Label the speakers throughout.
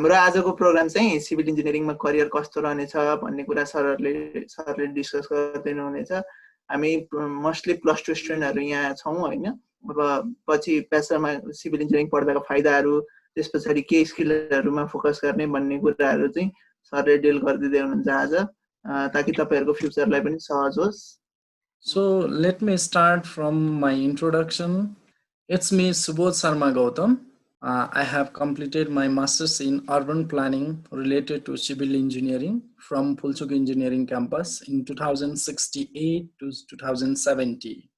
Speaker 1: हाम्रो आजको प्रोग्राम चाहिँ सिभिल इन्जिनियरिङमा करियर कस्तो रहनेछ भन्ने कुरा सरले डिस्कस गर्दै हुनेछ। हामी मोस्टली +2 स्टुडेन्टहरु यहाँ छौं हैन। अब पछि ब्याचलरमा सिभिल इन्जिनियरिङ पढ्दाको फाइदाहरु, त्यसपछि के स्किलहरुमा फोकस गर्ने भन्ने कुराहरु चाहिँ सरले डिल गर्दिदै हुनुहुन्छ आज, ताकि तपाईहरुको फ्युचरलाई पनि सहज होस्।
Speaker 2: So let me start from my introduction. It's me, Subodh Sharma Gautam. I have completed my master's in urban planning related to civil engineering from Phulchuk Engineering Campus in 2068 to 2070.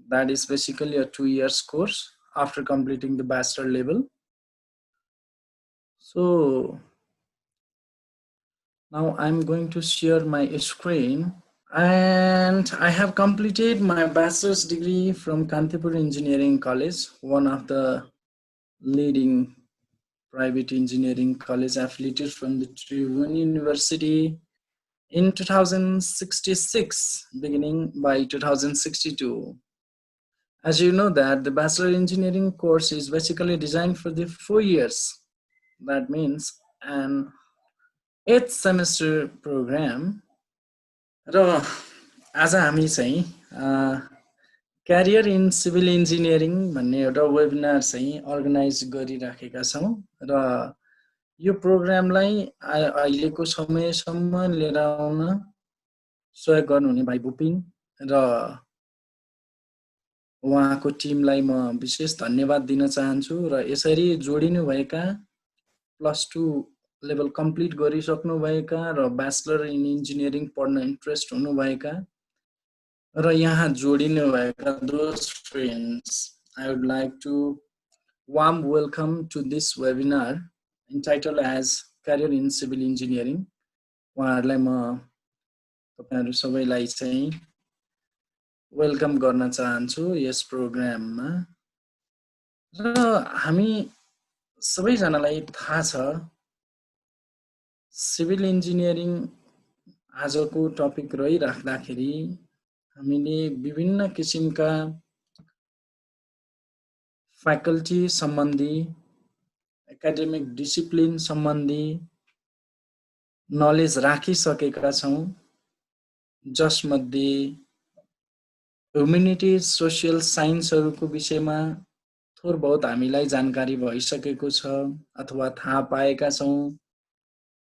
Speaker 2: That is basically a 2 years course after completing the bachelor level. So now I'm going to share my screen. And I have completed my bachelor's degree from Kantipur Engineering College, one of the leading private engineering college affiliated from the Tribhuvan University in 2066, beginning by 2062. As you know that the bachelor engineering course is basically designed for the 4 years. That means an 8th semester program. र आज हामी चाहिँ career in civil engineering भन्ने एउटा webinar चाहिँ organise गरिराखेका छौं र यो प्रोग्रामलाई अहिलेको समयसम्म लिएर आउन सहयोग गर्नुहुने भाइ बुपिन र उहाँको टिमलाई म विशेष धन्यवाद दिन चाहन्छु र यसरी जोडिनु भएका +2 लेभल कम्प्लिट गरिसक्नु भएका र ब्याचलर इन इन्जिनियरिङ पढ्न इन्ट्रेस्ट हुनु भएका र यहाँ जोडिनु भएका those friends, I would like to warm welcome to this webinar entitled as Career in Civil Engineering. उहाँहरुलाई म तपाईहरु सबैलाई चाहिँ वेलकम गर्न चाहन्छु यस प्रोग्राममा। र हामी सबैजनालाई थाहा छ सिभिल इन्जिनियरिङ आजको टपिक रहिराख्दाखेरि हामीले विभिन्न किसिमका फ्याकल्टी सम्बन्धी, एकाडेमिक डिसिप्लिन सम्बन्धी नलेज राखिसकेका छौं, जसमध्ये ह्युम्यानिटिज, सोशल साइन्सहरुको विषयमा थोर बहुत हामीलाई जानकारी भइसकेको छ अथवा थाहा पाएका छौं,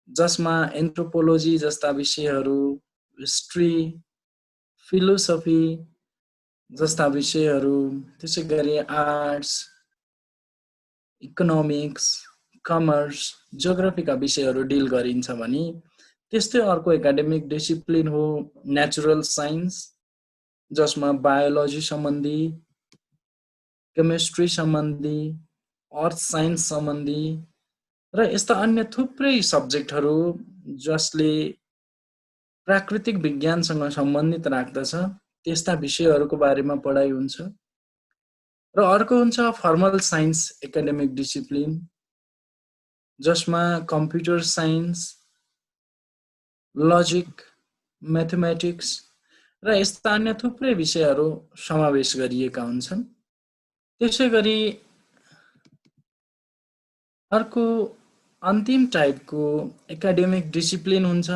Speaker 2: जसमा एन्थ्रोपोलोजी जस्ता विषयहरु, हिस्ट्री, फिलोसफी जस्ता विषयहरु, त्यसैगरी आर्ट्स, इकोनोमिक्स, कमर्स, जियोग्राफीका विषयहरु डिल गरिन्छ भने त्यस्तै अर्को एकाडेमिक डिसिप्लिन हो नेचुरल साइन्स, जसमा बायोलोजी सम्बन्धी, केमिस्ट्री सम्बन्धी, अर्थ साइन्स सम्बन्धी र यस्ता अन्य थुप्रै सब्जेक्टहरु जसले प्राकृतिक विज्ञानसँग सम्बन्धित राख्दछ त्यस्ता विषयहरुको बारेमा पढाइ हुन्छ। र अर्को हुन्छ फर्मल साइन्स एकाडेमिक डिसिप्लिन, जसमा कम्प्युटर साइन्स, लजिक, म्याथमेटिक्स र यस्ता अन्य थुप्रै विषयहरु समावेश गरिएका हुन्छन्। त्यसैगरी अर्को अन्तिम टाइपको एकाडेमिक डिसिप्लिन हुन्छ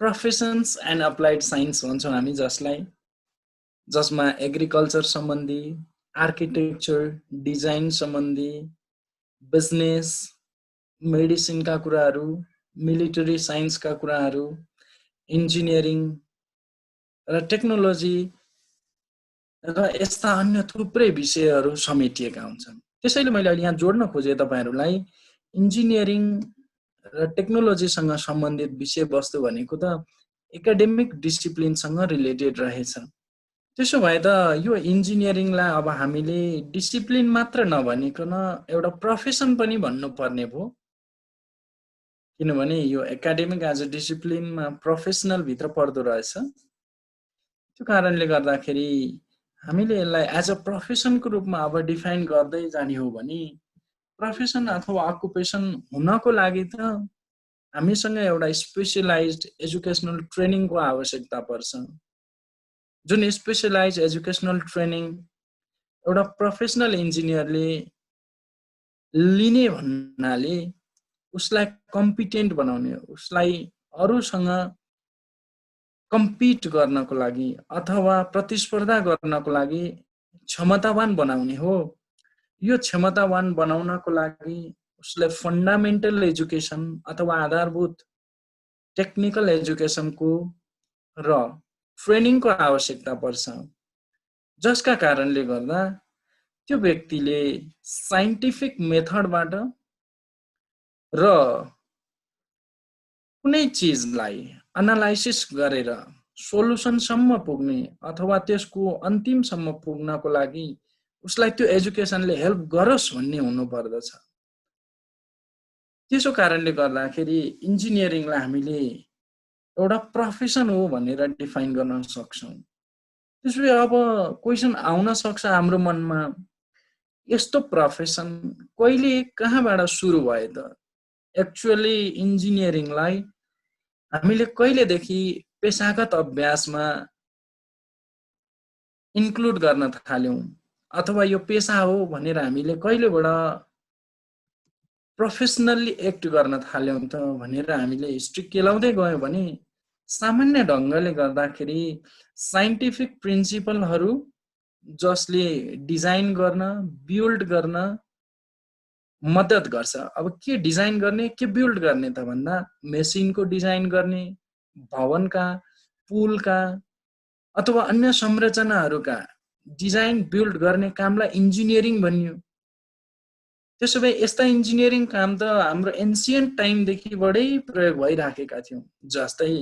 Speaker 2: प्रोफेसन्स एन्ड अप्लाइड साइन्स भन्छौं हामी जसलाई, जसमा एग्रिकल्चर सम्बन्धी, आर्किटेक्चर, डिजाइन सम्बन्धी, बिजनेस, मेडिसिनका कुराहरु, मिलिटरी साइन्सका कुराहरु, इन्जिनियरिङ र टेक्नोलोजी र यस्ता अन्य थुप्रै विषयहरु समेटिएका हुन्छन्। त्यसैले मैले अहिले यहाँ जोड्न खोजे तपाईहरुलाई इन्जिनियरिङ र टेक्नोलोजीसँग सम्बन्धित विषयवस्तु भनेको त एकाडेमिक डिसिप्लिनसँग रिलेटेड रहेछ। त्यसो भए त यो इन्जिनियरिङलाई अब हामीले डिसिप्लिन मात्र नभनिकन एउटा प्रोफेसन पनि भन्नुपर्ने भो, किनभने यो एकाडेमिक एज अ डिसिप्लिनमा प्रोफेसनल भित्र पर्दो रहेछ। त्यो कारणले गर्दाखेरि हामीले यसलाई एज अ प्रोफेसनको रूपमा अब डिफाइन गर्दै जाने हो भने प्रोफेसन अथवा अकुपेसन हुनको लागि त हामीसँग एउटा स्पेशलाइज्ड एजुकेशनल ट्रेनिङको आवश्यकता पर्छ, जुन स्पेशलाइज्ड एजुकेशनल ट्रेनिङ एउटा प्रोफेसनल इन्जिनियरले लिने भन्नाले उसलाई कम्पिटेन्ट बनाउने, उसलाई अरूसँग कम्पिट गर्नको लागि अथवा प्रतिस्पर्धा गर्नको लागि क्षमतावान बनाउने हो। यो क्षमतावान बनाउनको लागि उसलाई फन्डामेन्टल एजुकेसन अथवा आधारभूत टेक्निकल एजुकेसनको र ट्रेनिङको आवश्यकता पर्छ, जसका कारणले गर्दा त्यो व्यक्तिले साइन्टिफिक मेथडबाट र कुनै चिजलाई एनालाइसिस गरेर सोलुसनसम्म पुग्ने अथवा त्यसको अन्तिमसम्म पुग्नको लागि उसलाई त्यो एजुकेसनले हेल्प गरोस् भन्ने हुनुपर्दछ। त्यसो कारणले गर्दाखेरि इन्जिनियरिङलाई हामीले एउटा प्रोफेसन हो भनेर डिफाइन गर्न सक्छौँ। त्यसो अब क्वेसन आउन सक्छ हाम्रो मनमा, यस्तो प्रोफेसन कहिले कहाँबाट सुरु भयो त? एक्चुअली इन्जिनियरिङलाई हामीले कहिलेदेखि पेशागत अभ्यासमा इन्क्लुड गर्न थाल्यौं अथवा यो पेशा हो भनेर हामीले कहिलेबाट प्रोफेसनल्ली एक्ट गर्न थाल्यौं त भनेर हामीले हिस्ट्री केलाउँदै गयौं भने सामान्य ढङ्गले गर्दाखेरि साइन्टिफिक प्रिन्सिपलहरू जसले डिजाइन गर्न, बिल्ड गर्न मद्दत गर्छ। अब के डिजाइन गर्ने, के बिल्ड गर्ने त भन्दा मेसिनको डिजाइन गर्ने, भवनका, पुलका अथवा अन्य संरचनाहरूका डिजाइन बिल्ड गर्ने कामलाई इन्जिनियरिङ भनियो। त्यसो भए यस्ता इन्जिनियरिङ काम त हाम्रो एन्सियन्ट टाइमदेखि बडै प्रयोग भइराखेका थियौं। जस्तै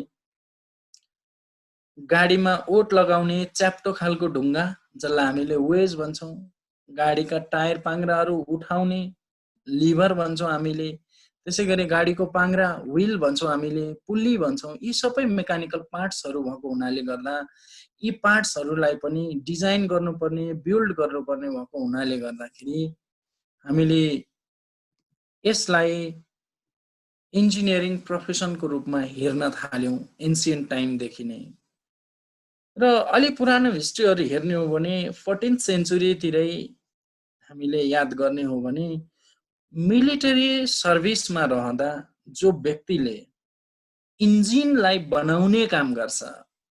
Speaker 2: गाडीमा ओट लगाउने च्याप्टो खालको ढुङ्गा जसलाई हामीले वेज भन्छौं, गाडीका टायर पाङ्राहरू उठाउने लिभर भन्छौं हामीले, त्यसैगरी गाडीको पाङ्रा व्हील भन्छौं हामीले, पुल्ली भन्छौं। यी सबै मेकानिकल पार्ट्सहरू भएको हुनाले गर्दा यी पार्ट्सहरूलाई पनि डिजाइन गर्नुपर्ने, बिल्ड गर्नुपर्ने भएको हुनाले गर्दाखेरि हामीले यसलाई इन्जिनियरिङ प्रोफेसनको रूपमा हेर्न थाल्यौं एन्सियन्ट टाइमदेखि नै। र अलि पुरानो हिस्ट्रीहरू हेर्ने हो भने 14th सेन्चुरीतिरै हामीले याद गर्ने हो भने मिलिटरी सर्भिसमा रहँदा जो व्यक्तिले इन्जिनलाई बनाउने काम गर्छ,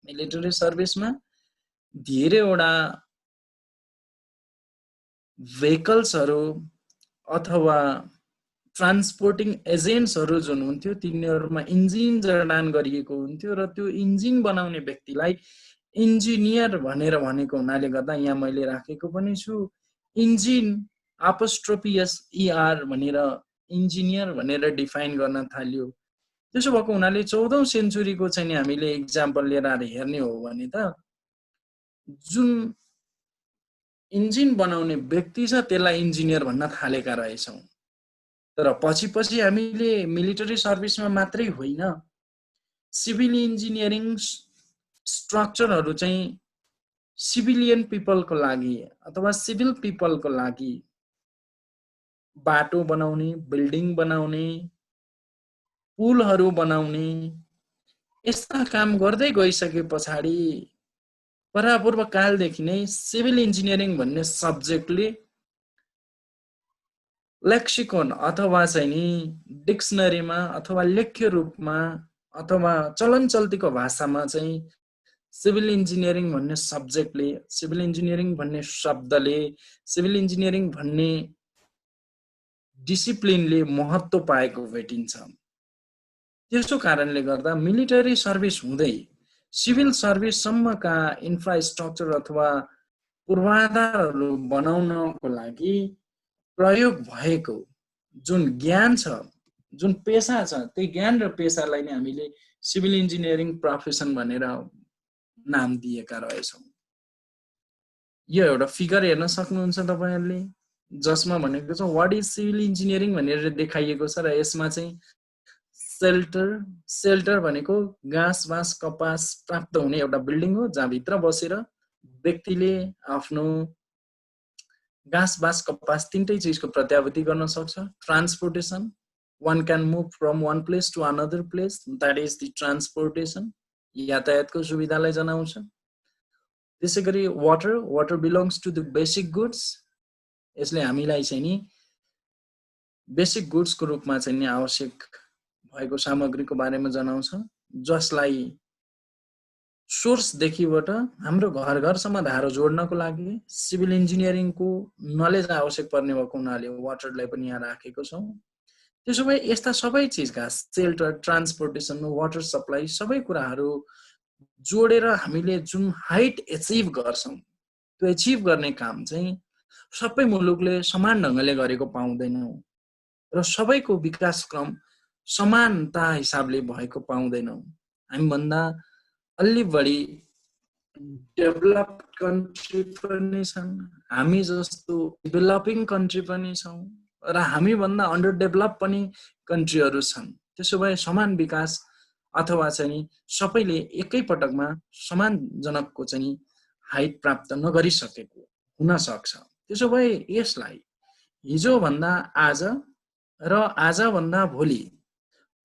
Speaker 2: मिलिटरी सर्भिसमा धेरैवटा भेहिकल्सहरू अथवा ट्रान्सपोर्टिङ एजेन्ट्सहरू जुन हुन्थ्यो तिनीहरूमा इन्जिन जडान गरिएको हुन्थ्यो र त्यो इन्जिन बनाउने व्यक्तिलाई इन्जिनियर भनेर भनेको हुनाले गर्दा यहाँ मैले राखेको पनि छु इन्जिन एपोस्ट्रोफी ER भनेर इन्जिनियर भनेर डिफाइन गर्न थाल्यो। त्यसो भएको हुनाले 14औं सेन्चुरीको चाहिँ हामीले एक्जाम्पल लिएर हेर्ने हो भने त जुन इन्जिन बनाउने व्यक्ति छ त्यसलाई इन्जिनियर भन्न थालेका रहेछौं। तर पछि पछि हामीले मिलिटरी सर्भिसमा मात्रै होइन, सिभिल इन्जिनियरिङ स्ट्रक्चरहरू चाहिँ सिभिलियन पिपलको लागि अथवा सिभिल पिपलको लागि बाटो बनाउने, बिल्डिङ बनाउने, पुलहरू बनाउने यस्ता काम गर्दै गइसके पछाडि परापूर्व कालदेखि नै सिभिल इन्जिनियरिङ भन्ने सब्जेक्टले लेक्सिकोन अथवा चाहिँ नि डिक्सनरीमा अथवा लेख्य रूपमा अथवा चलन चल्तीको भाषामा चाहिँ सिभिल इन्जिनियरिङ भन्ने सब्जेक्टले, सिभिल इन्जिनियरिङ भन्ने शब्दले, सिभिल इन्जिनियरिङ भन्ने डिसिप्लिनले महत्त्व पाएको भेटिन्छ। त्यसो कारणले गर्दा मिलिटरी सर्भिस हुँदै सिभिल सर्भिससम्मका इन्फ्रास्ट्रक्चर अथवा पूर्वाधारहरू बनाउनको लागि प्रयोग भएको जुन ज्ञान छ, जुन पेशा छ, त्यही ज्ञान र पेशालाई नै हामीले सिभिल इन्जिनियरिङ प्रोफेसन भनेर नाम दिएका रहेछौं। यो एउटा फिगर हेर्न सक्नुहुन्छ तपाईहरुले, जसमा भनेको छ व्हाट इज सिभिल इन्जिनियरिङ भनेर देखाइएको छ र यसमा चाहिँ सेल्टर भनेको घाँस बाँस कपास प्राप्त हुने एउटा बिल्डिङ हो जहाँ भित्र बसेर व्यक्तिले आफ्नो घाँस बाँस कपास तीनटै चीजको प्रत्याभूति गर्न सक्छ। Transportation, one can move from one place to another place, that is the transportation, यातायातको सुविधालाई जनाउँछ। त्यसैगरी water belongs to the basic goods, यसले हामीलाई चाहिँ नि बेसिक गुड्सको रूपमा चाहिँ नि आवश्यक भएको सामग्रीको बारेमा जनाउँछ, जसलाई सोर्सदेखिबाट हाम्रो घर घरसम्म धारो जोड्नको लागि सिभिल इन्जिनियरिङको नलेज आवश्यक पर्ने भएको हुनाले वाटरलाई पनि यहाँ राखेको छौँ। त्यसो भए यस्ता सबै चिजका सेल्टर, ट्रान्सपोर्टेसन, वाटर सप्लाई सबै कुराहरू जोडेर हामीले जुन हाइट एचिभ गर्छौँ, त्यो एचिभ गर्ने काम चाहिँ सबै मुलुकले समान ढङ्गले गरेको पाउँदैनौँ र सबैको विकासक्रम समानता हिसाबले भएको पाउँदैनौँ। हामीभन्दा अलि बढी डेभलप्ड कन्ट्री पनि छन्, हामी जस्तो डेभलपिङ कन्ट्री पनि छौँ र हामीभन्दा अन्डर डेभलप पनि कन्ट्रीहरू छन्। त्यसो भए समान विकास अथवा चाहिँ सबैले एकै पटकमा समानजनकको चाहिँ हाइट प्राप्त नगरिसकेको हुन सक्छ। त्यसो भए यसलाई हिजोभन्दा आज र आजभन्दा भोलि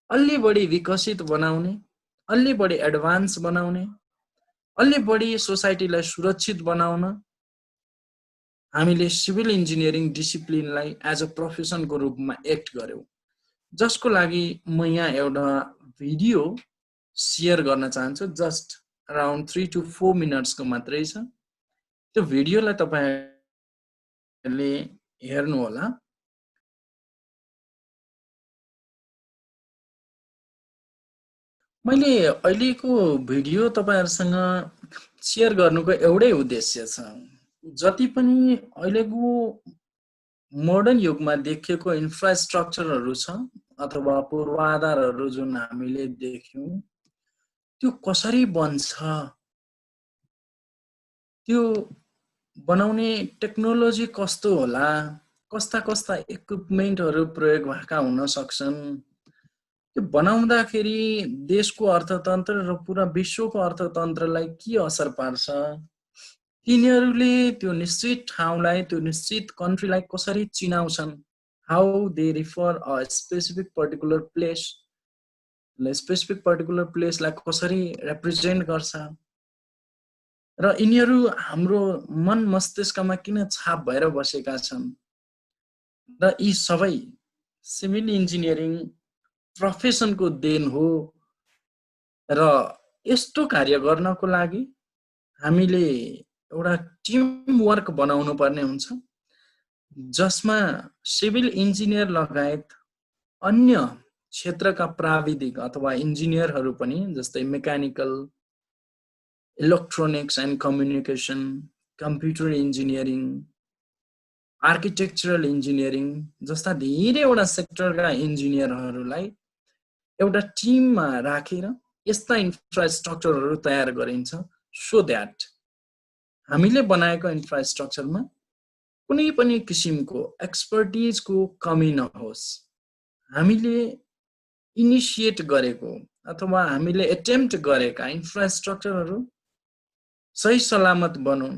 Speaker 2: अलि बढी विकसित बनाउने, अलि बढी एडभान्स बनाउने, अलि बढी सोसाइटीलाई सुरक्षित बनाउन हामीले सिभिल इन्जिनियरिङ डिसिप्लिनलाई एज अ प्रोफेसनको रूपमा एक्ट गर्यौँ, जसको लागि म यहाँ एउटा भिडियो सेयर गर्न चाहन्छु। जस्ट अराउन्ड 3 to 4 मिनट्सको मात्रै छ। त्यो भिडियोलाई तपाईँहरूले हेर्नु होला। मैले अहिलेको भिडियो तपाईँहरूसँग सेयर गर्नुको एउटै उद्देश्य छ, जति पनि अहिलेको मोडर्न युगमा देखिएको इन्फ्रास्ट्रक्चरहरू छ अथवा पूर्वाधारहरू जुन हामीले देख्यौँ, त्यो कसरी बन्छ, त्यो बनाउने टेक्नोलोजी कस्तो होला, कस्ता कस्ता इक्विपमेन्टहरू प्रयोग भएका हुन सक्छन्, त्यो बनाउँदाखेरि देशको अर्थतन्त्र र पुरा विश्वको अर्थतन्त्रलाई के असर पार्छ, तिनीहरूले त्यो निश्चित ठाउँलाई, त्यो निश्चित कन्ट्रीलाई कसरी चिनाउँछन्, how they refer a specific particular place, specific particular प्लेसलाई कसरी रिप्रेजेन्ट गर्छ र यिनीहरू हाम्रो मन मस्तिष्कमा किन छाप भएर बसेका छन् र यी सबै सिभिल इन्जिनियरिङ प्रोफेसनको देन हो। र यस्तो कार्य गर्नको लागि हामीले एउटा टिम वर्क बनाउनु पर्ने हुन्छ, जसमा सिभिल इन्जिनियर लगायत अन्य क्षेत्रका प्राविधिक अथवा इन्जिनियरहरू पनि, जस्तै mechanical, electronics and communication, computer engineering, architectural engineering जस्ता धेरैवटा सेक्टरका इन्जिनियरहरूलाई एउटा टिममा राखेर यस्ता इन्फ्रास्ट्रक्चरहरू तयार गरिन्छ, सो द्याट हामीले बनाएको इन्फ्रास्ट्रक्चरमा कुनै पनि किसिमको एक्सपर्टिजको कमी नहोस्। हामीले इनिसिएट गरेको अथवा हामीले एटेम्प्ट गरेका इन्फ्रास्ट्रक्चरहरू सही सलामत बनुन्,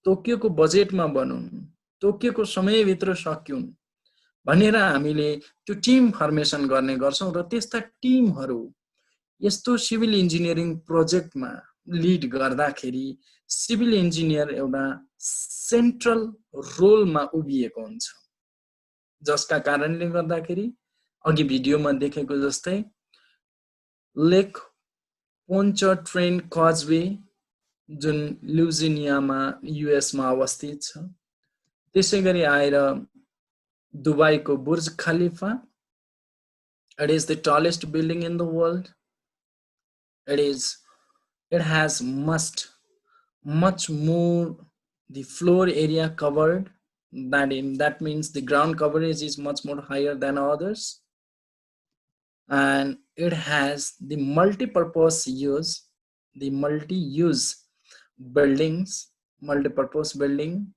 Speaker 2: तोकिएको बजेटमा बनुन्, तोकिएको समयभित्र सकिउन् भनेर हामीले त्यो टिम फर्मेसन गर्ने गर्छौँ र त्यस्ता टिमहरू यस्तो सिभिल इन्जिनियरिङ प्रोजेक्टमा लिड गर्दाखेरि सिभिल इन्जिनियर एउटा सेन्ट्रल रोलमा उभिएको हुन्छ, जसका कारणले गर्दाखेरि अघि भिडियोमा देखेको जस्तै लेक पोन्चट्रेन कजवे जुन ल्युजिनियामा युएसमा अवस्थित छ, त्यसै गरी आएर दुबईको बुर्ज खलिफा, it is the tallest building in the world. It has much more the floor area covered, that means the ground coverage is much more higher than others, and it has the multi-purpose use, the multi-use buildings, multi-purpose building.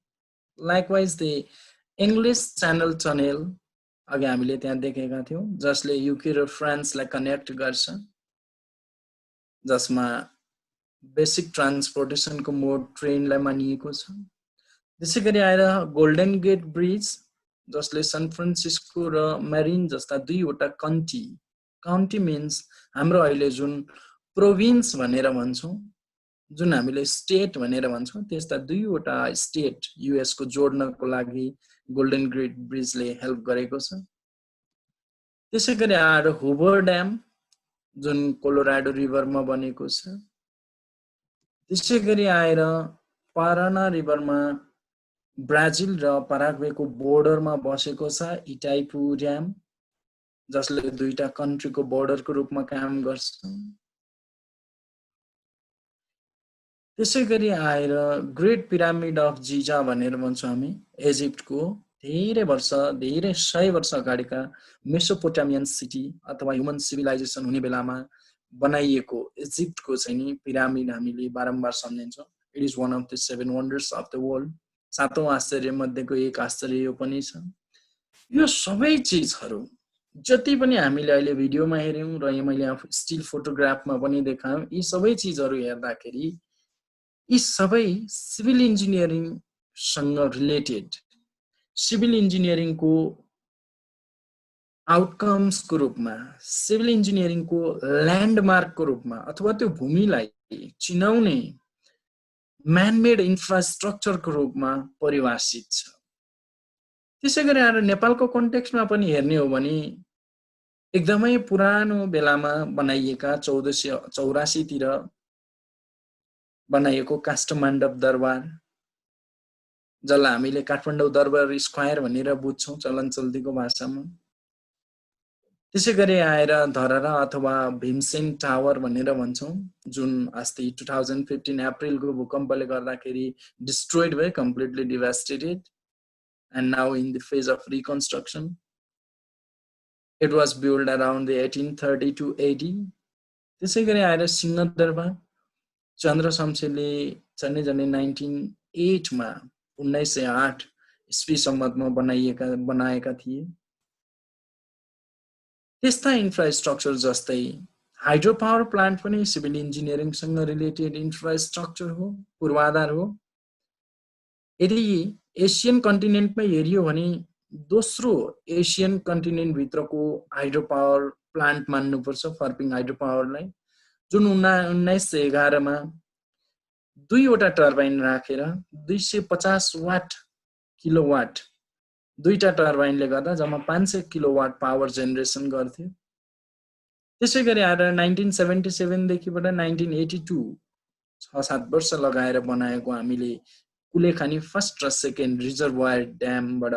Speaker 2: Likewise the English Channel tunnel अघि हामीले त्यहाँ देखेका थियौँ, जसले UK र फ्रान्सलाई connect गर्छ, जसमा basic ट्रान्सपोर्टेसनको मोड ट्रेनलाई मानिएको छ। त्यसै गरी आएर गोल्डन गेट ब्रिज, जसले सान फ्रान्सिस्को र मेरिन जस्ता दुईवटा काउन्टी मिन्स हाम्रो अहिले जुन प्रोभिन्स भनेर भन्छौँ, जुन हामीले स्टेट भनेर भन्छौँ, त्यस्ता दुईवटा स्टेट युएसको जोड्नको लागि गोल्डन गेट ब्रिजले हेल्प गरेको छ। त्यसै गरी आएर हुबर ड्याम जुन कोलोराडो रिभरमा बनेको छ। त्यसै गरी आएर पाराना रिभरमा ब्राजिल र पाराग्वेको बोर्डरमा बसेको छ इटाइपू ड्याम, जसले दुईटा कन्ट्रीको बोर्डरको रूपमा काम गर्छ। त्यसै गरी आएर ग्रेट पिरामिड अफ जिजा भनेर भन्छौँ हामी, इजिप्टको धेरै वर्ष, धेरै 100 वर्ष अगाडिका मेसोपोटामियन सिटी अथवा ह्युमन सिभिलाइजेसन हुने बेलामा बनाइएको इजिप्टको चाहिँ नि पिरामिड हामीले बारम्बार सम्झिन्छौँ। It is one of the 7 wonders of the world, 7औं आश्चर्य मध्येको एक आश्चर्य यो पनि छ। यो सबै चिजहरू जति पनि हामीले अहिले भिडियोमा हेऱ्यौँ र यो मैले आफू स्टिल फोटोग्राफमा पनि देखाएँ, यी सबै चिजहरू हेर्दाखेरि यी सबै सिभिल इन्जिनियरिङसँग रिलेटेड, सिभिल इन्जिनियरिङको आउटकम्सको रूपमा, सिभिल इन्जिनियरिङको ल्यान्डमार्कको रूपमा अथवा त्यो भूमिलाई चिनाउने म्यानमेड इन्फ्रास्ट्रक्चरको रूपमा परिभाषित छ। त्यसै गरी आएर नेपालको कन्टेक्स्टमा पनि हेर्ने हो भने एकदमै पुरानो बेलामा बनाइएका 1484 तिर बनाइएको काष्ठमण्डप दरबार, जसलाई हामीले काठमाडौँ दरबार स्क्वायर भनेर बुझ्छौँ चलन चल्तीको भाषामा। त्यसै गरी आएर धरहरा अथवा भीमसेन टावर भनेर भन्छौँ, जुन अस्ति 2015 अप्रिलको भूकम्पले गर्दाखेरि डिस्ट्रोइड भयो, completely डिभास्टेटेड, and now in the phase of reconstruction. It was built around the 1830 to 80. त्यसै गरी आएर सिंहदरबार चन्द्र शमशेरले झन्डै 1908 मा 1908 इस्वी सम्ममा बनाएका थिए। त्यस्ता इन्फ्रास्ट्रक्चर जस्तै हाइड्रो पावर प्लान्ट पनि सिभिल इन्जिनियरिङसँग रिलेटेड इन्फ्रास्ट्रक्चर हो, पूर्वाधार हो। यदि एसियन कन्टिनेन्टमै हेरियो भने दोस्रो एसियन कन्टिनेन्ट भित्रको हाइड्रो पावर प्लान्ट मान्नुपर्छ फर्पिङ हाइड्रो पावरलाई, जुन 1911 मा 2वटा टर्बाइन राखेर 250 वाट किलोवाट, 2टा टर्बाइनले गर्दा जम्मा 500 किलोवाट पावर जेनेरेसन गर्थ्यो। त्यसै गरी आएर 1977 देखिबाट 1982 6-7 वर्ष लगाएर बनाएको हामीले कुलेखानी फर्स्ट र सेकेन्ड रिजर्भोयर ड्यामबाट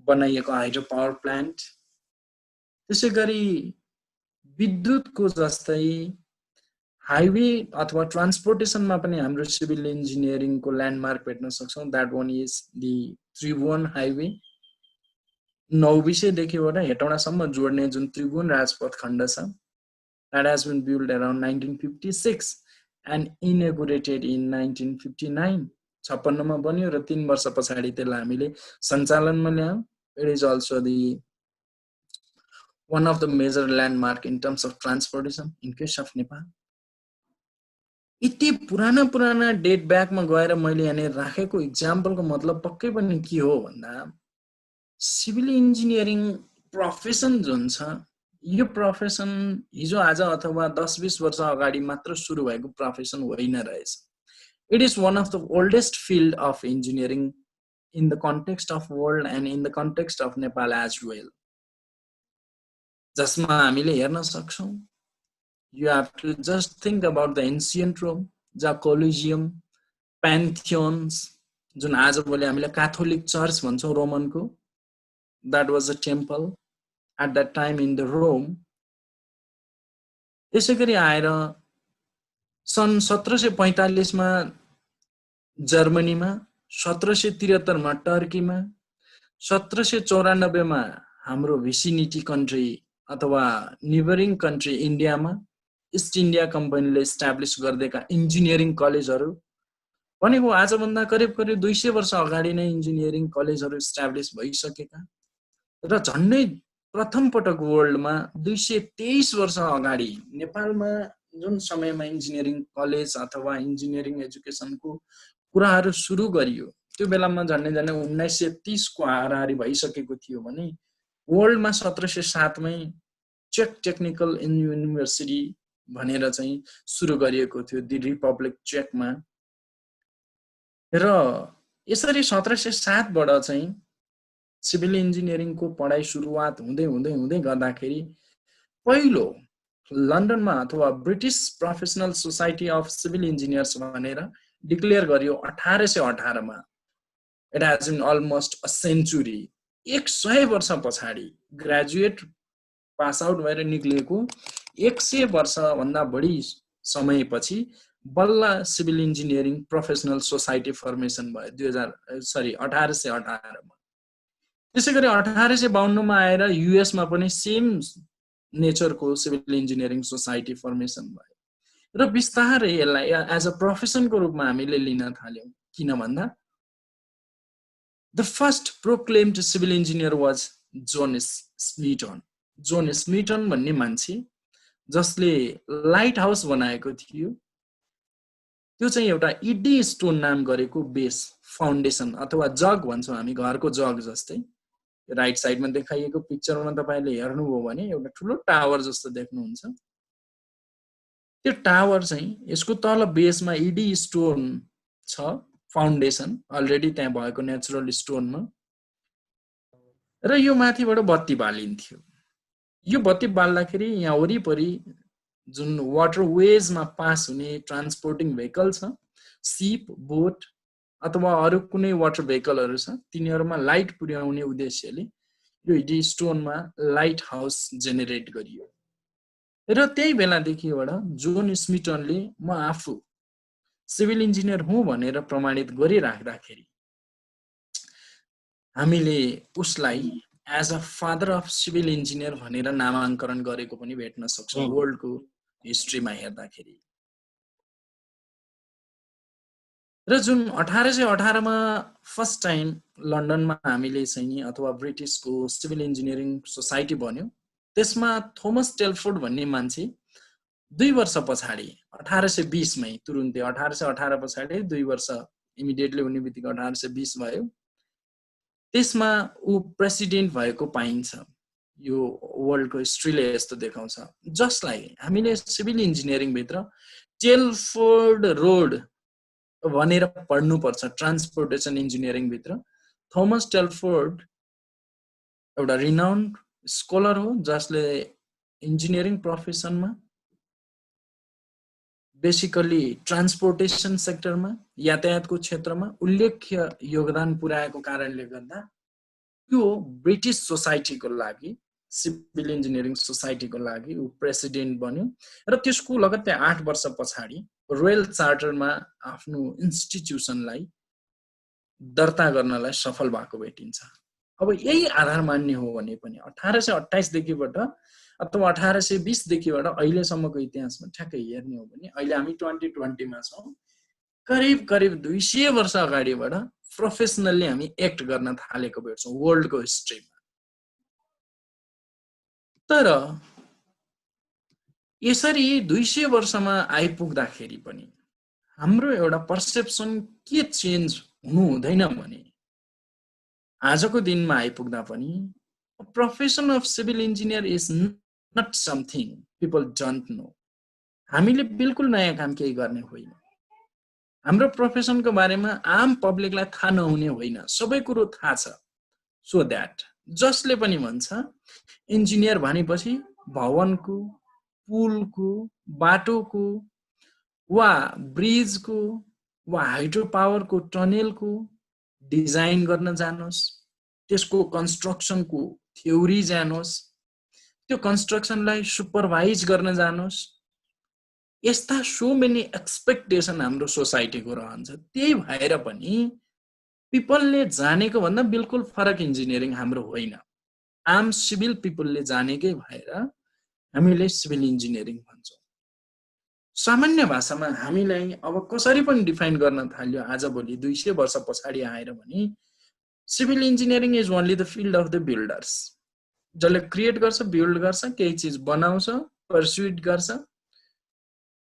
Speaker 2: बनाइएको हाइड्रो पावर प्लान्ट। त्यसै गरी विद्युतको जस्तै हाइवे अथवा ट्रान्सपोर्टेसनमा पनि हाम्रो सिभिल इन्जिनियरिङको ल्यान्डमार्क भेट्न सक्छौँ। That one is the Tribhuvan highway, नौबिसेदेखिबाट हेटौडासम्म जोड्ने जुन त्रिभुवन राजपथ खण्ड छ। That has been build around 1956 and inaugurated in 1959। 56 मा बन्यो र 3 वर्ष पछाडि त्यसलाई हामीले सञ्चालनमा ल्यायौँ। It is also the one of the major landmark in terms of transportation in case of Nepal. यति पुराना डेट ब्याकमा गएर मैले यहाँ राखेको इक्जाम्पलको मतलब पक्कै पनि के हो भन्दा सिभिल इन्जिनियरिङ प्रोफेसन जुन छ, यो प्रोफेसन हिजो आज अथवा 10-20 वर्ष अगाडि मात्र सुरु भएको प्रोफेसन होइन रहेछ। It is one of the oldest field of engineering in the context of world and in the context of Nepal as well, जसमा हामीले हेर्न सक्छौँ। You have to just think about the ancient Rome, जहाँ collegium, प्यान्थियोन्स, जुन आजभोलि हामीले Catholic church भन्छौँ रोमनको, that was a temple at that time in the Rome. त्यसै गरी आएर सन् 1745 मा जर्मनीमा, 1773 मा टर्कीमा, 1794 मा हाम्रो भिसिनिटी कन्ट्री अथवा निबरिङ कन्ट्री इन्डियामा इस्ट इन्डिया कम्पनीले इस्टाब्लिस गरिदिएका इन्जिनियरिङ कलेजहरू भनेको आजभन्दा करिब 200 वर्ष अगाडि नै इन्जिनियरिङ कलेजहरू इस्टाब्लिस भइसकेका र झन्डै प्रथम पटक वर्ल्डमा 223 वर्ष अगाडि नेपालमा जुन समयमा इन्जिनियरिङ कलेज अथवा इन्जिनियरिङ एजुकेसनको कुराहरू सुरु गरियो, त्यो बेलामा झन्डै 1930 को हाराहारी भइसकेको थियो भने वर्ल्डमा 1707 मै चेक टेक्निकल युनिभर्सिटी भनेर चाहिँ सुरु गरिएको थियो दि रिपब्लिक चेकमा। र यसरी 1707 बाट चाहिँ सिभिल इन्जिनियरिङको पढाइ सुरुवात हुँदै हुँदै हुँदै गर्दाखेरि पहिलो लन्डनमा अथवा British professional society of civil engineers भनेर डिक्लेयर गरियो 1818 मा। It has been almost a century, 100 वर्ष पछाडि ग्रेजुएट पास आउट भएर निक्लिएको 100 वर्षभन्दा बढी समयपछि बल्ल civil engineering professional society formation भयो 1818 मा। त्यसै गरी 1852 मा आएर युएस मा पनि सेम नेचरको सिभिल इन्जिनियरिङ सोसाइटी फर्मेसन भयो र बिस्तारै यसलाई एज अ प्रोफेसनको रूपमा हामीले लिन थाल्यौं। किन भन्दा the first proclaimed civil engineer was John Smeaton. John Smeaton भन्ने मान्छे जसले लाइट हाउस बनाएको थियो, त्यो चाहिँ एउटा इडी स्टोन नाम गरेको बेस फाउन्डेसन अथवा जग भन्छौँ हामी, घरको जग जस्तै। राइट साइडमा देखाइएको पिक्चरमा तपाईले हेर्नुभयो भने एउटा ठुलो टावर जस्तो देख्नुहुन्छ। त्यो टावर चाहिँ यसको तल बेसमा इडी स्टोन छ, फाउन्डेसन अलरेडी त्यहाँ भएको नेचुरल स्टोनमा, र यो माथिबाट बत्ती बालिन्थ्यो। यो बत्ती बाल्दाखेरि यहाँ वरिपरि जुन वाटरवेजमा पास हुने ट्रान्सपोर्टिङ भेहिकल छ, सिप, बोट अथवा अरू कुनै वाटर भेहिकलहरू छ, तिनीहरूमा लाइट पुर्याउने उद्देश्यले यो इडी स्टोनमा लाइट हाउस जेनेरेट गरियो। र त्यही बेलादेखिबाट जोन स्मिटनले म आफू सिभिल इन्जिनियर हुँ भनेर प्रमाणित गरिराख्दाखेरि हामीले उसलाई as a father of civil engineer भनेर नामाङ्करण गरेको पनि भेट्न सक्छौँ वर्ल्डको हिस्ट्रीमा हेर्दाखेरि। र जुन 1818 मा फर्स्ट टाइम लन्डनमा हामीले चाहिँ अथवा ब्रिटिसको सिभिल इन्जिनियरिङ सोसाइटी बन्यो, त्यसमा थोमस टेलफोर्ड भन्ने मान्छे 2 वर्ष पछाडि 1820 मै तुरुन्तै 1818 पछाडि 2 वर्ष इमिडिएटली हुने बित्तिकै 1820 भयो। त्यसमा ऊ प्रेसिडेन्ट भएको पाइन्छ। यो वर्ल्डको हिस्ट्रीले यस्तो देखाउँछ, जसलाई हामीले सिभिल इन्जिनियरिङ भित्र टेलफोर्ड रोड भनेर पढ्नुपर्छ। ट्रान्सपोर्टेसन इन्जिनियरिङ भित्र थोमस टेलफोर्ड एउटा रिनाउन्ड स्कलर हो, जसले इन्जिनियरिङ प्रोफेसनमा बेसिकली ट्रान्सपोर्टेसन सेक्टरमा, यातायातको क्षेत्रमा उल्लेख्य योगदान पुर्याएको कारणले गर्दा यो ब्रिटिस सोसाइटीको लागि, सिभिल इन्जिनियरिङ सोसाइटीको लागि ऊ प्रेसिडेन्ट बन्यो। र त्यसको लगत्तै 8 वर्ष पछाडि रोयल चार्टरमा आफ्नो इन्स्टिट्युसनलाई दर्ता गर्नलाई सफल भएको भेटिन्छ। अब यही आधार मान्ने हो भने पनि 1828 देखिबाट अथवा 1820 देखिबाट अहिलेसम्मको इतिहासमा ठ्याक्कै हेर्ने हो भने अहिले हामी 2020 मा छौँ, करिब 200 वर्ष अगाडिबाट प्रोफेसनली हामी एक्ट गर्न थालेको भेट्छौँ वर्ल्डको हिस्ट्रीमा। तर यसरी 200 वर्षमा आइपुग्दाखेरि पनि हाम्रो एउटा पर्सेप्सन के चेन्ज हुनु हुँदैन भने आजको दिनमा आइपुग्दा पनि profession of civil engineer is not something people don't know. हामीले बिल्कुल नयाँ काम केही गर्ने होइन। हाम्रो प्रोफेसनको बारेमा आम पब्लिकलाई थाहा नहुने होइन, सबै कुरो थाहा छ। सो द्याट जसले पनि भन्छ इन्जिनियर भनेपछि भवनको, पुलको, बाटोको वा ब्रिजको वा हाइड्रो पावरको टनेलको डिजाइन गर्न जानुहोस्, त्यसको कन्स्ट्रक्सनको थ्योरी जानुहोस्, त्यो कन्स्ट्रक्सनलाई सुपरभाइज गर्न जानुहोस्। यस्ता सो मेनी एक्सपेक्टेसन हाम्रो सोसाइटीको रहन्छ। त्यही भएर पनि पिपलले जानेको भन्दा बिल्कुल फरक इन्जिनियरिङ हाम्रो होइन। आम सिभिल पिपलले जानेकै भएर हामीले सिभिल इन्जिनियरिङ भन्छौँ। सामान्य भाषामा हामीलाई अब कसरी पनि डिफाइन गर्न थाल्यो आजभोलि 200 वर्ष पछाडि आएर भने civil engineering is only the field of the builders, जसले क्रिएट गर्छ, बिल्ड गर्छ, केही चिज बनाउँछ, पर्स्युट गर्छ,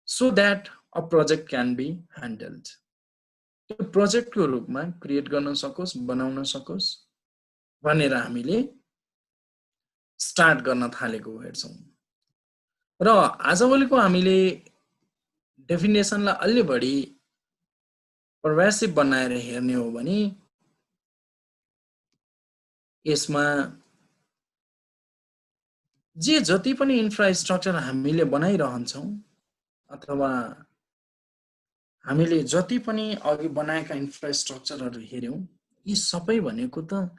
Speaker 2: so that a project can be handled। त्यो प्रोजेक्टको रूपमा क्रिएट गर्न सकोस्, बनाउन सकोस् भनेर हामीले स्टार्ट गर्न थालेको हेर्छौँ। र आजभोलिको हामीले डेफिनेसनलाई अलि बढी पर्भेसिभ बनाएर हेर्ने हो भने यसमा जे जति पनि इन्फ्रास्ट्रक्चर हामीले बनाइरहन्छौँ अथवा हामीले जति पनि अघि बनाएका इन्फ्रास्ट्रक्चरहरू हेर्यौँ, यी सबै भनेको त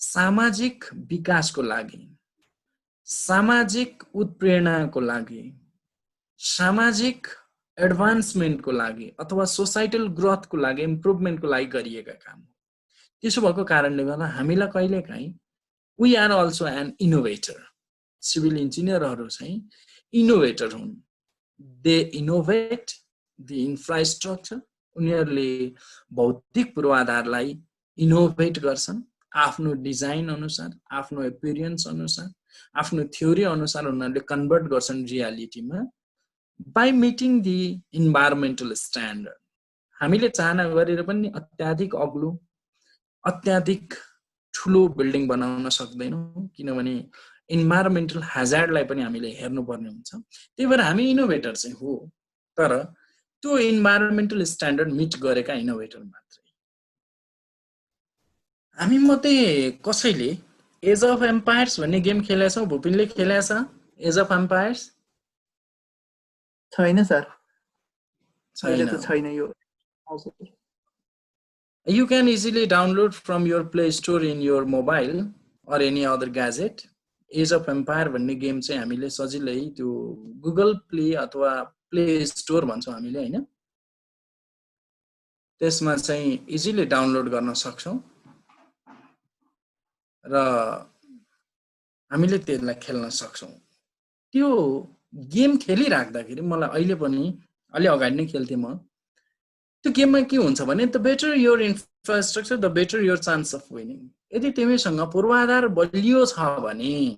Speaker 2: सामाजिक विकासको लागि, सामाजिक उत्प्रेरणाको लागि, सामाजिक एडभान्समेन्टको लागि अथवा सोसाइटल ग्रोथको लागि, इम्प्रुभमेन्टको लागि गरिएका काम हो। त्यसो भएको कारणले गर्दा हामीलाई कहिलेकाहीँ we are also an innovator. Civil इन्जिनियरहरू चाहिँ इनोभेटर हुन्। They innovate the infrastructure. उनीहरूले भौतिक पूर्वाधारलाई इनोभेट गर्छन् आफ्नो डिजाइन अनुसार, आफ्नो एपिरियन्स अनुसार, आफ्नो थ्योरी अनुसार उनीहरूले कन्भर्ट गर्छन् रियालिटीमा by meeting the environmental standard. हामीले चाहना गरेर पनि अत्याधिक अग्लो, अत्याधिक ठुलो बिल्डिङ बनाउन सक्दैनौँ, किनभने इन्भाइरोमेन्टल ह्याजार्डलाई पनि हामीले हेर्नुपर्ने हुन्छ। त्यही भएर हामी इनोभेटर चाहिँ हो, तर त्यो इन्भाइरोमेन्टल स्ट्यान्डर्ड मिट गरेका इनोभेटर मात्रै। हामी मध्ये कसैले एज अफ एम्पायर्स भन्ने गेम खेलेछौँ? भुपिनले खेलेछ एज अफ एम्पायर्स?
Speaker 1: छैन सर,
Speaker 2: छैन।
Speaker 1: छैन यो।
Speaker 2: You can easily download from your Play Store in your mobile or any other gadget. Age of Empire भन्ने गेम चाहिँ हामीले सजिलै त्यो गुगल प्ले अथवा प्ले स्टोर भन्छौँ हामीले हैन, त्यसमा चाहिँ इजिली डाउनलोड गर्न सक्छौँ र हामीले त्यसलाई खेल्न सक्छौँ। त्यो गेम खेलिराख्दाखेरि मलाई अहिले पनि अलि अगाडि नै खेल्थेँ म। त्यो गेममा के हुन्छ भने the better your infrastructure the better your chance of winning. यदि तिमीसँग पूर्वाधार बलियो छ भने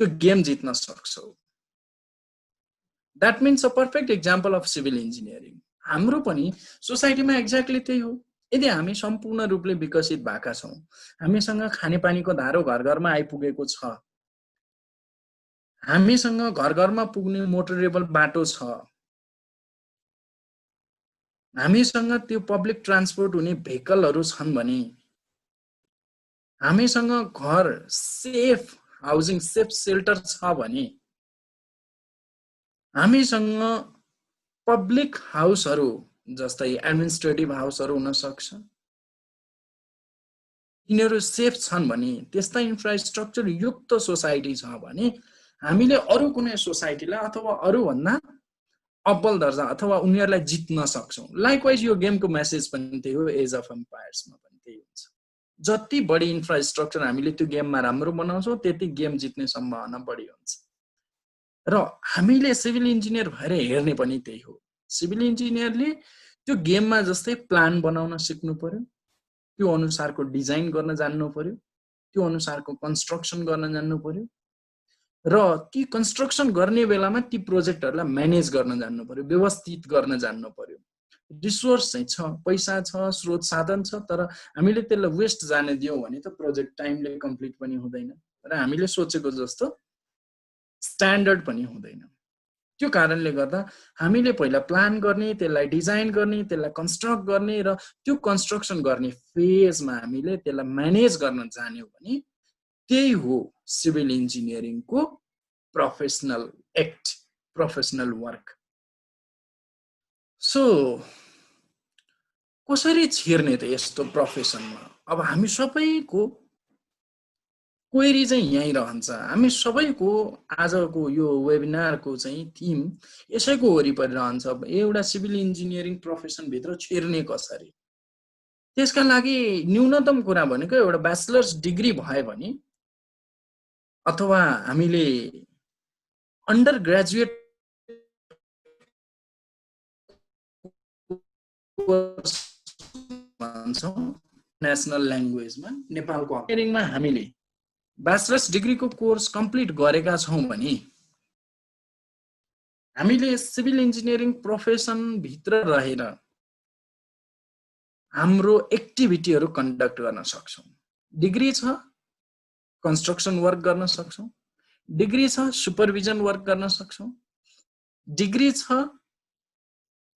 Speaker 2: त्यो गेम जित्न सक्छौ। That means a perfect example of civil engineering. हाम्रो पनि सोसाइटीमा एक्ज्याक्टली त्यही हो। यदि हामी सम्पूर्ण रूपले विकसित भएका छौँ, हामीसँग खानेपानीको धारो घर घरमा आइपुगेको छ, हामीसँग घर घरमा पुग्ने मोटरेबल बाटो छ, हामीसँग त्यो पब्लिक ट्रान्सपोर्ट हुने भेहिकलहरू छन् भने, हामीसँग घर सेफ हाउसिङ, सेफ सेल्टर छ भने, हामीसँग पब्लिक हाउसहरू जस्तै एडमिनिस्ट्रेटिभ हाउसहरू हुन सक्छ, तिनीहरू सेफ छन् भने, त्यस्ता इन्फ्रास्ट्रक्चर युक्त सोसाइटी छ भने हामीले अरू कुनै सोसाइटीलाई अथवा अरूभन्दा अब्बल दर्जा अथवा उनीहरूलाई जित्न सक्छौँ। लाइकवाइज यो गेमको मेसेज पनि त्यही हो, एज अफ एम्पायर्समा पनि त्यही हुन्छ। जति बढी इन्फ्रास्ट्रक्चर हामीले त्यो गेममा राम्रो बनाउँछौँ त्यति गेम जित्ने सम्भावना बढी हुन्छ। र हामीले सिभिल इन्जिनियर भएर हेर्ने पनि त्यही हो। सिभिल इन्जिनियरले त्यो गेममा जस्तै प्लान बनाउन सिक्नु पर्यो, त्यो अनुसारको डिजाइन गर्न जान्नु पर्यो, त्यो अनुसारको कन्स्ट्रक्सन गर्न जान्नु पर्यो र ती कन्स्ट्रक्सन गर्ने बेलामा ती प्रोजेक्टहरूलाई म्यानेज गर्न जान्नु पर्यो, व्यवस्थित गर्न जान्नु पर्यो। रिसोर्स चाहिँ छ, पैसा छ, स्रोत साधन छ, तर हामीले त्यसलाई वेस्ट जाने दियौँ भने त प्रोजेक्ट टाइमले कम्प्लिट पनि हुँदैन र हामीले सोचेको जस्तो स्ट्यान्डर्ड पनि हुँदैन। त्यो कारणले गर्दा हामीले पहिला प्लान गर्ने, त्यसलाई डिजाइन गर्ने, त्यसलाई कन्स्ट्रक्ट गर्ने र त्यो कन्स्ट्रक्सन गर्ने फेजमा हामीले त्यसलाई म्यानेज गर्न जान्यौँ भने त्यही हो सिभिल इन्जिनियरिङको professional act, professional work. So कसरी छिर्ने त यस्तो प्रोफेसनमा? अब हामी सबैको क्वेरी चाहिँ यहीँ रहन्छ। हामी सबैको आजको यो वेबिनारको चाहिँ थिम यसैको वरिपरि रहन्छ, एउटा सिभिल इन्जिनियरिङ प्रोफेसनभित्र छिर्ने कसरी। त्यसका लागि न्यूनतम कुरा भनेको एउटा ब्याचलर्स डिग्री भयो भने अथवा हामीले अन्डर ग्रेजुएट भन्छौँ नेसनल ल्याङ्ग्वेजमा, नेपालको इन्जिनियरिङमा हामीले ब्याचलर्स डिग्रीको कोर्स कम्प्लिट गरेका छौँ भने हामीले सिभिल इन्जिनियरिङ प्रोफेसनभित्र रहेर हाम्रो एक्टिभिटीहरू कन्डक्ट गर्न सक्छौँ। डिग्री छ, कन्स्ट्रक्सन वर्क गर्न सक्छौँ, डिग्री छ, सुपरभिजन वर्क गर्न सक्छौँ, डिग्री छ,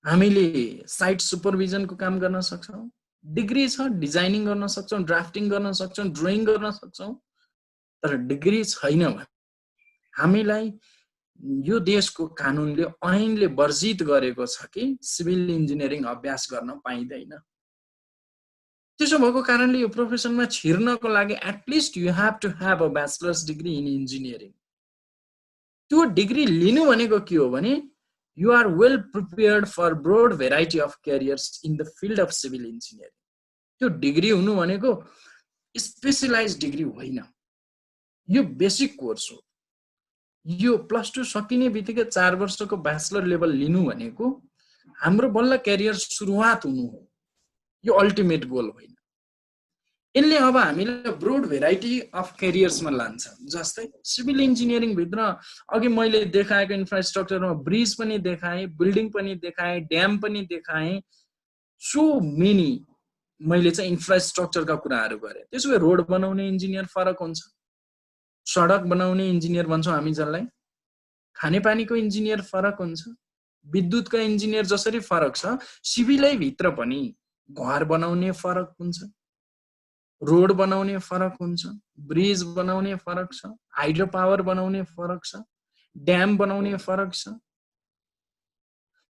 Speaker 2: हामीले साइट सुपरभिजनको काम गर्न सक्छौँ, डिग्री छ, डिजाइनिङ गर्न सक्छौँ, ड्राफ्टिङ गर्न सक्छौँ, ड्रइङ गर्न सक्छौँ, तर डिग्री छैन भने हामीलाई यो देशको कानुनले ऐनले वर्जित गरेको छ कि सिभिल इन्जिनियरिङ अभ्यास गर्न पाइँदैन। त्यसो भएको कारणले यो प्रोफेसनमा छिर्नको लागि at least you have to have a bachelor's degree in engineering. त्यो डिग्री लिनु भनेको के हो भने you are well prepared for broad variety of careers in the field of civil engineering. त्यो डिग्री हुनु भनेको स्पेसलाइज डिग्री होइन, यो बेसिक कोर्स हो। यो +2 सकिने बित्तिकै 4 वर्षको ब्याचलर लेभल लिनु भनेको हाम्रो बल्ल क्यारियर सुरुवात हुनु हो, यो अल्टिमेट गोल होइन। यसले अब हामीलाई ब्रोड भेराइटी अफ क्यारियर्समा लान्छ। जस्तै सिभिल इन्जिनियरिङ भित्र अघि मैले देखाएको इन्फ्रास्ट्रक्चरमा ब्रिज पनि देखाएँ, बिल्डिङ पनि देखाएँ, ड्याम पनि देखाएँ, सो मेनी मैले चाहिँ इन्फ्रास्ट्रक्चरका कुराहरू गरेँ। त्यसो भए रोड बनाउने इन्जिनियर फरक हुन्छ, सडक बनाउने इन्जिनियर भन्छौँ हामी जसलाई, खानेपानीको इन्जिनियर फरक हुन्छ, विद्युतका इन्जिनियर जसरी फरक छ, सिभिलै भित्र पनि घर बनाउने फरक हुन्छ, रोड बनाउने फरक हुन्छ, ब्रिज बनाउने फरक छ, हाइड्रो पावर बनाउने फरक छ, ड्याम बनाउने फरक छ।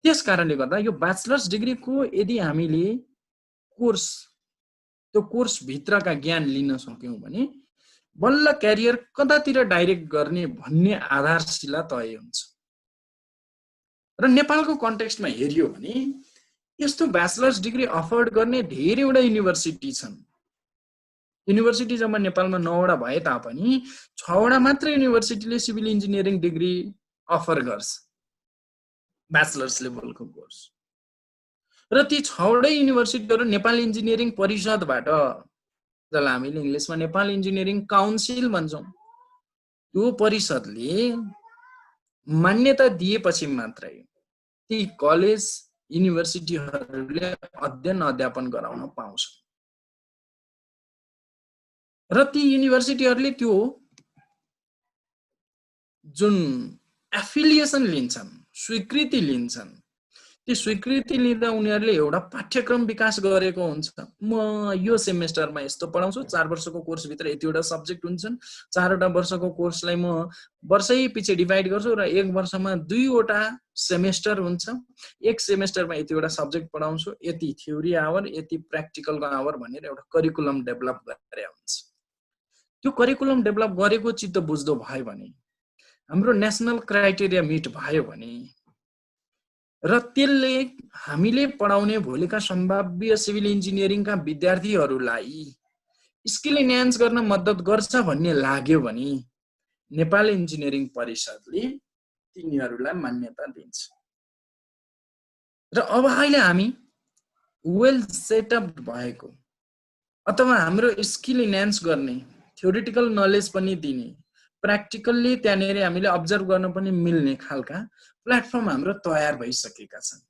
Speaker 2: त्यस कारणले गर्दा यो ब्याचलर्स डिग्रीको यदि हामीले त्यो कोर्स भित्रका ज्ञान लिन सक्यौँ भने बल्ल क्यारियर कतातिर डाइरेक्ट गर्ने भन्ने आधारशिला तय हुन्छ। र नेपालको कन्टेक्स्टमा हेरियो भने यस्तो ब्याचलर्स डिग्री अफोर्ड गर्ने धेरैवटा युनिभर्सिटी छन्। युनिभर्सिटी जम्मा नेपालमा 9वटा भए तापनि 6वटा मात्र युनिभर्सिटीले सिभिल इन्जिनियरिङ डिग्री अफर गर्छ, ब्याचलर्स लेभलको कोर्स। र ती 6वटै युनिभर्सिटीहरू नेपाल इन्जिनियरिङ परिषदबाट, जसलाई हामीले इङ्ग्लिसमा नेपाल इन्जिनियरिङ काउन्सिल भन्छौँ, त्यो परिषदले मान्यता दिएपछि मात्रै ती कलेज युनिभर्सिटीहरूले अध्ययन अध्यापन गराउन पाउँछ। र ती युनिभर्सिटीहरूले त्यो जुन एफिलिएसन लिन्छन्, स्वीकृति लिन्छन्, त्यो स्वीकृति लिँदा उनीहरूले एउटा पाठ्यक्रम विकास गरेको हुन्छ। म यो सेमेस्टरमा यस्तो पढाउँछु, 4 वर्षको कोर्सभित्र यतिवटा सब्जेक्ट हुन्छन्, 4वटा वर्षको कोर्सलाई म वर्षै पछि डिभाइड गर्छु र 1 वर्षमा 2वटा सेमेस्टर हुन्छ, 1 सेमेस्टरमा यतिवटा सब्जेक्ट पढाउँछु, यति थ्योरी आवर, यति प्र्याक्टिकलको आवर भनेर एउटा करिकुलम डेभलप गरे हुन्छ। त्यो करिकुलम डेभलप गरेको चित्त बुझ्दो भयो भने, हाम्रो नेसनल क्राइटेरिया मिट भयो भने, र त्यसले हामीले पढाउने भोलिका सम्भाव्य सिभिल इन्जिनियरिङका विद्यार्थीहरूलाई स्किल इन्हान्स गर्न मद्दत गर्छ भन्ने लाग्यो भने नेपाल इन्जिनियरिङ परिषदले तिनीहरूलाई मान्यता दिन्छ। र अब अहिले हामी वेल सेटअप भएको अथवा हाम्रो स्किल इन्हान्स गर्ने, थ्योरिटिकल नलेज पनि दिने, प्र्याक्टिकल्ली त्यहाँनिर हामीले अब्जर्भ गर्न पनि मिल्ने खालका प्लेटफर्म हाम्रो तयार भइसकेका छन्।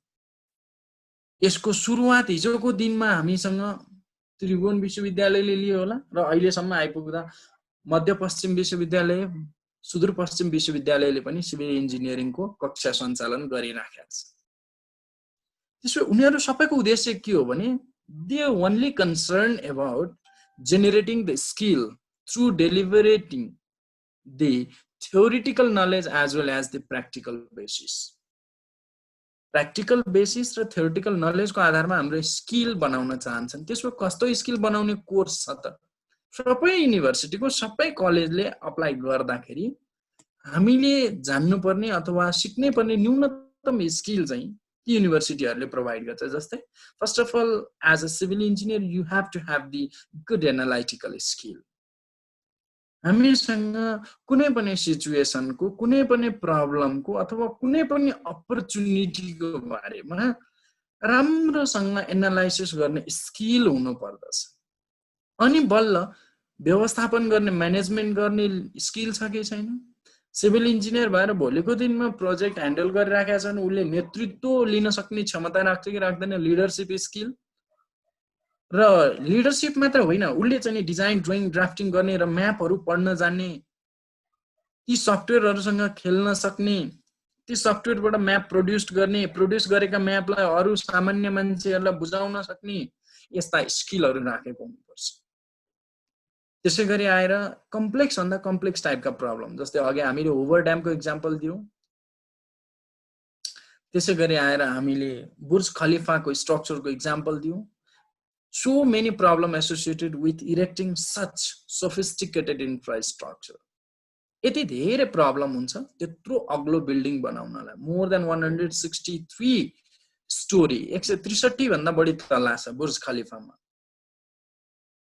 Speaker 2: यसको सुरुवात हिजोको दिनमा हामीसँग त्रिभुवन विश्वविद्यालयले लियो होला र अहिलेसम्म आइपुग्दा मध्यपश्चिम विश्वविद्यालय, सुदूरपश्चिम विश्वविद्यालयले पनि सिभिल इन्जिनियरिङको कक्षा सञ्चालन गरिराखेका छ। त्यसो उनीहरू सबैको उद्देश्य के हो भने they only concern about generating the skill through delivering the theoretical knowledge as well as the practical basis. Practical basis र theoretical knowledge को आधारमा हाम्रो स्किल बनाउन चाहन्छन्। त्यसको कस्तो स्किल बनाउने कोर्स छ त? सबै युनिभर्सिटीको सबै कलेजले अप्लाई गर्दाखेरि हामीले जान्नुपर्ने अथवा सिक्नै पर्ने न्यूनतम स्किल चाहिँ ती युनिभर्सिटीहरूले प्रोभाइड गर्छ। जस्तै first of all as a civil engineer you have to have the good analytical skill. हामीसँग कुनै पनि सिचुएसनको, कुनै पनि प्रब्लमको अथवा कुनै पनि अपर्च्युनिटीको बारेमा राम्रोसँग एनालाइसिस गर्ने स्किल हुनु पर्दछ। अनि बल्ल व्यवस्थापन गर्ने, म्यानेजमेन्ट गर्ने स्किल छ कि छैन? सिभिल इन्जिनियर भएर भोलिको दिनमा प्रोजेक्ट ह्यान्डल गरिराखेका छन्, उसले नेतृत्व लिन सक्ने क्षमता राख्छ कि राख्दैन? लिडरसिप स्किल र लिडरसिप मात्र होइन, उसले चाहिँ डिजाइन, ड्रइङ, ड्राफ्टिङ गर्ने र म्यापहरू पढ्न जान्ने, ती सफ्टवेयरहरूसँग खेल्न सक्ने, ती सफ्टवेयरबाट म्याप प्रड्युस गर्ने, प्रड्युस गरेका म्यापलाई अरू सामान्य मान्छेहरूलाई बुझाउन सक्ने, यस्ता स्किलहरु राखेको हुनुपर्छ। त्यसैगरी आएर कम्प्लेक्स भन्दा कम्प्लेक्स टाइपका प्रब्लम, जस्तै अघि हामीले ओभर ड्यामको एक्जाम्पल दियौं, त्यसैगरी आएर हामीले बुर्ज खलिफाको स्ट्रक्चरको example दियौं। So many problems associated with erecting such sophisticated infrastructure. यति धेरै प्रब्लम हुन्छ त्यत्रो अग्लो बिल्डिङ बनाउनलाई। मोर देन 163 स्टोरी, 163 भन्दा बढी तला छ बुर्ज खलिफामा।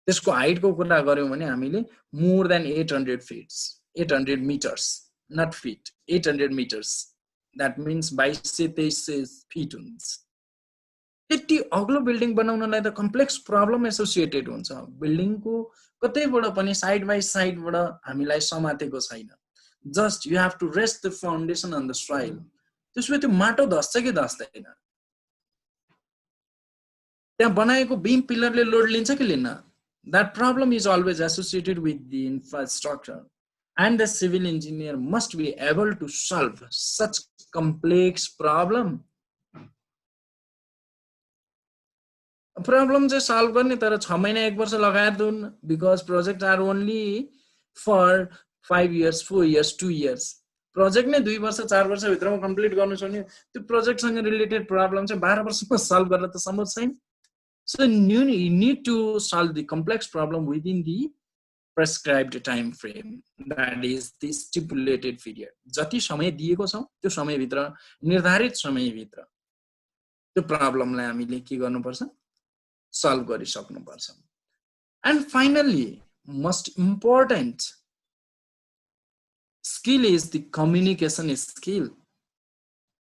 Speaker 2: त्यसको हाइटको कुरा गर्यौं भने हामीले more than 800 feets, 800 metres, not feet, 800 metres, that means 2223 feet हुन्छ। त्यति अग्लो बिल्डिङ बनाउनलाई त कम्प्लेक्स प्रब्लम एसोसिएटेड हुन्छ। बिल्डिङको कतैबाट पनि साइड बाइ साइडबाट हामीलाई समातेको छैन। Just you have to rest the foundation on the soil. त्यसपछि त्यो माटो धस्छ कि धस्दैन? त्यहाँ बनाएको बीम पिलरले लोड लिन्छ कि लिन्न? That problem is always associated with the infrastructure, and the civil engineer must be able to solve such complex problem. Problem just solve गर्ने तर 6 महिना 1 वर्ष लगाएर दुन, because projects are only for 5 years, 4 years, 2 years. Project नै 2 वर्ष 4 वर्ष भित्रमा कम्प्लिट गर्नु छ भने त्यो प्रोजेक्ट सँग रिलेटेड प्रब्लम चाहिँ 12 वर्षमा सल्भ गर्न त सम्भव छैन। So you need to solve the complex problem within the prescribed time frame, that is the stipulated period. जति समय दिएको छ त्यो समय भित्र, निर्धारित समय भित्र त्यो प्रब्लमलाई हामीले के गर्नुपर्छ? Solve गरिसक्नुपर्छ। And finally, most important skill is the communication skill.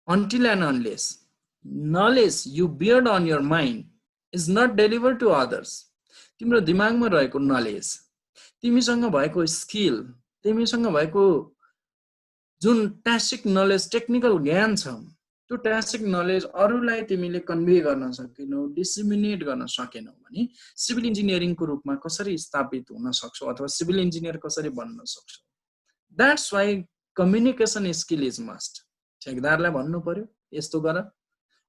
Speaker 2: Until and unless knowledge you bear on your mind is not delivered to others, तिम्रो दिमागमा रहेको नलेज, तिमीसँग भएको स्किल, तिमीसँग भएको जुन ट्याक्टिक नलेज, टेक्निकल ज्ञान छ, त्यो ट्याक्टिक नलेज अरूलाई तिमीले कन्भे गर्न सकेनौ, डिसिमिनेट गर्न सकेनौ भने सिभिल इन्जिनियरिङको रूपमा कसरी स्थापित हुन सक्छौ अथवा सिभिल इन्जिनियर कसरी बन्न सक्छौ? That's why communication skill is must. ठेकदारलाई भन्नु पर्यो यस्तो गर,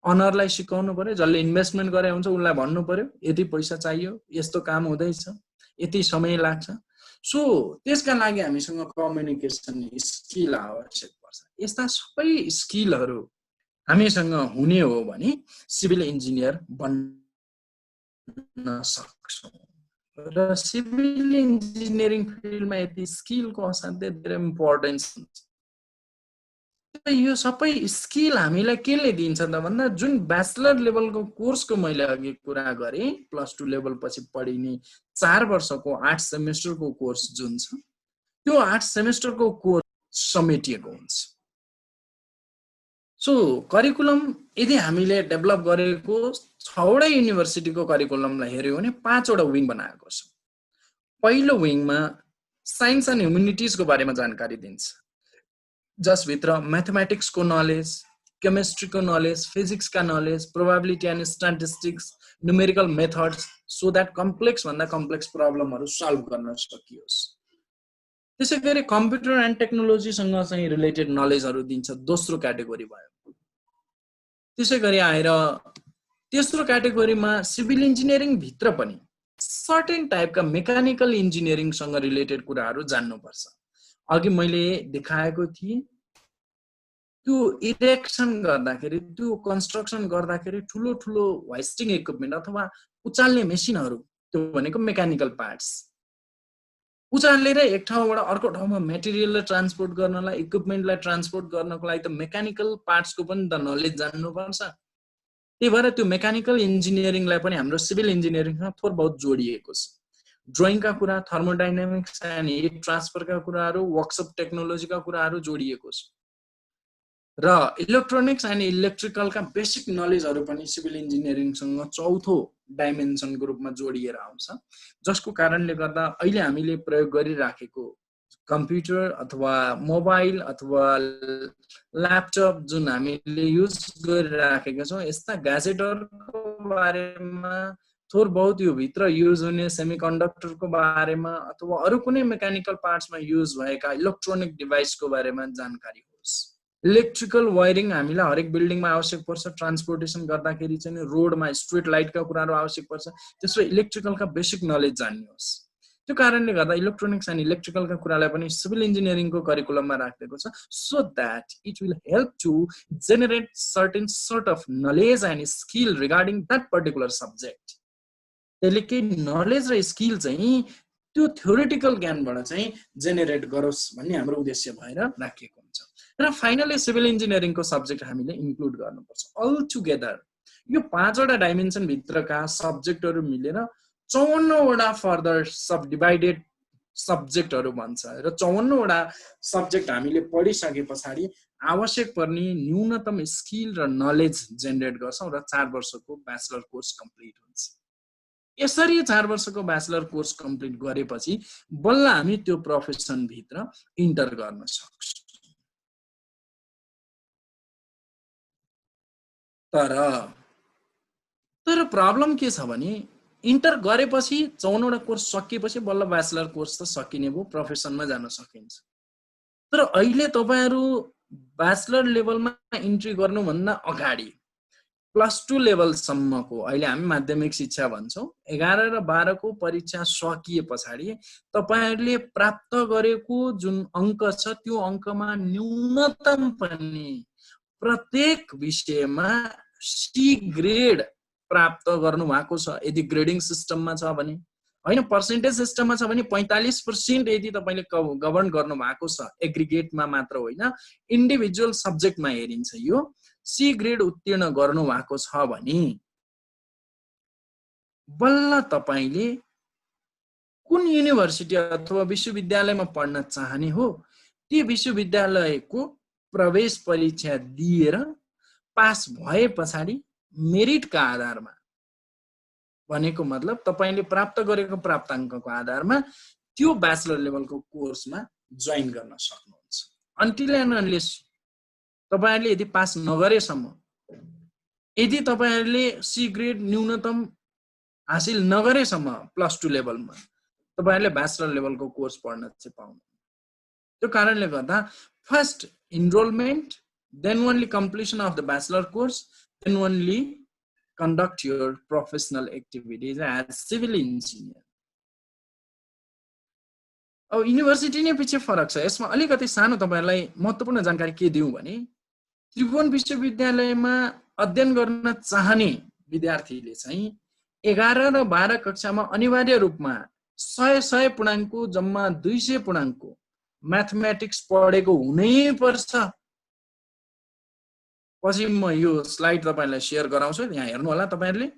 Speaker 2: अनरलाई सिकाउनु पर्यो, जसले इन्भेस्टमेन्ट गरे हुन्छ उनलाई भन्नु पर्यो यति पैसा चाहियो, यस्तो काम हुँदैछ, यति समय लाग्छ। सो त्यसका लागि हामीसँग कम्युनिकेसन स्किल आवश्यक पर्छ। यस्ता सबै स्किलहरु हामीसँग हुने हो भने सिभिल इन्जिनियर बन्न सक्छौं। र सिभिल इन्जिनियरिङ फिल्डमा यति स्किलको असाध्यै धेरै इम्पोर्टेन्स हुन्छ। यो सबै स्किल हामीलाई केले दिन्छ त भन्दा जुन ब्याचलर लेभलको कोर्सको मैले अघि कुरा गरे, +2 लेभल पछि पढिने 4 वर्षको 8 सेमेस्टरको कोर्स जुन छ, त्यो 8 सेमेस्टरको कोर्स समेटिएको हुन्छ। सो करिकुलम यदि हामीले डेभलप गरेको 6 वटा युनिभर्सिटीको करिकुलमलाई हेर्यो भने 5 वटा विङ बनाएको छ। पहिलो विङमा साइन्स एन्ड ह्युमनिटिजको बारेमा जानकारी दिन्छ, जसभित्र म्याथमेटिक्सको नलेज, केमिस्ट्रीको नलेज, फिजिक्सका knowledge, probability and statistics, numerical methods, so that complex भन्दा कम्प्लेक्स प्रब्लमहरु सल्भ गर्न सकियोस्। त्यसैगरी कम्प्युटर एन्ड टेक्नोलोजीसँग चाहिँ रिलेटेड नलेजहरु दिन्छ, दोस्रो क्याटेगोरी भयो। त्यसैगरी आएर तेस्रो क्याटेगोरीमा सिभिल इन्जिनियरिङ भित्र पनि सर्टेन टाइपका मेकानिकल इन्जिनियरिङसँग रिलेटेड कुराहरु जान्नुपर्छ। अघि मैले देखाएको थिएँ त्यो इरेक्सन गर्दाखेरि, त्यो कन्स्ट्रक्सन गर्दाखेरि ठुलो ठुलो होइस्टिङ इक्विपमेन्ट अथवा उचाल्ने मेसिनहरु, त्यो भनेको मेकानिकल पार्ट्स, उचालेर एक ठाउँबाट अर्को ठाउँमा मटेरियललाई ट्रान्सपोर्ट गर्नलाई, इक्विपमेन्टलाई ट्रान्सपोर्ट गर्नको लागि त मेकानिकल पार्ट्सको पनि त नलेज जान्नुपर्छ। त्यही भएर त्यो मेकानिकल इन्जिनियरिङलाई पनि हाम्रो सिभिल इन्जिनियरिङसँग थोर बहुत जोडिएको छ। ड्रइङका कुरा, थर्मोडाइनामिक्स एन्ड हिट ट्रान्सफरका कुराहरु, वर्कसप टेक्नोलोजीका कुराहरु जोडिएको छ। र इलेक्ट्रोनिक्स एन्ड इलेक्ट्रिकलका बेसिक नलेजहरु पनि सिभिल इन्जिनियरिङसँग चौथो डाइमेन्सनको रूपमा जोडिएर आउँछ, जसको कारणले गर्दा अहिले हामीले प्रयोग गरिराखेको कम्प्युटर अथवा मोबाइल अथवा ल्यापटप जुन हामीले युज गरिराखेका छौं, यस्ता ग्याजेटहरुको बारेमा थोर बहुत यो भित्र युज हुने सेमिकन्डक्टरको बारेमा अथवा अरु कुनै मेकानिकल पार्ट्समा युज भएका इलेक्ट्रोनिक डिभाइसको बारेमा जानकारी होस्। इलेक्ट्रिकल वायरिङ हामीलाई हरेक बिल्डिङमा आवश्यक पर्छ, ट्रान्सपोर्टेसन गर्दाखेरि चाहिँ रोडमा स्ट्रिट लाइटका कुराहरू आवश्यक पर्छ, त्यसो इलेक्ट्रिकलका बेसिक नलेज जान्नुहोस्। त्यो कारणले गर्दा इलेक्ट्रोनिक्स एन्ड इलेक्ट्रिकलका कुरालाई पनि सिभिल इन्जिनियरिङको करिकुलममा राखिएको छ, so that it will help to generate certain sort of knowledge and skill regarding that particular subject. त्यसले केही नलेज र स्किल चाहिँ त्यो थ्योरिटिकल ज्ञानबाट चाहिँ जेनेरेट गरोस् भन्ने हाम्रो उद्देश्य भएर राखिएको हुन्छ। र फाइनली सिभिल इन्जिनियरिङको सब्जेक्ट हामीले इन्क्लुड गर्नुपर्छ। अल टुगेदर यो 5वटा डाइमेन्सन भित्रका सब्जेक्टहरू मिलेर 54वटा फर्दर सब डिभाइडेड सब्जेक्टहरू भन्छ र 54वटा सब्जेक्ट हामीले पढिसके पछाडि आवश्यक पर्ने न्यूनतम स्किल र नलेज जेनेरेट गर्छौँ र 4 वर्षको ब्याचलर कोर्स कम्प्लिट हुन्छ। यसरी 4 वर्षको ब्याचलर कोर्स कम्प्लिट गरेपछि बल्ल हामी त्यो प्रोफेसन भित्र इन्टर गर्न सक्छौँ। तर प्रब्लम के छ भने इन्टर गरेपछि 54वटा कोर्स सकिएपछि बल्ल ब्याचलर कोर्स त सकिने भयो, प्रोफेसनमा जान सकिन्छ। तर अहिले तपाईहरु ब्याचलर लेभलमा इन्ट्री गर्नुभन्दा अगाडि +2 लेभलसम्मको, अहिले हामी माध्यमिक शिक्षा भन्छौँ, 11 र 12 को परीक्षा सकिए पछाडि तपाईहरुले प्राप्त गरेको जुन अङ्क छ त्यो अङ्कमा न्यूनतम पनि प्रत्येक विषयमा सी ग्रेड प्राप्त गर्नु भएको छ। यदि ग्रेडिङ सिस्टममा छ भने, हैन पर्सेन्टेज सिस्टममा छ भने 45% यदि तपाईले गभर्न गर्नु भएको छ, एग्रिगेटमा मात्र होइन इन्डिभिजुअल सब्जेक्टमा हेरिन्छ, यो सी ग्रेड उत्तीर्ण गर्नु भएको छ भने बल्ल तपाईले कुन युनिभर्सिटी अथवा विश्वविद्यालयमा पढ्न चाहने हो ती विश्वविद्यालयको प्रवेश परीक्षा दिएर पास भए पछाडि मेरिटका आधारमा, भनेको मतलब तपाईले प्राप्त गरेको प्राप्ताङ्कको आधारमा त्यो ब्याचलर लेभलको कोर्समा जोइन गर्न सक्नुहुन्छ। अन्टिल एन्ड अनलेस तपाईहरुले यदि पास नगरेसम्म, यदि तपाईहरुले सी ग्रेड न्यूनतम हासिल नगरेसम्म +2 लेभलमा तपाईहरुले ब्याचलर लेभलको कोर्स पढ्न चाहिँ पाउनुहुन्न। त्यो कारणले गर्दा first enrolment, then only completion of the bachelor course, then only conduct your professional activities as civil engineer. अब युनिभर्सिटी नै पछि फरक छ। यसमा अलिकति सानो तपाईहरुलाई महत्त्वपूर्ण जानकारी के दिउँ भने त्रिभुवन विश्वविद्यालयमा अध्ययन गर्न चाहने विद्यार्थीले चाहिँ 11 र 12 कक्षामा अनिवार्य रूपमा 100 पूर्णाङ्कको जम्मा 200 पूर्णाङ्कको म्याथमेटिक्स पढेको हुनै पर्छ। पछि म यो स्लाइड तपाईहरुलाई शेयर गराउँछु, यहाँ हेर्नु होला। तपाईहरुले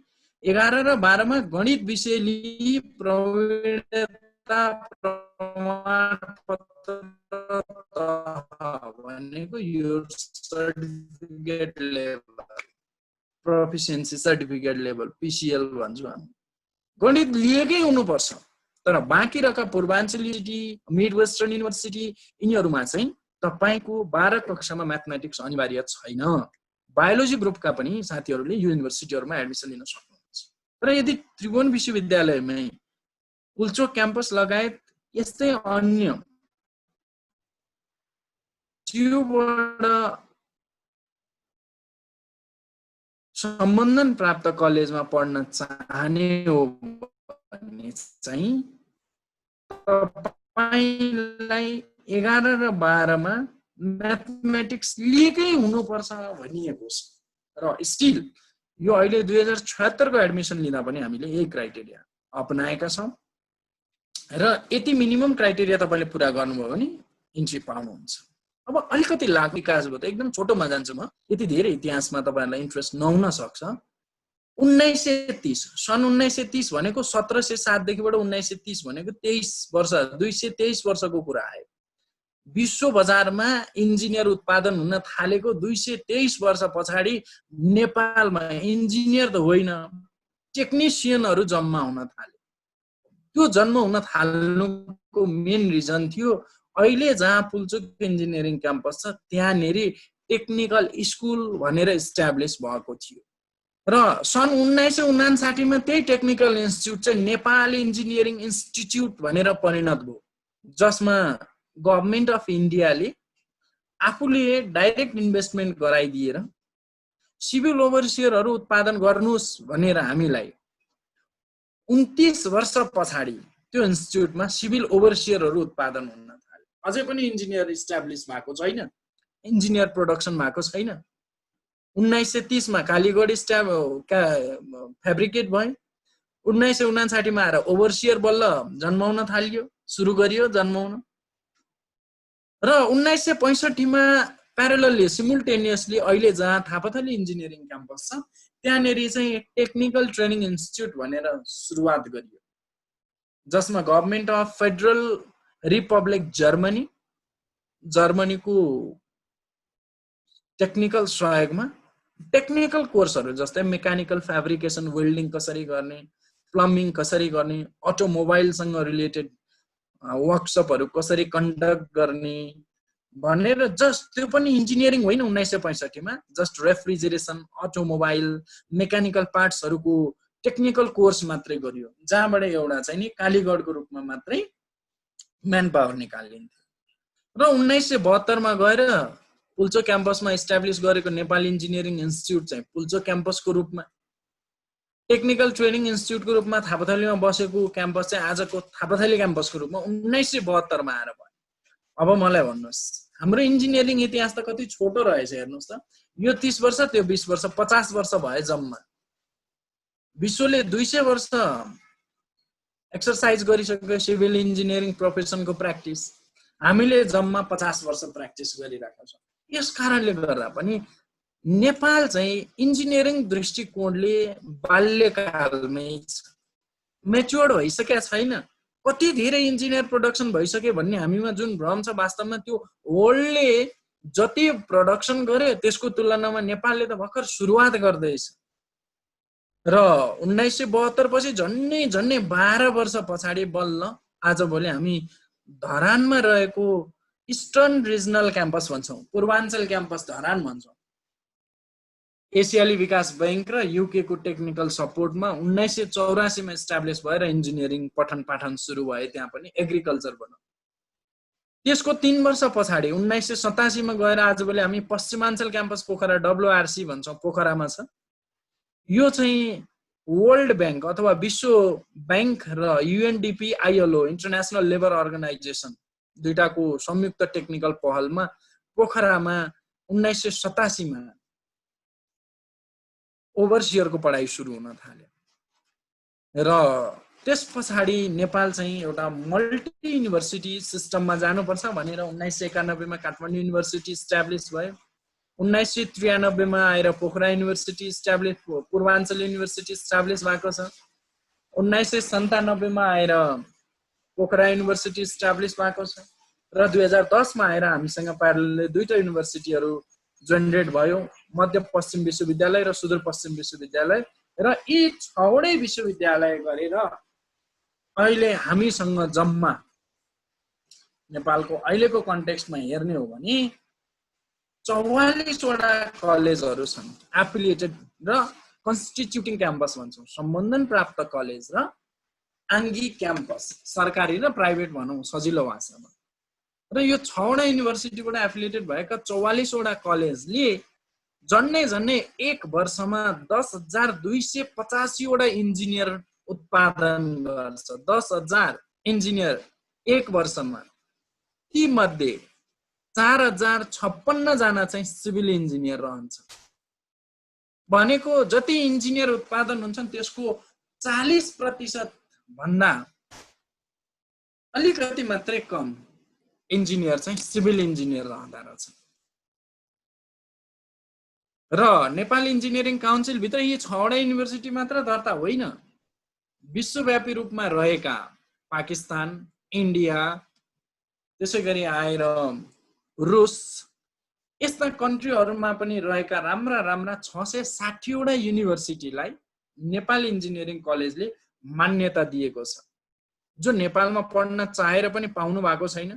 Speaker 2: 11 र 12 मा गणित विषय लिई प्रवीणता प्रमाणपत्र भनेको यो certificate level, proficiency certificate level PCL भन्छौँ हामी, गणित लिएकै हुनुपर्छ। तर बाँकी रका Purwanchal university, mid western university यिनीहरुमा चाहिँ तपाईको 12 कक्षामा म्याथमेटिक्स अनिवार्य छैन। बायोलोजी ग्रुपका पनि साथीहरुले यो युनिभर्सिटीहरुमा एडमिसन लिन सक्नुहुन्छ। तर यदि त्रिभुवन विश्वविद्यालयमै उल्चोक क्याम्पस लगायत यस्तै अन्य त्योबाट सम्बन्धन प्राप्त कलेजमा पढ्न चाहने हो भने चाहिँ तपाईलाई 11 र 12 मा म्याथमेटिक्स लिएकै हुनुपर्छ भनिएको छ। र स्टिल यो अहिले 2076 को एडमिसन लिँदा पनि हामीले यही क्राइटेरिया अपनाएका छौं र यति मिनिमम क्राइटेरिया तपाईले पूरा गर्नुभयो भने इन्ट्री पाउनुहुन्छ। अब अलिकति लागु विकास भयो त एकदम छोटोमा जान्छु म, यति धेरै इतिहासमा तपाईहरुलाई इन्ट्रेस्ट नहुन सक्छ। 1930 सन् 1930 भनेको 1707 देखिबाट 1930 भनेको 23 वर्ष, 223 वर्षको कुरा आयो। विश्व बजारमा इन्जिनियर उत्पादन हुन थालेको 223 वर्ष पछाडि नेपालमा इन्जिनियर त होइन टेक्निशियनहरु जम्मा हुन थाले। त्यो जन्म हुन थाल्नुको मेन रिजन थियो अहिले जहाँ पुल्चोक इन्जिनियरिङ क्याम्पस छ त्यहाँनेरि टेक्निकल स्कुल भनेर इस्टाब्लिश भएको थियो र सन् 1959 मा त्यही टेक्निकल इन्स्टिट्युट चाहिँ नेपाल इन्जिनियरिङ इन्स्टिट्युट भनेर परिणत भयो, जसमा गभर्नमेन्ट अफ इन्डियाले आफूले डाइरेक्ट इन्भेस्टमेन्ट गराइदिएर सिभिल ओभरसियरहरू उत्पादन गर्नुहोस् भनेर हामीलाई 29 वर्ष पछाडि त्यो इन्स्टिट्युटमा सिभिल ओभरसियरहरू उत्पादन हुन थाले। अझै पनि इन्जिनियर इस्टाब्लिस भएको छैन, इन्जिनियर प्रोडक्सन भएको छैन। 1930 मा कालीगढ फेब्रिकेट भयो। 1959 मा आएर ओभरसियर बल्ल जन्माउन थालियो, सुरु गरियो जन्माउन। र 1965 मा प्यारलली सिमुल्टेनियसली अहिले जहाँ थापाथली इन्जिनियरिङ क्याम्पस छ त्यहाँनेरि चाहिँ टेक्निकल ट्रेनिङ इन्स्टिट्युट भनेर सुरुवात गरियो, जसमा गभर्नमेन्ट अफ फेडरल रिपब्लिक जर्मनीको टेक्निकल सहयोगमा टेक्निकल कोर्सहरू जस्तै मेकानिकल फ्याब्रिकेसन, वेल्डिङ कसरी गर्ने, प्लम्बिङ कसरी गर्ने, अटोमोबाइलसँग रिलेटेड वर्कसपहरू कसरी कन्डक्ट गर्ने भनेर जस्ट त्यो पनि इन्जिनियरिङ होइन 1965 मा, जस्ट रेफ्रिजरेसन, अटोमोबाइल, मेकानिकल पार्ट्सहरूको टेक्निकल कोर्स मात्रै गरियो, जहाँबाट एउटा चाहिँ नि कालीगढको रूपमा मात्रै म्यान पावर निकालिन्थ्यो। र 1972 मा गएर पुल्चोक क्याम्पसमा इस्टाब्लिस गरेको नेपाल इन्जिनियरिङ इन्स्टिट्युट चाहिँ पुल्चोक क्याम्पसको रूपमा, टेक्निकल ट्रेनिङ इन्स्टिट्युटको रूपमा थापाथलीमा बसेको क्याम्पस चाहिँ आजको थापाथली क्याम्पसको रूपमा 1972 मा आएर भयो। अब मलाई भन्नुहोस्, हाम्रो इन्जिनियरिङ इतिहास त कति छोटो रहेछ हेर्नुहोस् त। यो 30 वर्ष, त्यो 20 वर्ष, 50 वर्ष भयो जम्मा। विश्वले 200 वर्ष एक्सरसाइज गरिसक्यो सिभिल इन्जिनियरिङ प्रोफेसनको प्र्याक्टिस, हामीले जम्मा 50 वर्ष प्र्याक्टिस गरिरहेका छौँ। यस कारणले गर्दा पनि नेपाल चाहिँ इन्जिनियरिङ दृष्टिकोणले बाल्यकालमै मेच्योर्ड भइसकेका छैन। कति धेरै इन्जिनियर प्रोडक्सन भइसक्यो भन्ने हामीमा जुन भ्रम छ, वास्तवमा त्यो वर्ल्डले जति प्रोडक्सन गर्यो त्यसको तुलनामा नेपालले त भर्खर सुरुवात गर्दैछ। र 1972 पछि झन्नै 12 वर्ष पछाडि बल्ल आजभोलि हामी धरानमा रहेको इस्टर्न रिजनल क्याम्पस भन्छौँ, पूर्वाञ्चल क्याम्पस धरान भन्छौँ, एसियाली विकास बैंक र युके को टेक्निकल सपोर्टमा 1984 मा इस्टाब्लिस भएर इन्जिनियरिङ पठन पाठन सुरु भयो, त्यहाँ पनि एग्रिकल्चरबाट। त्यसको 3 वर्ष पछाडि 1987 मा गएर आजभोलि हामी पश्चिमाञ्चल क्याम्पस पोखरा, WRC भन्छौँ, पोखरामा छ। यो चाहिँ वर्ल्ड बैंक अथवा विश्व बैंक र UNDP ILO international labour organisation दुईटाको संयुक्त टेक्निकल पहलमा पोखरामा 1987 मा ओभरसियरको पढाइ सुरु हुन थाल्यो। र त्यस पछाडि नेपाल चाहिँ एउटा मल्टी युनिभर्सिटी सिस्टममा जानुपर्छ भनेर 1991 मा काठमाडौँ युनिभर्सिटी इस्टाब्लिस भयो। 1993 मा आएर Pokhara university establish, Purbanchal university establish भएको छ। 1997 मा आएर पोखरा युनिभर्सिटी इस्टाब्लिस भएको छ। र 2010 मा आएर हामीसँग प्यारललले दुईटा युनिभर्सिटीहरू जेनेरेट भयो, मध्य पश्चिम विश्वविद्यालय र सुदूरपश्चिम विश्वविद्यालय। र यी 6वटै विश्वविद्यालय गरेर अहिले हामीसँग जम्मा नेपालको अहिलेको कन्टेक्स्टमा हेर्ने हो भने 44 वटा कलेजहरू छन् एफिलिएटेड र कन्स्टिट्युटिङ क्याम्पस भन्छौँ, सम्बन्धन प्राप्त कलेज र आङ्गी क्याम्पस, सरकारी र प्राइभेट भनौँ सजिलो भाषामा। र यो 6वटा युनिभर्सिटीबाट एफिलिएटेड भएका 44 वटा कलेजले झन्नै एक वर्षमा 10,285 वटा इन्जिनियर उत्पादन गर्छ। 10,000 इन्जिनियर एक वर्षमा। ती मध्ये 4,056 जना चाहिँ सिभिल इन्जिनियर रहन्छ। भनेको जति इन्जिनियर उत्पादन हुन्छन् त्यसको 40% भन्दा अलिकति मात्रै कम इन्जिनियर चाहिँ सिभिल इन्जिनियर रहँदा रहेछ। र नेपाल इन्जिनियरिङ काउन्सिल भित्र यी 6वटा युनिभर्सिटी मात्र दर्ता होइन, विश्वव्यापी रूपमा रहेका पाकिस्तान, इन्डिया, त्यसै गरी आएर रुस, यस्ता कन्ट्रीहरूमा पनि रहेका राम्रा 660 वटा युनिभर्सिटीलाई नेपाल इन्जिनियरिङ कलेजले मान्यता दिएको छ। जो नेपालमा पढ्न चाहेर पनि पाउनु भएको छैन,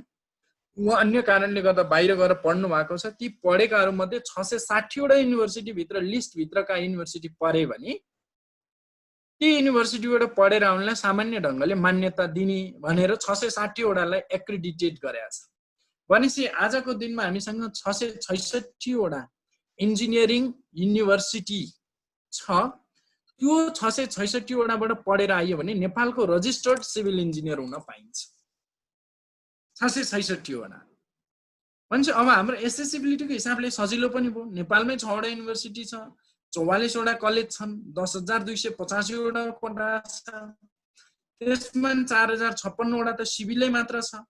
Speaker 2: वा अन्य कारणले गर्दा बाहिर गएर पढ्नु भएको छ, ती पढेकाहरू मध्ये 660 वटा युनिभर्सिटी भित्र लिस्ट भित्रका युनिभर्सिटी पढे भने ती युनिभर्सिटीबाट पढेर आउनलाई सामान्य ढङ्गले मान्यता दिने भनेर 660 वटालाई एक्रिडिटेट गरेको छ। भनेपछि आजको दिनमा हामीसँग 666 वटा इन्जिनियरिङ युनिभर्सिटी छ। त्यो 666 वटाबाट पढेर आइयो भने नेपालको रजिस्टर्ड सिभिल इन्जिनियर हुन पाइन्छ। 666 वटा भनेपछि अब हाम्रो एसेसिबिलिटीको हिसाबले सजिलो पनि भयो। नेपालमै 6 वटा युनिभर्सिटी छ, 44 वटा कलेज छन्, 10,285 वटा कोटा छ, त्यसमा 4,056 वटा त सिभिलै मात्र छ।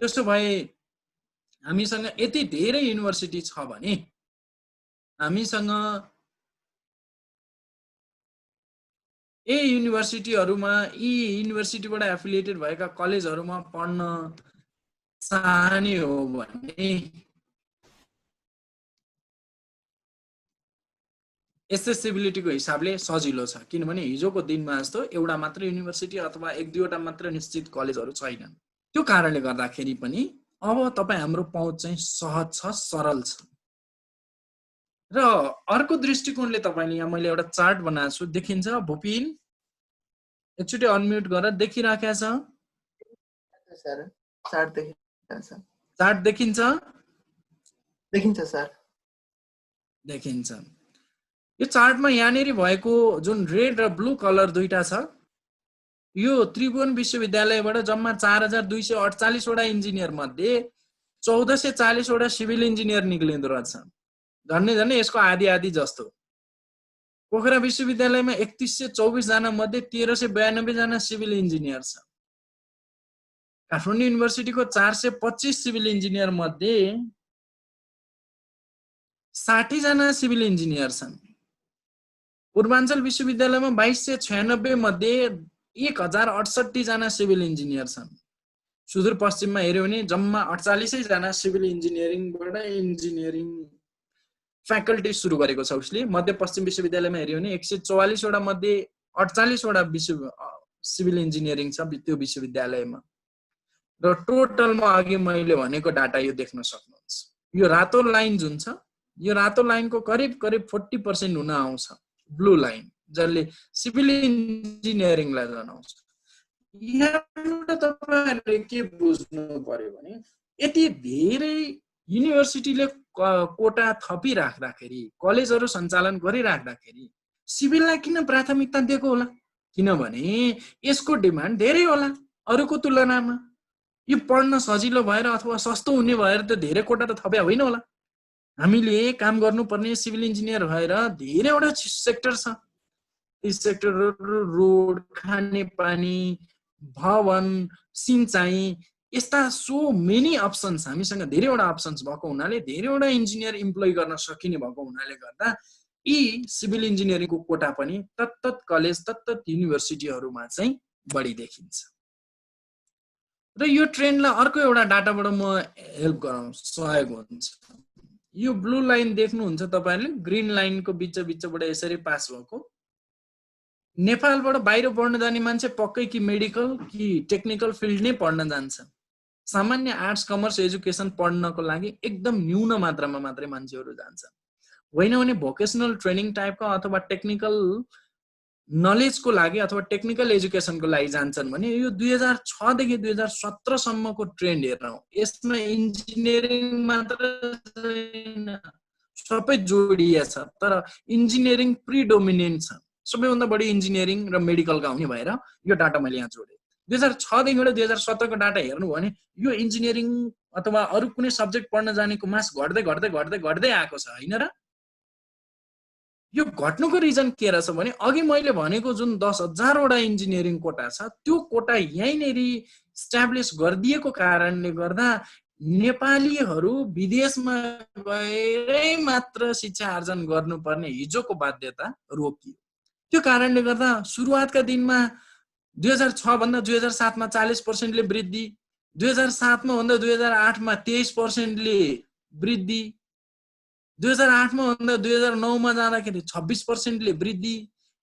Speaker 2: त्यसो भए हामीसँग यति धेरै युनिभर्सिटी छ भने हामीसँग युनिभर्सिटीहरुमा यी युनिभर्सिटीबाट एफिलिएटेड भएका कलेजहरुमा पढ्न चाहने हो भने एसेसिबिलिटीको हिसाबले सजिलो छ। किनभने हिजोको दिनमा जस्तो एउटा मात्र युनिभर्सिटी अथवा एक दुईवटा मात्र निश्चित कलेजहरु छैनन्। त्यो कारणले गर्दाखेरि पनि अब तपाई हाम्रो पहुँच चाहिँ सहज छ, सरल छ। र अर्को दृष्टिकोणले तपाईले यहाँ मैले एउटा चार्ट बनाएको छु, देखिन्छ भुपिन? एकचोटी अनम्युट गरेर देखिराखेको छ
Speaker 1: सर? चार्ट देखिन्छ।
Speaker 2: चार्ट देखिन्छ?
Speaker 1: देखिन्छ सर।
Speaker 2: देखिन्छ। यो चार्टमा यहाँनेरि भएको जुन रेड र ब्लू कलर दुईटा छ, यो त्रिभुवन विश्वविद्यालयबाट जम्मा 4,248 वटा इन्जिनियर मध्ये 1,440 वटा सिभिल इन्जिनियर निक्लिँदो रहेछ। झन्डै झन्डै यसको आधी आधी जस्तो। पोखरा विश्वविद्यालयमा 3,124 जना मध्ये 1,392 जना सिभिल इन्जिनियर छ। काठमाडौँ युनिभर्सिटीको 425 सिभिल इन्जिनियर मध्ये 60 जना सिभिल इन्जिनियर छन्। पूर्वाञ्चल विश्वविद्यालयमा 2,296 मध्ये 1,068 जना सिभिल इन्जिनियर छन्। सुदूरपश्चिममा हेर्यो भने जम्मा 48 जना सिभिल इन्जिनियरिङबाट इन्जिनियरिङ फ्याकल्टी सुरु गरेको छ उसले। मध्यपश्चिम विश्वविद्यालयमा हेर्यो भने 144 वटा मध्ये 48 वटा सिभिल इन्जिनियरिङ छ त्यो विश्वविद्यालयमा। र टोटलमा अघि मैले भनेको डाटा यो देख्न सक्नुहुन्छ। यो रातो लाइन जुन छ, यो रातो लाइनको करिब 40% हुन आउँछ। ब्लू लाइन जसले सिभिल इन्जिनियरिङलाई जनाउँछ। यहाँबाट तपाईहरुले के बुझ्नु पर्यो भने यति धेरै युनिभर्सिटीले कोटा थपिराख्दाखेरि, कलेजहरु सञ्चालन गरिराख्दाखेरि सिभिललाई किन प्राथमिकता दिएको होला? किनभने यसको डिमान्ड धेरै होला अरूको तुलनामा। यो पढ्न सजिलो भएर अथवा सस्तो हुने भएर त धेरै कोटा त थप्या होइन होला। हामीले काम गर्नुपर्ने सिभिल इन्जिनियर भएर धेरैवटा सेक्टर छ। यी सेक्टरहरु रोड, खानेपानी, भवन, सिंचाई, यस्ता सो मेनी अप्सन्स, हामीसँग धेरैवटा अप्सन्स भएको हुनाले धेरैवटा इन्जिनियर इम्प्लोय गर्न सकिने भएको हुनाले गर्दा यी सिभिल इन्जिनियरिङको कोटा पनि तत्तत कलेज, तत्तत युनिभर्सिटीहरुमा चाहिँ बढी देखिन्छ। र यो ट्रेन्डलाई अर्को एउटा डाटाबाट म हेल्प गराउन सहयोग हुन्छ। यो ब्लू लाइन देख्नुहुन्छ तपाईहरुले, ग्रीन लाइनको बीचबाट यसरी पास भएको। नेपालबाट बाहिर पढ्न जाने मान्छे पक्कै कि मेडिकल कि टेक्निकल फिल्ड नै पढ्न जान्छ। सामान्य आर्ट्स, कमर्स एजुकेसन पढ्नको लागि एकदम न्यून मात्रामा मात्रै मान्छेहरु जान्छन्। होइन भने भोकेसनल ट्रेनिङ टाइपको अथवा टेक्निकल नलेजको लागि अथवा टेक्निकल एजुकेसनको लागि जान्छन् भने यो 2006 देखि 2017 सम्मको ट्रेन्ड हेरौँ, यसमा इन्जिनियरिङ मात्र छैन, सबै जोडिया छ। तर इन्जिनियरिङ प्रिडोमिनेन्ट छ। सबैभन्दा बढी इन्जिनियरिङ र मेडिकलका हुने भएर यो डाटा मैले यहाँ जोडे। 2006 देखिबाट 2017 को डाटा हेर्नु भने यो इन्जिनियरिङ अथवा अरु कुनै सब्जेक्ट पढ्न जानेको मास घट्दै घट्दै घट्दै घट्दै आएको छ, हैन र? यो घट्नुको रिजन के रहेछ भने अघि मैले भनेको जुन 10,000 वटा इन्जिनियरिङ कोटा छ, त्यो कोटा यहीँनेरि इस्टाब्लिश गरिदिएको कारणले गर्दा नेपालीहरु विदेशमा गएरै मात्र शिक्षा आर्जन गर्नुपर्ने हिजोको बाध्यता रोकियो। त्यो कारणले गर्दा सुरुवातका दिनमा 2006 भन्दा 2007 मा 40% ले वृद्धि, 2007 मा भन्दा 2008 मा 23% ले वृद्धि, 2008 मा भन्दा 2009 मा जाँदाखेरि 26% ले वृद्धि,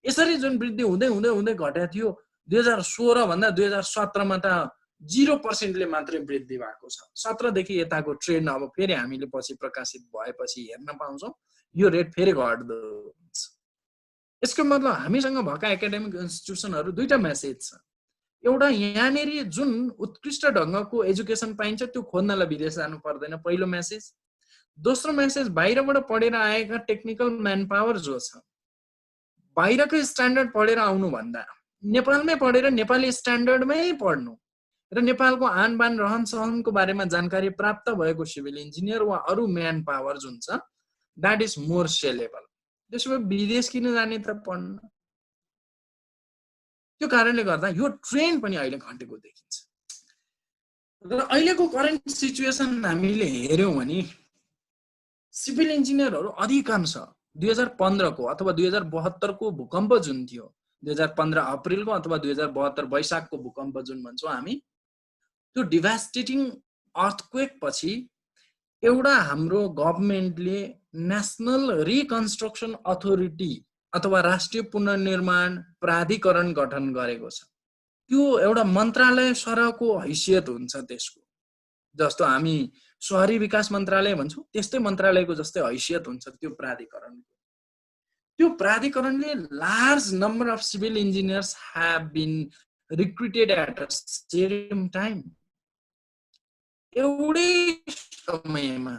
Speaker 2: यसरी जुन वृद्धि हुँदै हुँदै हुँदै घटेको थियो 2016 भन्दा 2017 मा त 0% ले मात्रै वृद्धि भएको छ। 17 देखि यताको ट्रेन्ड अब फेरि हामीले पछि प्रकाशित भएपछि हेर्न पाउँछौं, यो रेट फेरि घट्दो हुन्छ। यसको मतलब हामीसँग भएका एकाडेमिक इन्स्टिट्युसनहरु दुईटा मेसेज छ। एउटा यहाँनेरि जुन उत्कृष्ट ढङ्गको एजुकेसन पाइन्छ त्यो खोज्नलाई विदेश जानु पर्दैन, पहिलो मेसेज। दोस्रो मेसेज, बाहिरबाट पढेर आएका टेक्निकल म्यान पावर जो छ, बाहिरकै स्ट्यान्डर्ड पढेर आउनु भन्दा नेपालमै पढेर नेपाली स्ट्यान्डर्डमै पढ्नु र नेपालको आन बान रहन सहनको बारेमा जानकारी प्राप्त भएको सिभिल इन्जिनियर वा अरू म्यान पावर जुन छ, द्याट इज मोर सेलेबल। त्यसो भए विदेश किन जाने त पढ्न? त्यो कारणले गर्दा यो ट्रेन्ड पनि अहिले घटेको देखिन्छ। र अहिलेको करेन्ट सिचुएसन हामीले हेर्यौँ भने सिभिल इन्जिनियरहरू अधिकांश 2015 को अथवा 2072 को भूकम्प जुन थियो, 2015 अप्रिलको अथवा 2072 वैशाखको भूकम्प जुन भन्छौँ हामी, त्यो डिभास्टेटिङ अर्थक्वेक पछि एउटा हाम्रो गभर्नमेन्टले नेसनल रिकन्स्ट्रक्सन अथोरिटी अथवा राष्ट्रिय पुनर्निर्माण प्राधिकरण गठन गरेको छ। त्यो एउटा मन्त्रालय सरहको हैसियत हुन्छ त्यसको, जस्तो हामी शहरी विकास मन्त्रालय भन्छौँ त्यस्तै मन्त्रालयको जस्तै हैसियत हुन्छ त्यो प्राधिकरणको। त्यो प्राधिकरणले large number of civil engineers have been recruited at a same time. एउटै समयमा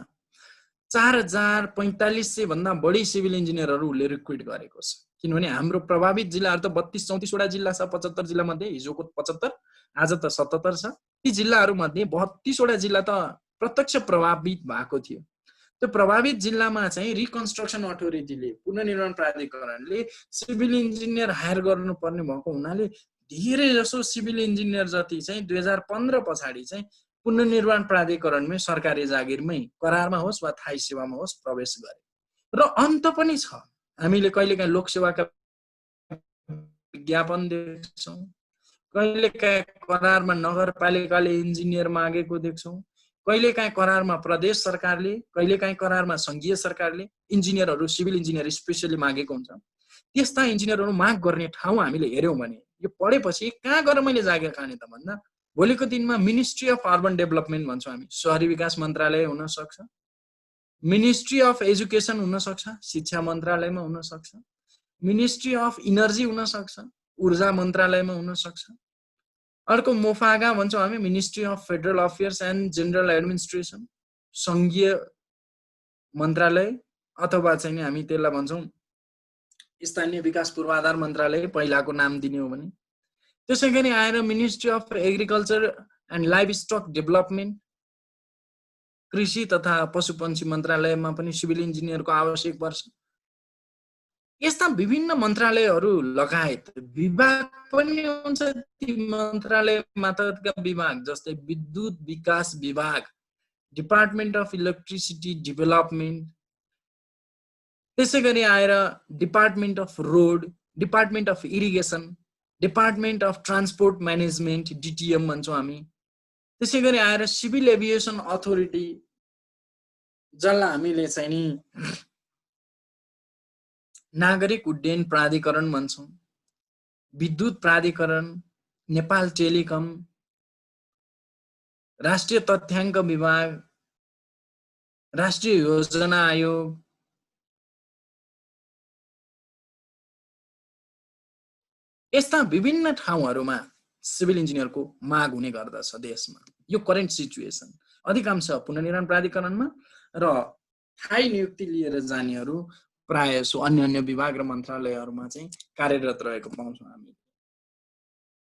Speaker 2: 4045 भन्दा बढी सिभिल इन्जिनियरहरूले रिक्रुट गरेको छ। किनभने हाम्रो प्रभावित जिल्लाहरू त 32-34 वटा जिल्ला छ, 75 जिल्ला मध्ये, हिजोको 75 आज त 77 छ। ती जिल्लाहरू मध्ये 32 वटा जिल्ला त प्रत्यक्ष प्रभावित भएको थियो। त्यो प्रभावित जिल्लामा चाहिँ रिकन्स्ट्रक्सन अथोरिटीले, पुनर्निर्माण प्राधिकरणले सिभिल इन्जिनियर हायर गर्नुपर्ने भएको हुनाले धेरै जसो सिभिल इन्जिनियर जति चाहिँ 2015 पछाडि चाहिँ पुनर्निर्माण प्राधिकरणमै सरकारी जागिरमै करारमा होस् वा थाई सेवामा होस् प्रवेश गरे। र अन्त पनि छ, हामीले कहिलेकाहीँ लोकसेवाका विज्ञापन देख्छौँ, कहिलेकाहीँ करारमा नगरपालिकाले इन्जिनियर मागेको देख्छौँ, कहिलेकाहीँ करारमा प्रदेश सरकारले, कहिलेकाहीँ करारमा सङ्घीय सरकारले इन्जिनियरहरू, सिभिल इन्जिनियर स्पेसली मागेको हुन्छ। त्यस्ता इन्जिनियरहरू माग गर्ने ठाउँ हामीले हेऱ्यौँ भने यो पढेपछि कहाँ गएर मैले जागिर खाने त भन्दा भोलिको दिनमा मिनिस्ट्री अफ अर्बन डेभलपमेन्ट भन्छौँ हामी, शहरी विकास मन्त्रालय हुन सक्छ, मिनिस्ट्री अफ एजुकेसन हुन सक्छ, शिक्षा मन्त्रालयमा हुन सक्छ, मिनिस्ट्री अफ इनर्जी हुन सक्छ, ऊर्जा मन्त्रालयमा हुन सक्छ। अर्को मोफागा भन्छौँ हामी, ministry of federal affairs and general administration, सङ्घीय मन्त्रालय, अथवा चाहिँ हामी त्यसलाई भन्छौँ स्थानीय विकास पूर्वाधार मन्त्रालय पहिलाको नाम दिने हो भने। त्यसै गरी आएर ministry of agriculture and livestock development, कृषि तथा पशुपन्छी मन्त्रालयमा पनि सिभिल इन्जिनियरको आवश्यक पर्छ। यस्ता विभिन्न मन्त्रालयहरू लगायत विभाग पनि हुन्छ। ती मन्त्रालय मातहतका विभाग जस्तै विद्युत विकास विभाग, डिपार्टमेन्ट अफ इलेक्ट्रिसिटी डेभलपमेन्ट, त्यसै गरी आएर department of road, department of irrigation, department of transport management, DTM भन्छौँ हामी। त्यसै गरी आएर सिभिल एभिएसन अथोरिटी, जसलाई हामीले चाहिँ नि नागरिक उड्डयन प्राधिकरण भन्छौँ, विद्युत प्राधिकरण, नेपाल टेलिकम, राष्ट्रिय तथ्याङ्क विभाग, राष्ट्रिय योजना आयोग, यस्ता विभिन्न ठाउँहरूमा सिभिल इन्जिनियरको माग हुने गर्दछ देशमा। यो करेन्ट सिचुएसन अधिकांश पुनर्निर्माण प्राधिकरणमा र थाई नियुक्ति लिएर जानेहरू प्रायः सो अन्य अन्य विभाग र मन्त्रालयहरूमा चाहिँ कार्यरत रहेको पाउँछौँ हामी।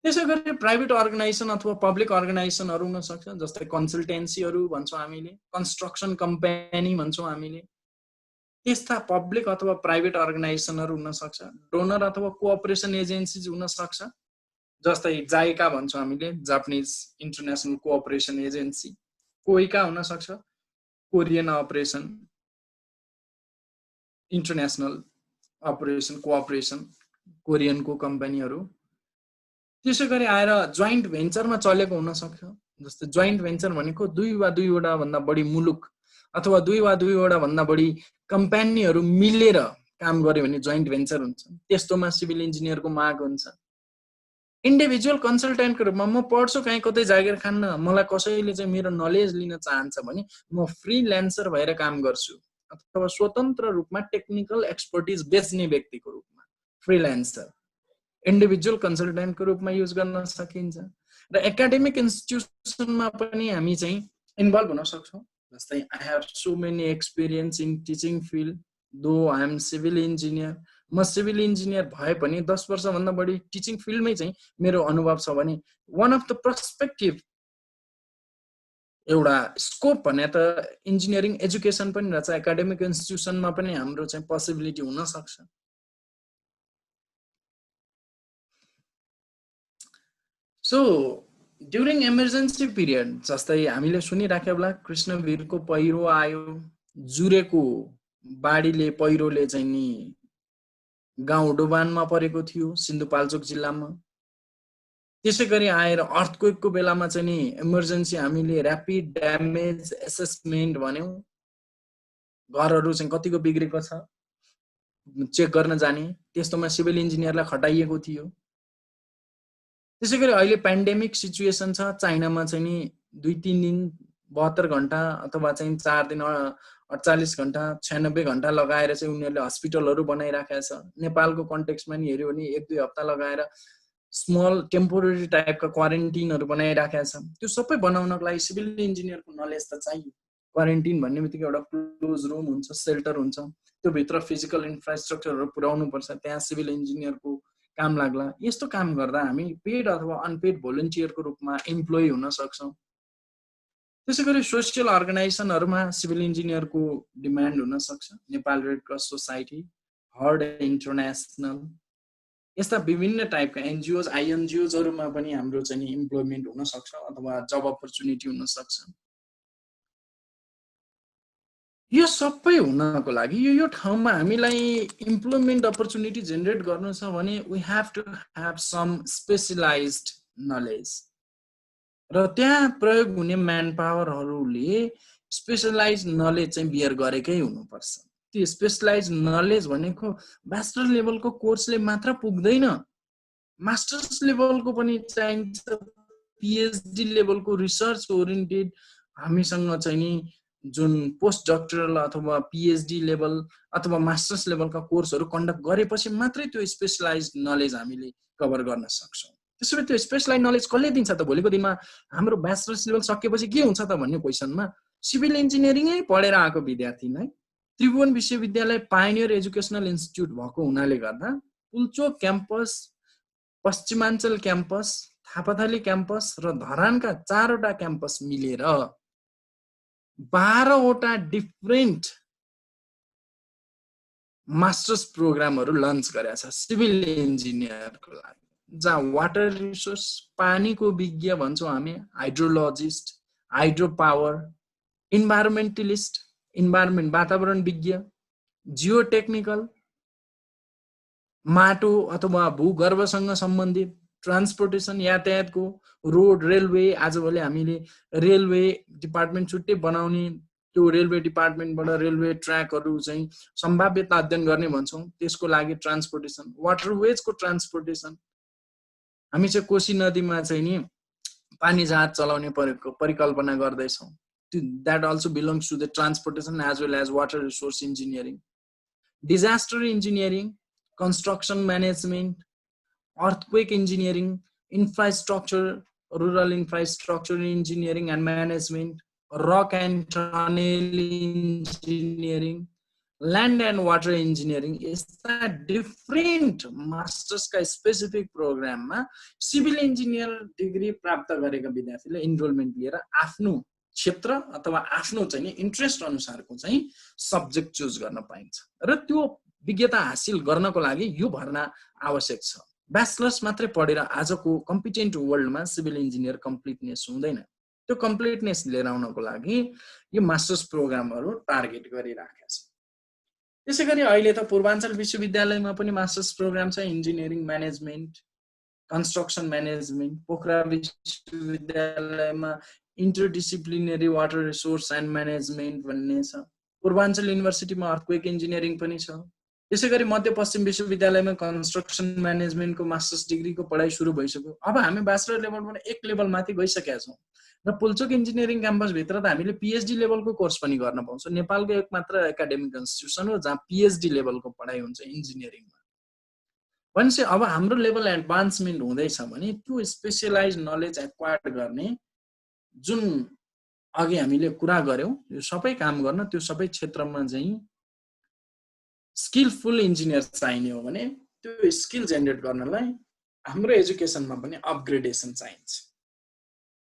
Speaker 2: त्यसै गरी प्राइभेट अर्गनाइजेसन अथवा पब्लिक अर्गनाइजेसनहरू हुन सक्छ, जस्तै कन्सल्टेन्सीहरू भन्छौँ हामीले, कन्स्ट्रक्सन कम्पनी भन्छौँ हामीले। त्यस्ता पब्लिक अथवा प्राइभेट अर्गनाइजेसनहरू हुन सक्छ, डोनर अथवा कोअपरेसन एजेन्सिज हुन सक्छ, जस्तै जाइका भन्छौँ हामीले, Japanese international cooperation agency, KOICA हुन सक्छ, Korean operation international operation cooperation, कोरियनको कम्पनीहरू। त्यसै गरी आएर जोइन्ट भेन्चरमा चलेको हुन सक्छ, जस्तै जोइन्ट भेन्चर भनेको 2 वा 2 वटा भन्दा बढी मुलुक अथवा 2 वा 2 वटा भन्दा बढी कम्पनीहरू मिलेर काम गर्यो भने जोइन्ट भेन्चर हुन्छ। त्यस्तोमा सिभिल इन्जिनियरको माग हुन्छ। इन्डिभिजुअल कन्सल्टेन्टको रूपमा म पढ्छु कहीँ कतै जागिर खान्न, मलाई कसैले चाहिँ मेरो नलेज लिन चाहन्छ भने म फ्रील्यान्सर भएर काम गर्छु, अथवा स्वतन्त्र रूपमा टेक्निकल एक्सपर्टिज बेच्ने व्यक्तिको रूपमा फ्रील्यान्सर। इन्डिभिजुअल कन्सल्टेन्टको रूपमा युज गर्न सकिन्छ र एकाडेमिक इन्स्टिट्युसनमा पनि हामी चाहिँ इन्भल्भ हुन सक्छौँ। जस्तै I have so many experience in teaching field, दो आई एम सिभिल इन्जिनियर। म सिभिल इन्जिनियर भए पनि 10 वर्षभन्दा बढी टिचिङ फिल्डमै चाहिँ मेरो अनुभव छ भने वान अफ द पर्सपेक्टिभ एउटा स्कोप भने त इन्जिनियरिङ एजुकेसन पनि रहेछ। एकाडेमिक इन्स्टिट्युसनमा पनि हाम्रो चाहिँ पोसिबिलिटी हुन सक्छ। सो ड्युरिङ इमर्जेन्सी पिरियड जस्तै हामीले सुनिराख्यो होला कृष्णवीरको पहिरो आयो, जुरेको बाढीले पहिरोले चाहिँ नि गाउँ डुबानमा परेको थियो सिन्धुपाल्चोक जिल्लामा। त्यसै गरी आएर अर्थक्वेकको बेलामा चाहिँ नि इमर्जेन्सी हामीले ऱ्यापिड ड्यामेज एसेसमेन्ट भन्यौँ, घरहरू चाहिँ कतिको बिग्रेको छ चेक गर्न जाने, त्यस्तोमा सिभिल इन्जिनियरलाई खटाइएको थियो। त्यसै गरी अहिले पेन्डेमिक सिचुएसन छ, चाइनामा चाहिँ नि 2-3 दिन 72 घण्टा अथवा चाहिँ 4 दिन 48 घण्टा 96 घण्टा लगाएर चाहिँ उनीहरूले हस्पिटलहरू बनाइराखेको छ। नेपालको कन्टेक्स्टमा नि हेऱ्यो भने 1-2 हप्ता लगाएर स्मल टेम्पोररी टाइपका क्वारेन्टिनहरू बनाइराखेको छ। त्यो सबै बनाउनको लागि सिभिल इन्जिनियरको नलेज त चाहियो। क्वारेन्टिन भन्ने बित्तिकै एउटा क्लोज रुम हुन्छ, सेल्टर हुन्छ, त्यो भित्र फिजिकल इन्फ्रास्ट्रक्चरहरू पुर्याउनु पर्छ, त्यहाँ सिभिल इन्जिनियरको काम लाग्ला। यस्तो काम गर्दा हामी पेड अथवा अनपेड भोलिन्टियरको रूपमा इम्प्लोइ हुन सक्छौँ। त्यसै गरी सोसियल अर्गनाइजेसनहरूमा सिभिल इन्जिनियरको डिमान्ड हुन सक्छ। Nepal red cross society, heard international, यस्ता विभिन्न टाइपका एनजिओज आइएनजिओजहरूमा पनि हाम्रो चाहिँ इम्प्लोइमेन्ट हुन सक्छ अथवा जब अपर्च्युनिटी हुन सक्छ। यो सबै हुनको लागि यो ठाउँमा हामीलाई इम्प्लोइमेन्ट अपर्च्युनिटी जेनेरेट गर्नु छ भने we have to have some specialised knowledge र त्यहाँ प्रयोग हुने म्यान पावरहरूले स्पेशलाइज नलेज चाहिँ बियर गरेकै हुनुपर्छ। त्यो स्पेशलाइज नलेज भनेको ब्याचलर लेभलको कोर्सले मात्र पुग्दैन, मास्टर्स लेभलको पनि चाहिन्छ, पिएचडी लेभलको रिसर्च ओरिएन्टेड हामीसँग चाहिँ नि जुन पोस्ट डक्टरल अथवा पिएचडी लेभल अथवा मास्टर्स लेभलका कोर्सहरू कन्डक्ट गरेपछि मात्रै त्यो स्पेशलाइज नलेज हामीले कभर गर्न सक्छौँ। त्यसो भए त्यो स्पेशलाइज नलेज कसले दिन्छ त? भोलिको दिनमा हाम्रो ब्याचलर्स लेभल सकेपछि के हुन्छ त भन्ने क्वेसनमा सिभिल इन्जिनियरिङै पढेर आएको विद्यार्थीलाई त्रिभुवन विश्वविद्यालय पायोनियर एजुकेसनल इन्स्टिट्युट भएको हुनाले गर्दा पुल्चोक क्याम्पस, पश्चिमाञ्चल क्याम्पस, थापाथली क्याम्पस र धरानका 4वटा क्याम्पस मिलेर 12वटा डिफरेन्ट मास्टर्स प्रोग्रामहरू लन्च गरेका छ सिभिल इन्जिनियरको लागि, जहाँ वाटर रिसोर्स, पानीको विज्ञ भन्छौँ हामी, हाइड्रोलोजिस्ट, हाइड्रो पावर, इन्भाइरोमेन्टलिस्ट, इन्भाइरोमेन्ट वातावरण विज्ञ, जियो टेक्निकल, माटो अथवा भूगर्भसँग सम्बन्धित, ट्रान्सपोर्टेसन यातायातको, रोड रेलवे, आजभोलि हामीले रेलवे डिपार्टमेन्ट छुट्टै बनाउने, त्यो रेलवे डिपार्टमेन्टबाट रेलवे ट्र्याकहरू चाहिँ सम्भाव्यता अध्ययन गर्ने भन्छौँ, त्यसको लागि ट्रान्सपोर्टेसन, वाटरवेजको ट्रान्सपोर्टेसन, हामी चाहिँ कोशी नदीमा चाहिँ नि पानी जहाज चलाउने परिकल्पना गर्दैछौँ, that also belongs to the transportation as well as water resource engineering, disaster engineering, construction management, earthquake engineering, infrastructure, rural infrastructure engineering and management, rock and tunnel engineering, land and water engineering, यस्ता different मास्टर्सका specific प्रोग्राममा civil engineer degree प्राप्त गरेका विद्यार्थीले enrolment लिएर आफ्नो क्षेत्र अथवा आफ्नो चाहिँ इन्ट्रेस्ट अनुसारको चाहिँ सब्जेक्ट चुज गर्न पाइन्छ र त्यो विज्ञता हासिल गर्नको लागि यो भर्ना आवश्यक छ। ब्याचलर्स मात्रै पढेर आजको कम्पिटेन्ट वर्ल्डमा सिभिल इन्जिनियर कम्प्लिटनेस हुँदैन। त्यो कम्प्लिटनेस लिएर आउनको लागि यो मास्टर्स प्रोग्रामहरू टार्गेट गरिराखेका छ। त्यसै गरी अहिले त पूर्वाञ्चल विश्वविद्यालयमा पनि मास्टर्स प्रोग्राम छ, engineering management, construction management, Pokhara विश्वविद्यालयमा interdisciplinary water resource and management भन्ने छ, पूर्वाञ्चल युनिभर्सिटीमा अर्थक्वेक इन्जिनियरिङ पनि छ। त्यसै गरी मध्यपश्चिम विश्वविद्यालयमा कन्स्ट्रक्सन म्यानेजमेन्टको मास्टर्स डिग्रीको पढाइ सुरु भइसक्यो। अब हामी ब्याचलर लेभलबाट एक लेभल माथि गइसकेका छौँ र पुल्चोक इन्जिनियरिङ क्याम्पसभित्र त हामीले पिएचडी लेभलको कोर्स पनि गर्न पाउँछौँ। नेपालको एक मात्र एकाडेमिक इन्स्टिट्युसन हो जहाँ पिएचडी लेभलको पढाइ हुन्छ इन्जिनियरिङमा। भनेपछि अब हाम्रो लेभल एडभान्समेन्ट हुँदैछ भने त्यो स्पेशलाइज नलेज एक्वायर्ड गर्ने जुन अघि हामीले कुरा गर्यौं यो सबै काम गर्न त्यो सबै क्षेत्रमा चाहिँ स्किलफुल इन्जिनियर चाहिने हो भने त्यो स्किल जेनेरेट गर्नलाई हाम्रो एजुकेसनमा पनि अपग्रेडेसन चाहिन्छ।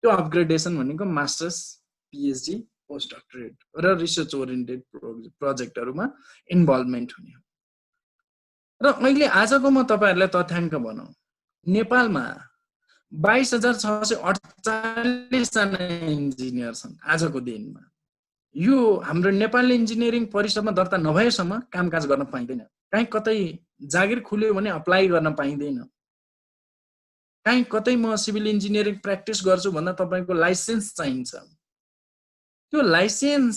Speaker 2: त्यो अपग्रेडेसन भनेको मास्टर्स, पिएचडी, पोस्ट डक्टरेट र रिसर्च ओरिएन्टेड प्रोजेक्टहरुमा इन्भल्भमेन्ट हुने हो। र अहिले आजको म तपाईहरुलाई तथ्याङ्क भनौं, नेपालमा 22,648 जना इन्जिनियर छन् आजको दिनमा। यो हाम्रो नेपाल इन्जिनियरिङ परिषदमा दर्ता नभएसम्म कामकाज गर्न पाइँदैन। कहीँ कतै जागिर खुल्यो भने अप्लाई गर्न पाइँदैन। कहीँ कतै म सिभिल इन्जिनियरिङ प्र्याक्टिस गर्छु भन्दा तपाईको लाइसेन्स चाहिन्छ। त्यो लाइसेन्स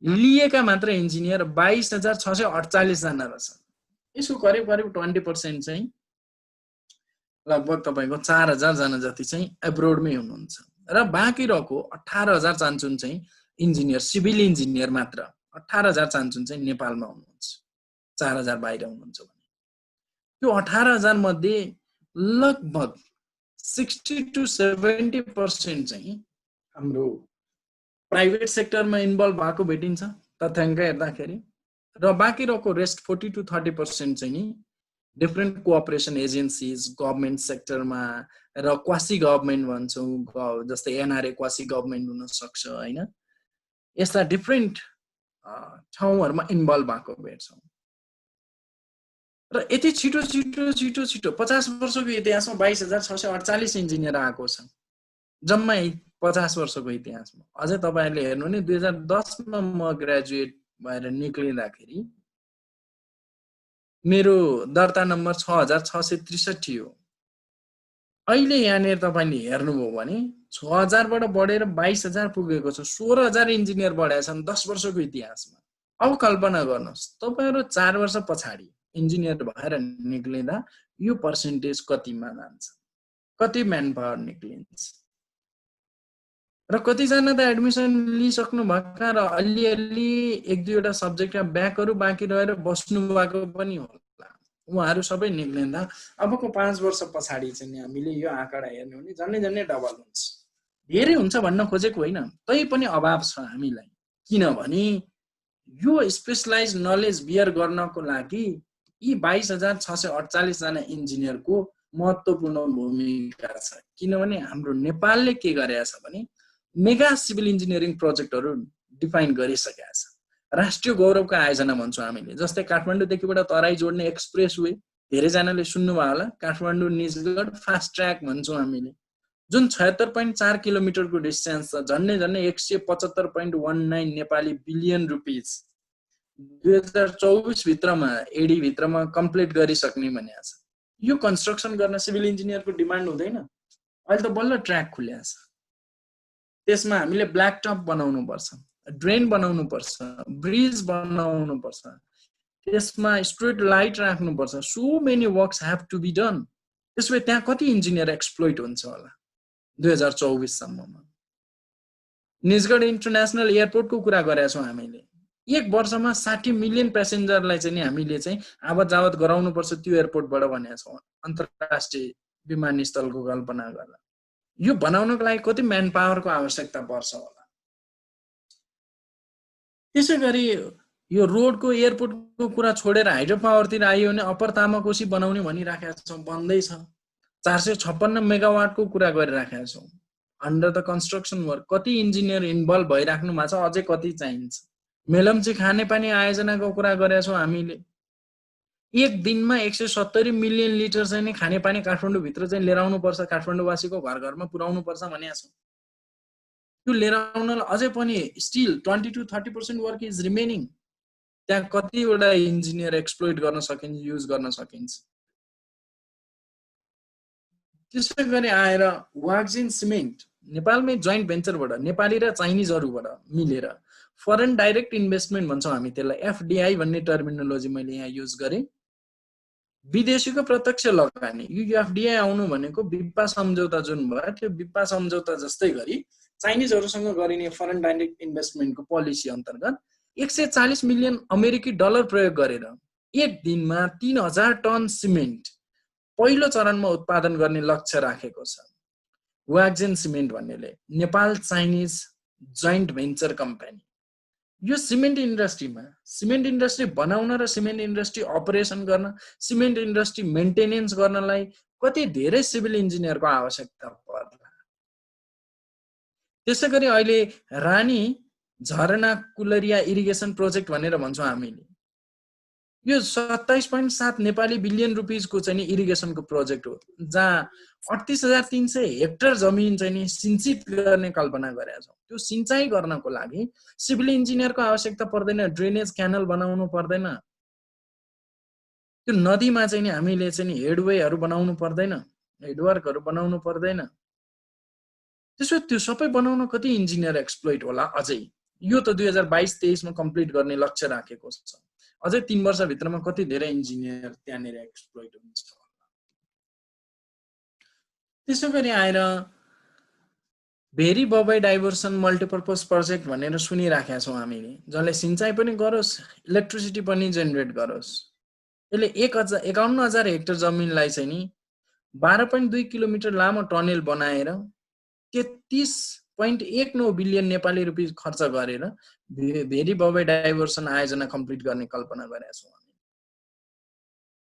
Speaker 2: लिएका मात्र इन्जिनियर 22,648 जना रहेछन्। यसको करिब 20% चाहिँ लगभग तपाईको 4,000 जना जति चाहिँ एब्रोडमै हुनुहुन्छ र बाँकी रहेको 18,000 चान्चुन चाहिँ इन्जिनियर, सिभिल इन्जिनियर मात्र 18,000 चान्चुन चाहिँ नेपालमा हुनुहुन्छ, 4,000 बाहिर हुनुहुन्छ भने त्यो 18,000 मध्ये लगभग 60 to 70% चाहिँ हाम्रो प्राइभेट सेक्टरमा इन्भल्भ भएको भेटिन्छ तथ्याङ्क हेर्दाखेरि, र बाँकी रहेको रेस्ट 40 to 30% चाहिँ नि डिफरेन्ट कोअपरेसन एजेन्सीज, गभर्नमेन्ट सेक्टरमा र क्वासी गभर्नमेन्ट भन्छौँ, जस्तै एनआरए क्वासी गभर्नमेन्ट हुन सक्छ हैन, यस्ता डिफरेन्ट ठाउँहरुमा इन्भल्भ भएको भेट्छौँ। र यति छिटो 50 वर्षको इतिहासमा 22,648 इन्जिनियर आएको छ, जम्मै 50 वर्षको इतिहासमा। अझै तपाईहरुले हेर्नु नि 2010 मा म ग्रेजुएट भएर निक्लिँदाखेरि मेरो दर्ता नम्बर 6,663 हो। अहिले यहाँनिर तपाईले हेर्नुभयो भने 6,000 बाट बढेर 22,000 पुगेको छ। 16,000 इन्जिनियर बढेका छन् 10 वर्षको इतिहासमा। अब कल्पना गर्नुहोस् तपाईहरु 4 वर्ष पछाडी इन्जिनियर भएर निक्लिँदा यो पर्सेन्टेज कतिमा जान्छ, कति म्यान पावर निक्लिन्छ, र कतिजना त एडमिसन लिइसक्नु भएका र अलिअलि एक दुईवटा सब्जेक्टका ब्याकहरु बाँकी रहेर बस्नु भएको पनि होला, उहाँहरु सबै निक्लिँदा अबको 5 वर्ष पछाडी चाहिँ हामीले यो आँकडा हेर्नु भने झन्नै डबल हुन्छ। धेरै हुन्छ भन्न खोजेको होइन, तै पनि अभाव छ हामीलाई, किनभने यो स्पेशलाइज नलेज बियर गर्नको लागि यी 22,648 जना इन्जिनियरको महत्त्वपूर्ण भूमिका छ। किनभने हाम्रो नेपालले के गरेको छ भने मेगा सिभिल इन्जिनियरिङ प्रोजेक्टहरु डिफाइन गरिसकेका छ। राष्ट्रिय गौरवका आयोजना भन्छौँ हामीले, जस्तै काठमाडौँदेखिबाट तराई जोड्ने एक्सप्रेसवे, धेरैजनाले सुन्नुभयो होला, काठमाडौँ निजगढ फास्ट ट्र्याक भन्छौँ हामीले, जुन 76.4 किलोमिटरको डिस्टेन्स छ, झन्नै 175.19 नेपाली बिलियन रुपैयाँ 2024 भित्रमा एडी भित्रमा कम्प्लिट गरिसक्ने भनेको छ। यो कन्स्ट्रक्सन गर्न सिभिल इन्जिनियरको डिमान्ड हुँदैन। अहिले त बल्ल ट्र्याक खुलेको छ, त्यसमा हामीले ब्ल्याक टप बनाउनु पर्छ, ड्रेन बनाउनु पर्छ, ब्रिज बनाउनु पर्छ, त्यसमा स्ट्रीट लाइट राख्नु पर्छ। So many works have to be done. त्यसले त्यहाँ कति इन्जिनियर एक्सप्लोइट हुन्छ होला 2024 सम्ममा। निजगढ इन्टरनेशनल एयरपोर्टको कुरा गरेका छौँ हामीले। एक वर्षमा 60 मिलियन प्यासेन्जरलाई चाहिँ हामीले चाहिँ आवत जावत गराउनु पर्छ त्यो एयरपोर्टबाट भनेका छौँ, अन्तर्राष्ट्रिय विमानस्थलको कल्पना गर्दा। यो बनाउनको लागि कति म्यान पावरको आवश्यकता पर्छ होला। त्यसैगरी यो रोडको एयरपोर्टको कुरा छोडेर हाइड्रो पावरतिर आइयो भने अप्पर तामाकोशी बनाउने भनिराखेका छौँ, बन्दैछ। 456 मेगावाटको कुरा गरिराखेका छौँ अन्डर द कन्स्ट्रक्सन वर्क। कति इन्जिनियर इन्भल्भ भइराख्नु भएको छ, अझै कति चाहिन्छ। मेलम्ची खानेपानी आयोजनाको कुरा गरेका छौँ हामीले। एक दिनमा 170 मिलियन लिटर चाहिँ खानेपानी काठमाडौँ भित्र चाहिँ लिएर आउनु पर्छ, काठमाडौँवासीको घर घरमा पुर्याउनु पर्छ भनेका छौँ। त्यो लिएर आउनलाई अझै पनि still 20 to 30% work is remaining. त्यहाँ कतिवटा इन्जिनियर एक्सप्लोइट गर्न सकिन्छ, युज गर्न सकिन्छ। त्यसै गरी आएर वाक्जिन सिमेन्ट नेपालमै जोइन्ट भेन्चरबाट नेपाली र चाइनिजहरुबाट मिलेर फरेन डाइरेक्ट इन्भेस्टमेन्ट भन्छौँ हामी त्यसलाई, एफडीआई भन्ने टर्मिनोलोजी मैले यहाँ युज गरेँ। विदेशीको प्रत्यक्ष लगानी, यो एफडीआई आउनु भनेको बिप्पा सम्झौता जुन भयो त्यो बिप्पा सम्झौता जस्तै गरी चाइनिजहरुसँग गरिने फरेन डाइरेक्ट इन्भेस्टमेन्टको पोलिसी अन्तर्गत 140 मिलियन अमेरिकी डलर प्रयोग गरेर एक दिनमा 3000 टन सिमेन्ट पहिलो चरणमा उत्पादन गर्ने लक्ष्य राखेको छ। वाग्जेन सिमेन्ट भन्नेले Nepal Chinese joint venture company यो सिमेन्ट इन्डस्ट्री बनाउन र सिमेन्ट इन्डस्ट्री अपरेसन गर्न, सिमेन्ट इन्डस्ट्री मेन्टेनेन्स गर्नलाई कति धेरै सिभिल इन्जिनियरको आवश्यकता पर्ला। त्यसैगरी अहिले रानी झरना कुलरिया इरिगेसन प्रोजेक्ट भनेर भन्छौँ हामीले, यो 27.7 नेपाली बिलियन रुपिसको चाहिँ नि इरिगेसनको प्रोजेक्ट हो, जहाँ 38,300 हेक्टर जमिन चाहिँ नि सिंचित गर्ने कल्पना गरेका छौँ। त्यो सिंचाइ गर्नको लागि सिभिल इन्जिनियरको आवश्यकता पर्दैन, ड्रेनेज क्यानल बनाउनु पर्दैन, त्यो नदीमा चाहिँ नि हामीले चाहिँ नि हेडवेहरू बनाउनु पर्दैन, हेडवर्कहरू बनाउनु पर्दैन। त्यसो त्यो सबै बनाउन कति इन्जिनियर एक्सप्लोइट होला अझै? यो त 2022-23 मा कम्प्लिट गर्ने लक्ष्य राखेको छ। अझै 3 वर्षभित्रमा कति धेरै इन्जिनियर त्यहाँनिर एक्सप्लोइट हुन्छ। त्यसो गरी आएर very Babai diversion multipurpose project भनेर सुनिराखेका छौँ हामीले, जसले सिंचाइ पनि गरोस्, इलेक्ट्रिसिटी पनि जेनेरेट गरोस्। यसले 51,000 हेक्टर जमिनलाई चाहिँ नि 12.2 किलोमिटर लामो टनेल बनाएर 33.19 बिलियन नेपाली रुपिस खर्च गरेर भेरी बबाई डाइभर्सन आयोजना कम्प्लिट गर्ने कल्पना गरेका छौँ।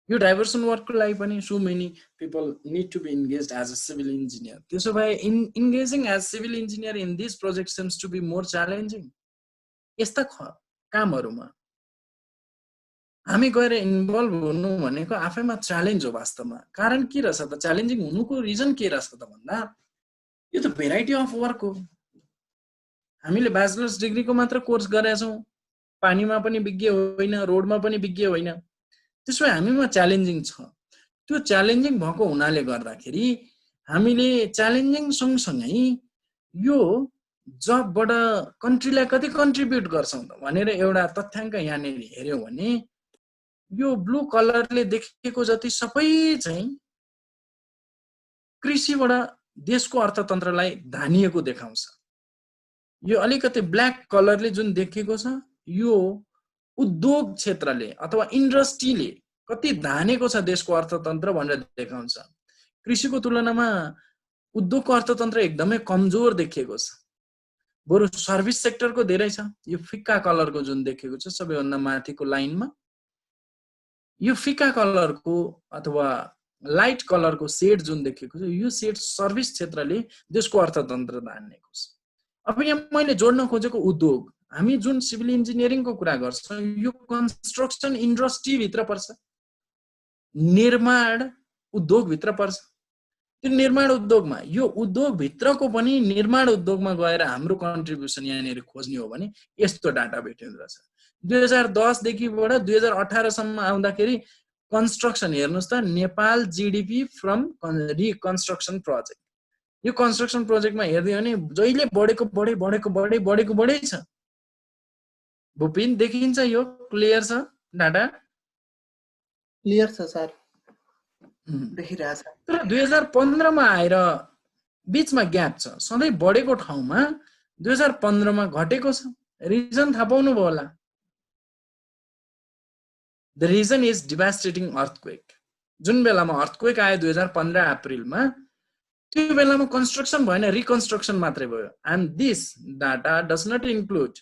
Speaker 2: यो डाइभर्सन वर्कको लागि पनि so many people need to be engaged as a civil engineer. त्यसो भए engaging as civil engineer in this project seems to be more challenging. यस्ता कामहरूमा हामी गएर इन्भल्भ हुनु भनेको आफैमा च्यालेन्ज हो वास्तवमा। कारण के रहेछ त? च्यालेन्जिङ हुनुको रिजन के रहेछ त भन्दा यो त भेराइटी अफ वर्क हो। हामीले ब्याचलर्स डिग्रीको मात्र कोर्स गरेका छौँ, पानीमा पनि विज्ञ होइन, रोडमा पनि विज्ञ होइन। त्यसो भए हामीमा च्यालेन्जिङ छ। त्यो च्यालेन्जिङ भएको हुनाले गर्दाखेरि हामीले च्यालेन्जिङ सँगसँगै यो जबबाट कन्ट्रीलाई कति कन्ट्रिब्युट गर्छौँ त भनेर एउटा तथ्याङ्क यहाँनिर हेऱ्यौँ भने यो ब्लू कलरले देखेको जति सबै चाहिँ कृषिबाट देशको अर्थतन्त्रलाई धानिएको देखाउँछ। यो अलिकति ब्ल्याक कलरले जुन देखेको छ यो उद्योग क्षेत्रले अथवा इन्डस्ट्रीले कति धानेको छ देशको अर्थतन्त्र भनेर देखाउँछ। कृषिको तुलनामा उद्योगको अर्थतन्त्र एकदमै कमजोर देखिएको छ। बरु सर्भिस सेक्टरको धेरै छ। यो फिक्का कलरको जुन देखेको छ सबैभन्दा माथिको लाइनमा, यो फिक्का कलरको अथवा लाइट कलरको सेड जुन देखेको छ यो सेड सर्भिस क्षेत्रले देशको अर्थतन्त्र धानेको छ। अब यहाँ मैले जोड्न खोजेको उद्योग, हामी जुन सिभिल इन्जिनियरिङको कुरा गर्छौँ यो कन्स्ट्रक्सन इन्डस्ट्री भित्र पर्छ, निर्माण उद्योग भित्र पर्छ। त्यो निर्माण उद्योगमा यो उद्योग भित्रको पनि निर्माण उद्योगमा गएर हाम्रो कन्ट्रिब्युसन यहाँनिर खोज्ने हो भने यस्तो डाटा भेटिँदो रहेछ। 2010 देखिबाट 2018 सम्म आउँदाखेरि कन्स्ट्रक्सन हेर्नुस् त, Nepal GDP from reconstruction project, यो कन्स्ट्रक्सन प्रोजेक्टमा हेर्दै भने जहिले बढेको छ। भूपिन देखिन्छ? यो क्लियर छ? डाटा
Speaker 1: क्लियर छ सर, देखिरहेछ।
Speaker 2: तर 2015 मा आएर बीचमा ग्याप छ। सधैँ बढेको ठाउँमा 2015 मा घटेको छ। रिजन थाहा पाउनु भयो होला। The reason is devastating earthquake. जुन बेलामा अर्थक्वेक आयो 2015 अप्रिलमा, त्यो बेलामा कन्स्ट्रक्सन भएन, रिकन्स्ट्रक्सन मात्रै भयो। And this data does not include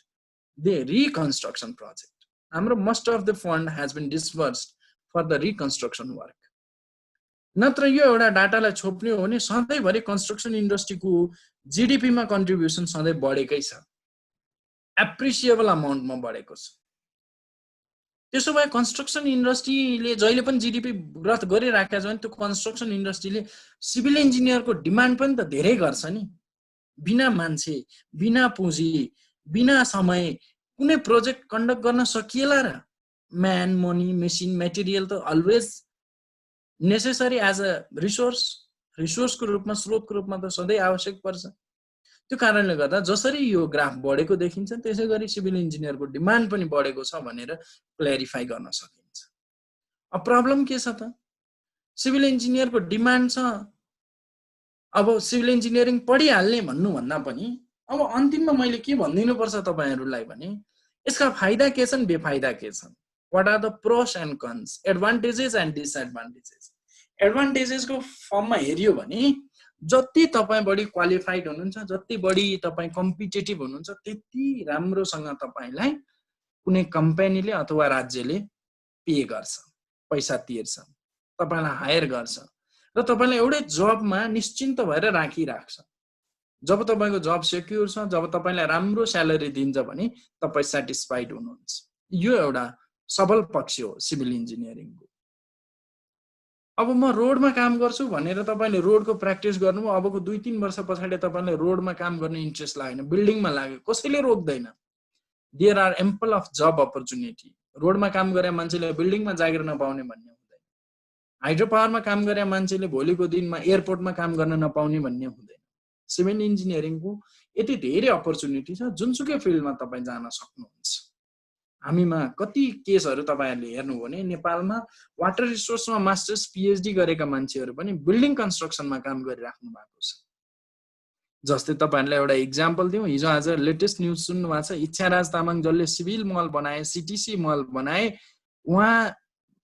Speaker 2: the reconstruction project. हाम्रो most of the fund has been disbursed for the reconstruction work. नत्र यो एउटा डाटालाई छोप्ने हो भने सधैँभरि कन्स्ट्रक्सन इन्डस्ट्रीको जीडीपीमा कन्ट्रिब्युसन सधैँ बढेकै छ, एप्रिसिएबल अमाउन्टमा बढेको छ। त्यसो भए कन्स्ट्रक्सन इन्डस्ट्रीले जहिले पनि जीडीपी ग्रोथ गरिराखेको छ भने त्यो कन्स्ट्रक्सन इन्डस्ट्रीले सिभिल इन्जिनियरको डिमान्ड पनि त धेरै गर्छ नि। बिना मान्छे, बिना पुँजी, बिना समय कुनै प्रोजेक्ट कन्डक्ट गर्न सकिएला र? म्यान, मनी, मेसिन, मेटेरियल त अलवेज नेसेसरी एज अ रिसोर्सको रूपमा, स्रोतको रूपमा त सधैँ आवश्यक पर्छ। त्यो कारणले गर्दा जसरी यो ग्राफ बढेको देखिन्छ त्यसै गरी सिभिल इन्जिनियरको डिमान्ड पनि बढेको छ भनेर क्ल्यारिफाई गर्न सकिन्छ। अब प्रब्लम के छ त? सिभिल इन्जिनियरको डिमान्ड छ, अब सिभिल इन्जिनियरिङ पढिहाल्ने भन्नुभन्दा पनि अब अन्तिममा मैले के भनिदिनु पर्छ तपाईहरुलाई भने यसका फाइदा के छन्, बेफाइदा के छन्। What are the pros and cons, advantages and disadvantages? एडभान्टेजेसको फर्ममा हेऱ्यो भने जति तपाईँ बढी क्वालिफाइड हुनुहुन्छ, जति बढी तपाईँ कम्पिटेटिभ हुनुहुन्छ, त्यति राम्रोसँग तपाईँलाई कुनै कम्पनीले अथवा राज्यले पे गर्छ, पैसा तिर्छ, तपाईँलाई हायर गर्छ र तपाईँलाई एउटै जबमा निश्चिन्त भएर राखिराख्छ। जब तपाईँको जब सेक्युर छ, जब तपाईँलाई राम्रो स्यालेरी दिन्छ भने तपाईँ सेटिस्फाइड हुनुहुन्छ। यो एउटा सबल पक्ष हो सिभिल इन्जिनियरिङको। अब म रोडमा काम गर्छु भनेर तपाईँले रोडको प्र्याक्टिस गर्नु, अबको 2-3 वर्ष पछाडि तपाईँलाई रोडमा काम गर्ने इन्ट्रेस्ट लागेन, बिल्डिङमा लाग्यो, कसैले रोक्दैन। There are ample of job opportunity. रोडमा काम गरे मान्छेले बिल्डिङमा जागिर नपाउने भन्ने हुँदैन। हाइड्रो पावरमा काम गरे मान्छेले भोलिको दिनमा एयरपोर्टमा काम गर्न नपाउने भन्ने हुँदैन। सिभिल इन्जिनियरिङको यति धेरै अपर्च्युनिटी छ, जुनसुकै फिल्डमा तपाईँ जान सक्नुहुन्छ। हामीमा कति केसहरू तपाईँहरूले हेर्नुभयो भने नेपालमा वाटर रिसोर्समा मास्टर्स पिएचडी गरेका मान्छेहरू पनि बिल्डिङ कन्स्ट्रक्सनमा काम गरिराख्नु भएको छ। जस्तै तपाईँहरूलाई एउटा इक्जाम्पल दिउँ, हिजो आज लेटेस्ट न्युज सुन्नु भएको छ, इच्छाराज तामाङ जसले सिभिल मल बनाए, सिटिसी मल बनाए, उहाँ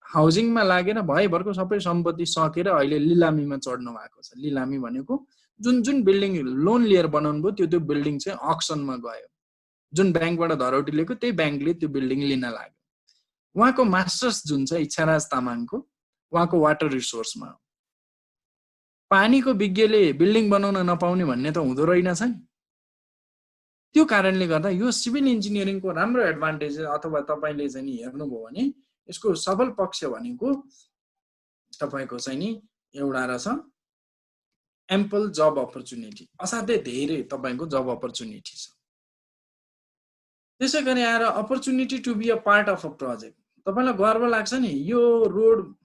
Speaker 2: हाउसिङमा लागेर भयभरको सबै सम्पत्ति सकेर अहिले लिलामीमा चढ्नु भएको छ। लिलामी भनेको जुन जुन बिल्डिङ लोन लिएर बनाउनु भयो त्यो बिल्डिङ चाहिँ अक्सनमा गयो, जुन ब्याङ्कबाट धरौटी लिएको त्यही ब्याङ्कले त्यो बिल्डिङ लिन लाग्यो। उहाँको मास्टर्स जुन छ इच्छाराज तामाङको, उहाँको वाटर रिसोर्समा, पानीको विज्ञले बिल्डिङ बनाउन नपाउने भन्ने त हुँदो रहेनछ नि। त्यो कारणले गर्दा यो सिभिल इन्जिनियरिङको राम्रो एडभान्टेज अथवा तपाईँले चाहिँ नि हेर्नुभयो भने यसको सबल पक्ष भनेको तपाईँको चाहिँ नि एउटा रहेछ एम्पल जब अपर्च्युनिटी, असाध्यै धेरै तपाईँको जब अपर्च्युनिटी छ। त्यसै गरी आएर opportunity to be a part of a project. तपाईँलाई गर्व लाग्छ नि, यो रोड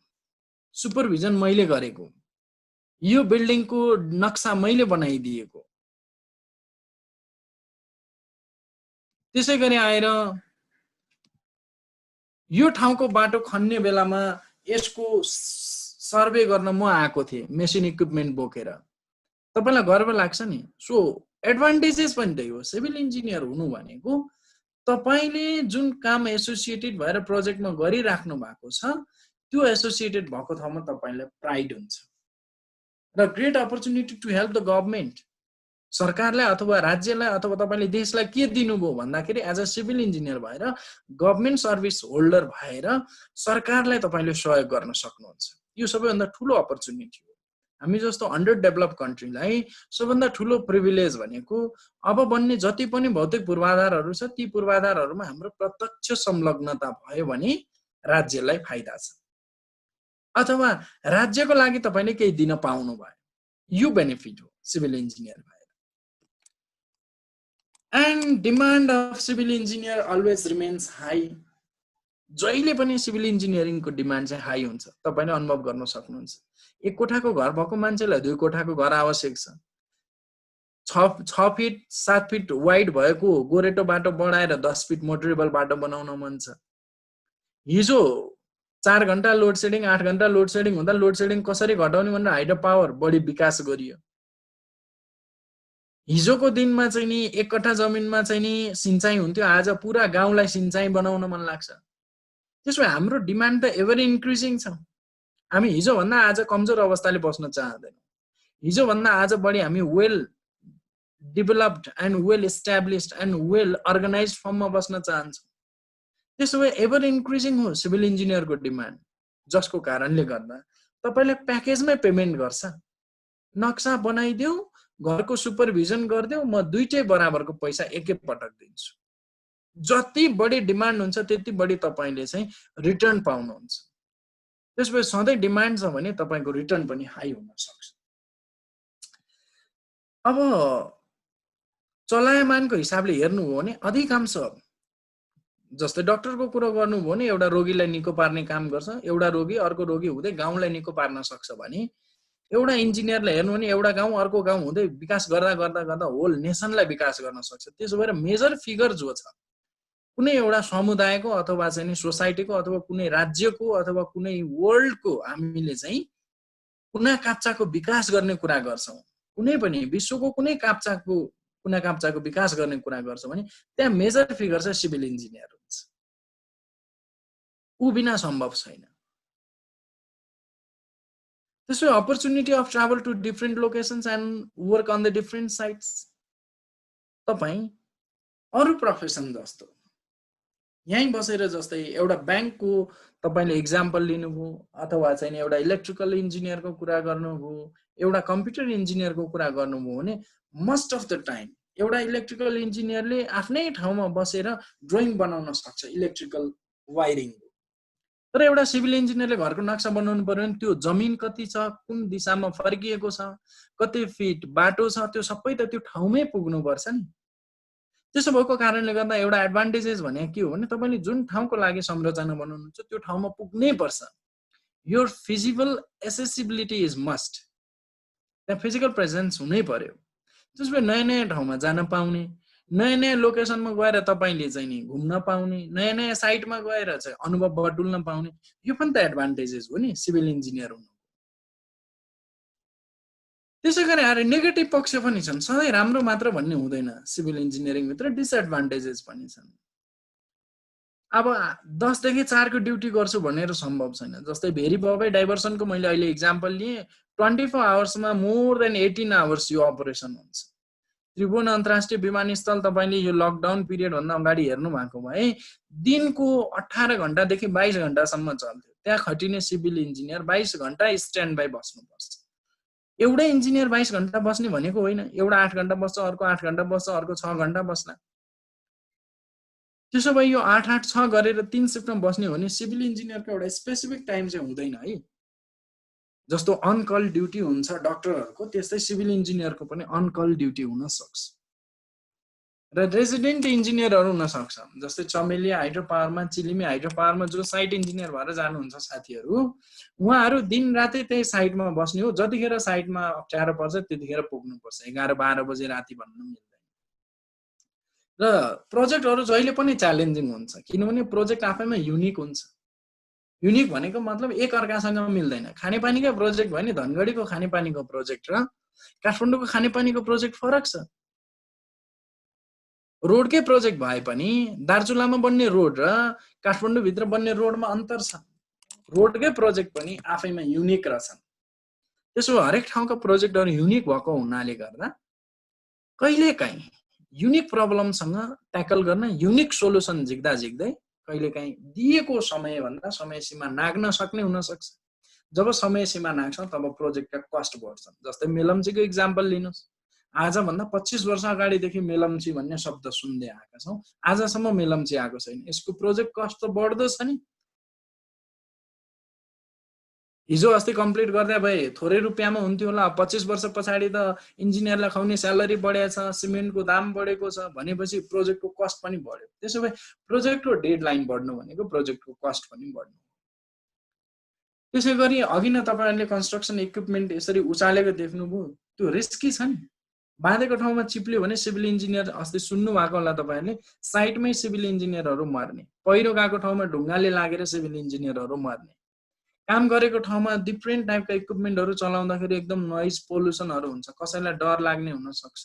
Speaker 2: सुपरभिजन मैले गरेको, यो बिल्डिङको नक्सा मैले बनाइदिएको। त्यसै गरी आएर यो ठाउँको बाटो खन्ने बेलामा यसको सर्वे गर्न म आएको थिएँ मेसिन इक्विपमेन्ट बोकेर। तपाईँलाई गर्व लाग्छ नि। सो एडभान्टेजेस पनि त्यही हो। सिभिल इन्जिनियर हुनु भनेको तपाईँले जुन काम एसोसिएटेड भएर प्रोजेक्टमा गरिराख्नु भएको छ त्यो एसोसिएटेड भएको ठाउँमा तपाईँलाई प्राइड हुन्छ र great opportunity to help the government. सरकारलाई अथवा राज्यलाई अथवा तपाईँले देशलाई के दिनुभयो भन्दाखेरि एज अ सिभिल इन्जिनियर भएर गभर्मेन्ट सर्भिस होल्डर भएर सरकारलाई तपाईँले सहयोग गर्न सक्नुहुन्छ। यो सबैभन्दा ठुलो अपर्च्युनिटी हो। हामी जस्तो अन्डर डेभलप कन्ट्रीलाई सबभन्दा ठुलो प्रिभिलेज भनेको अब बन्ने जति पनि भौतिक पूर्वाधारहरू छ ती पूर्वाधारहरूमा हाम्रो प्रत्यक्ष संलग्नता भयो भने राज्यलाई फाइदा छ, अथवा राज्यको लागि तपाईँले केही दिन पाउनु भयो, यो बेनिफिट हो सिभिल इन्जिनियर भएर। And demand of civil engineer always remains high. जहिले पनि सिभिल इन्जिनियरिङको डिमान्ड चाहिँ हाई हुन्छ, तपाईँले अनुभव गर्न सक्नुहुन्छ। 1 कोठाको घर भएको मान्छेलाई 2 कोठाको घर आवश्यक छ। 6 फिट 7 फिट वाइड भएको गोरेटो बाटो बढाएर 10 फिट मोटरेबल बाटो बनाउन मन छ। हिजो 4 घण्टा लोड सेडिङ 8 घण्टा लोड सेडिङ हुँदा लोड सेडिङ कसरी घटाउने भनेर हाइड्रो पावर बढी विकास गरियो। हिजोको दिनमा चाहिँ नि 1 कट्ठा जमिनमा चाहिँ नि सिंचाइ हुन्थ्यो, आज पुरा गाउँलाई सिंचाइ बनाउन मन लाग्छ। त्यसो भए हाम्रो डिमान्ड त एभर इन्क्रिजिङ छ। हामी हिजो भन्दा आज कमजोर अवस्थाले बस्न चाहदैनौँ। हिजो भन्दा आज बढी हामी well developed and well established and well organised फर्ममा बस्न चाहन्छौँ। त्यसो भए एभर इन्क्रिजिङ हो सिभिल इन्जिनियरको डिमान्ड, जसको कारणले गर्दा तपाईँले प्याकेजमै पेमेन्ट गर्छ। नक्सा बनाइदेऊ, घरको सुपरभिजन गरिदेऊ, म 2टै बराबरको पैसा एकै पटक दिन्छु। जति बढी डिमान्ड हुन्छ त्यति बढी तपाईँले चाहिँ रिटर्न पाउनुहुन्छ। त्यसपछि सधैँ डिमान्ड छ भने तपाईँको रिटर्न पनि हाई हुन सक्छ। अब चलायमानको हिसाबले हेर्नु हो भने अधिकांश, जस्तै डाक्टरको कुरा गर्नुभयो भने एउटा रोगीलाई निको पार्ने काम गर्छ, एउटा रोगी अर्को रोगी हुँदै गाउँलाई निको पार्न सक्छ भने एउटा इन्जिनियरलाई हेर्नु भने एउटा गाउँ अर्को गाउँ हुँदै विकास गर्दा गर्दा गर्दा होल नेसनलाई विकास गर्न सक्छ। त्यसो भएर मेजर फिगर जो छ कुनै एउटा समुदायको अथवा चाहिँ नि सोसाइटीको अथवा कुनै राज्यको अथवा कुनै वर्ल्डको हामीले चाहिँ कुना काप्चाको विकास गर्ने कुरा गर्छौँ, कुनै पनि विश्वको कुनै कुना काप्चाको विकास गर्ने कुरा गर्छौँ भने त्यहाँ मेजर फिगर चाहिँ सिभिल इन्जिनियर हुन्छ। ऊ बिना सम्भव छैन। त्यसो opportunity of travel to different locations and work on the different sites, तपाईँ अरू प्रोफेसन जस्तो यहीँ बसेर, जस्तै एउटा ब्याङ्कको तपाईँले इक्जाम्पल लिनुभयो, अथवा चाहिँ एउटा इलेक्ट्रिकल इन्जिनियरको कुरा गर्नुभयो, एउटा कम्प्युटर इन्जिनियरको कुरा गर्नुभयो भने मोस्ट अफ द टाइम एउटा इलेक्ट्रिकल इन्जिनियरले आफ्नै ठाउँमा बसेर ड्रइङ बनाउन सक्छ इलेक्ट्रिकल वायरिङ। तर एउटा सिभिल इन्जिनियरले घरको नक्सा बनाउनु पर्यो भने त्यो जमिन कति छ, कुन दिशामा फर्किएको छ, कति फिट बाटो छ, त्यो सबै त त्यो ठाउँमै पुग्नुपर्छ नि। त्यसो भएको कारणले गर्दा एउटा एडभान्टेजेस भने के हो भने तपाईँले जुन ठाउँको लागि संरचना बनाउनुहुन्छ त्यो ठाउँमा पुग्नै पर्छ। Your feasible accessibility is must, त्यहाँ फिजिकल प्रेजेन्स हुनै पर्यो। त्यसो भए नयाँ नयाँ ठाउँमा जान पाउने, नयाँ नयाँ लोकेसनमा गएर तपाईँले चाहिँ नि घुम्न पाउने, नयाँ नयाँ साइटमा गएर चाहिँ अनुभव बटुल्न पाउने, यो पनि त एडभान्टेजेस हो नि सिभिल इन्जिनियर हुनु। त्यसै गरी आएर नेगेटिभ पक्ष पनि छन्, सधैँ राम्रो मात्र भन्ने हुँदैन। सिभिल इन्जिनियरिङभित्र डिसएडभान्टेजेस पनि छन्। अब 10 देखि 4 को ड्युटी गर्छु भनेर सम्भव छैन। जस्तै भेरी बबै डाइभर्सनको मैले अहिले इक्जाम्पल लिएँ, 24 आवर्समा मोर देन 18 आवर्स यो अपरेसन हुन्छ। त्रिभुवन अन्तर्राष्ट्रिय विमानस्थल तपाईँले यो लकडाउन पिरियड भन्दा अगाडि हेर्नु भएको भए दिनको 18 घण्टादेखि 22 घण्टासम्म चल्थ्यो। त्यहाँ खटिने सिभिल इन्जिनियर 22 घण्टा स्ट्यान्ड बाई बस्नुपर्छ। एउटै इन्जिनियर 22 घण्टा बस्ने भनेको होइन, एउटा 8 घण्टा बस्छ, अर्को 8 घण्टा बस्छ, अर्को 6 घण्टा बस्ला। त्यसो भए यो 8-8-6 गरेर 3 सिफ्टमा बस्ने हो भने सिभिल इन्जिनियरको एउटा स्पेसिफिक टाइम चाहिँ हुँदैन है। जस्तो अन कल ड्युटी हुन्छ डक्टरहरूको, त्यस्तै सिभिल इन्जिनियरको पनि अन कल ड्युटी हुन सक्छ। र रेजिडेन्ट इन्जिनियरहरू हुन सक्छ, जस्तै चमेली हाइड्रो पावरमा, चिलिमी हाइड्रो पावरमा जो साइट इन्जिनियर भएर जानुहुन्छ साथीहरू, उहाँहरू दिन रातै त्यही साइटमा बस्ने हो। जतिखेर साइटमा अप्ठ्यारो पर्छ त्यतिखेर पुग्नुपर्छ, 11-12 बजे राति भन्न मिल्दैन। र प्रोजेक्टहरू जहिले पनि च्यालेन्जिङ हुन्छ, किनभने प्रोजेक्ट आफैमा युनिक हुन्छ। युनिक भनेको मतलब एक अर्कासँग मिल्दैन। खानेपानीकै प्रोजेक्ट भयो नि धनगढीको खानेपानीको प्रोजेक्ट र काठमाडौँको खानेपानीको प्रोजेक्ट फरक छ। रोडकै प्रोजेक्ट भए पनि दार्चुलामा बन्ने रोड र काठमाडौँभित्र बन्ने रोडमा अन्तर छ। रोडकै प्रोजेक्ट पनि आफैमा युनिक रहेछन्। त्यसो हरेक ठाउँका प्रोजेक्टहरू युनिक भएको हुनाले गर्दा कहिलेकाहीँ युनिक प्रब्लमसँग ट्याकल गर्न युनिक सोलुसन झिक्दा झिक्दै कहिलेकाहीँ दिएको समयभन्दा समय सीमा नाग्न सक्ने हुन सक्छ। जब समय सीमा नाग्छ तब प्रोजेक्टका कस्ट बढ्छन्। जस्तै मेलम्चीको इक्जाम्पल लिनुहोस्, आजभन्दा 25 वर्ष अगाडिदेखि मेलम्ची भन्ने शब्द सुन्दै आएका छौँ, आजसम्म मेलम्ची आएको छैन। यसको प्रोजेक्ट कस्ट त बढ्दो छ नि। हिजो अस्ति कम्प्लिट गर्दा भए थोरै रुपियाँमा हुन्थ्यो होला, 25 वर्ष पछाडि त इन्जिनियरलाई खुवाउने स्यालेरी बढेको छ, सिमेन्टको दाम बढेको छ भनेपछि प्रोजेक्टको कस्ट पनि बढ्यो। त्यसो भए प्रोजेक्टको डेडलाइन बढ्नु भनेको प्रोजेक्टको कस्ट पनि बढ्नु। त्यसै गरी अघि नै तपाईँहरूले कन्स्ट्रक्सन इक्विपमेन्ट यसरी उचालेको देख्नुभयो, त्यो रिस्की छ नि। बाँधेको ठाउँमा चिप्ल्यो भने सिभिल इन्जिनियर, अस्ति सुन्नु भएको होला तपाईँहरूले, साइटमै सिभिल इन्जिनियरहरू मर्ने, पहिरो गएको ठाउँमा ढुङ्गाले लागेर सिभिल इन्जिनियरहरू मर्ने, काम गरेको ठाउँमा डिफ्रेन्ट टाइपका इक्विपमेन्टहरू चलाउँदाखेरि एकदम नोइज पोल्युसनहरू हुन्छ, कसैलाई डर लाग्ने हुन सक्छ,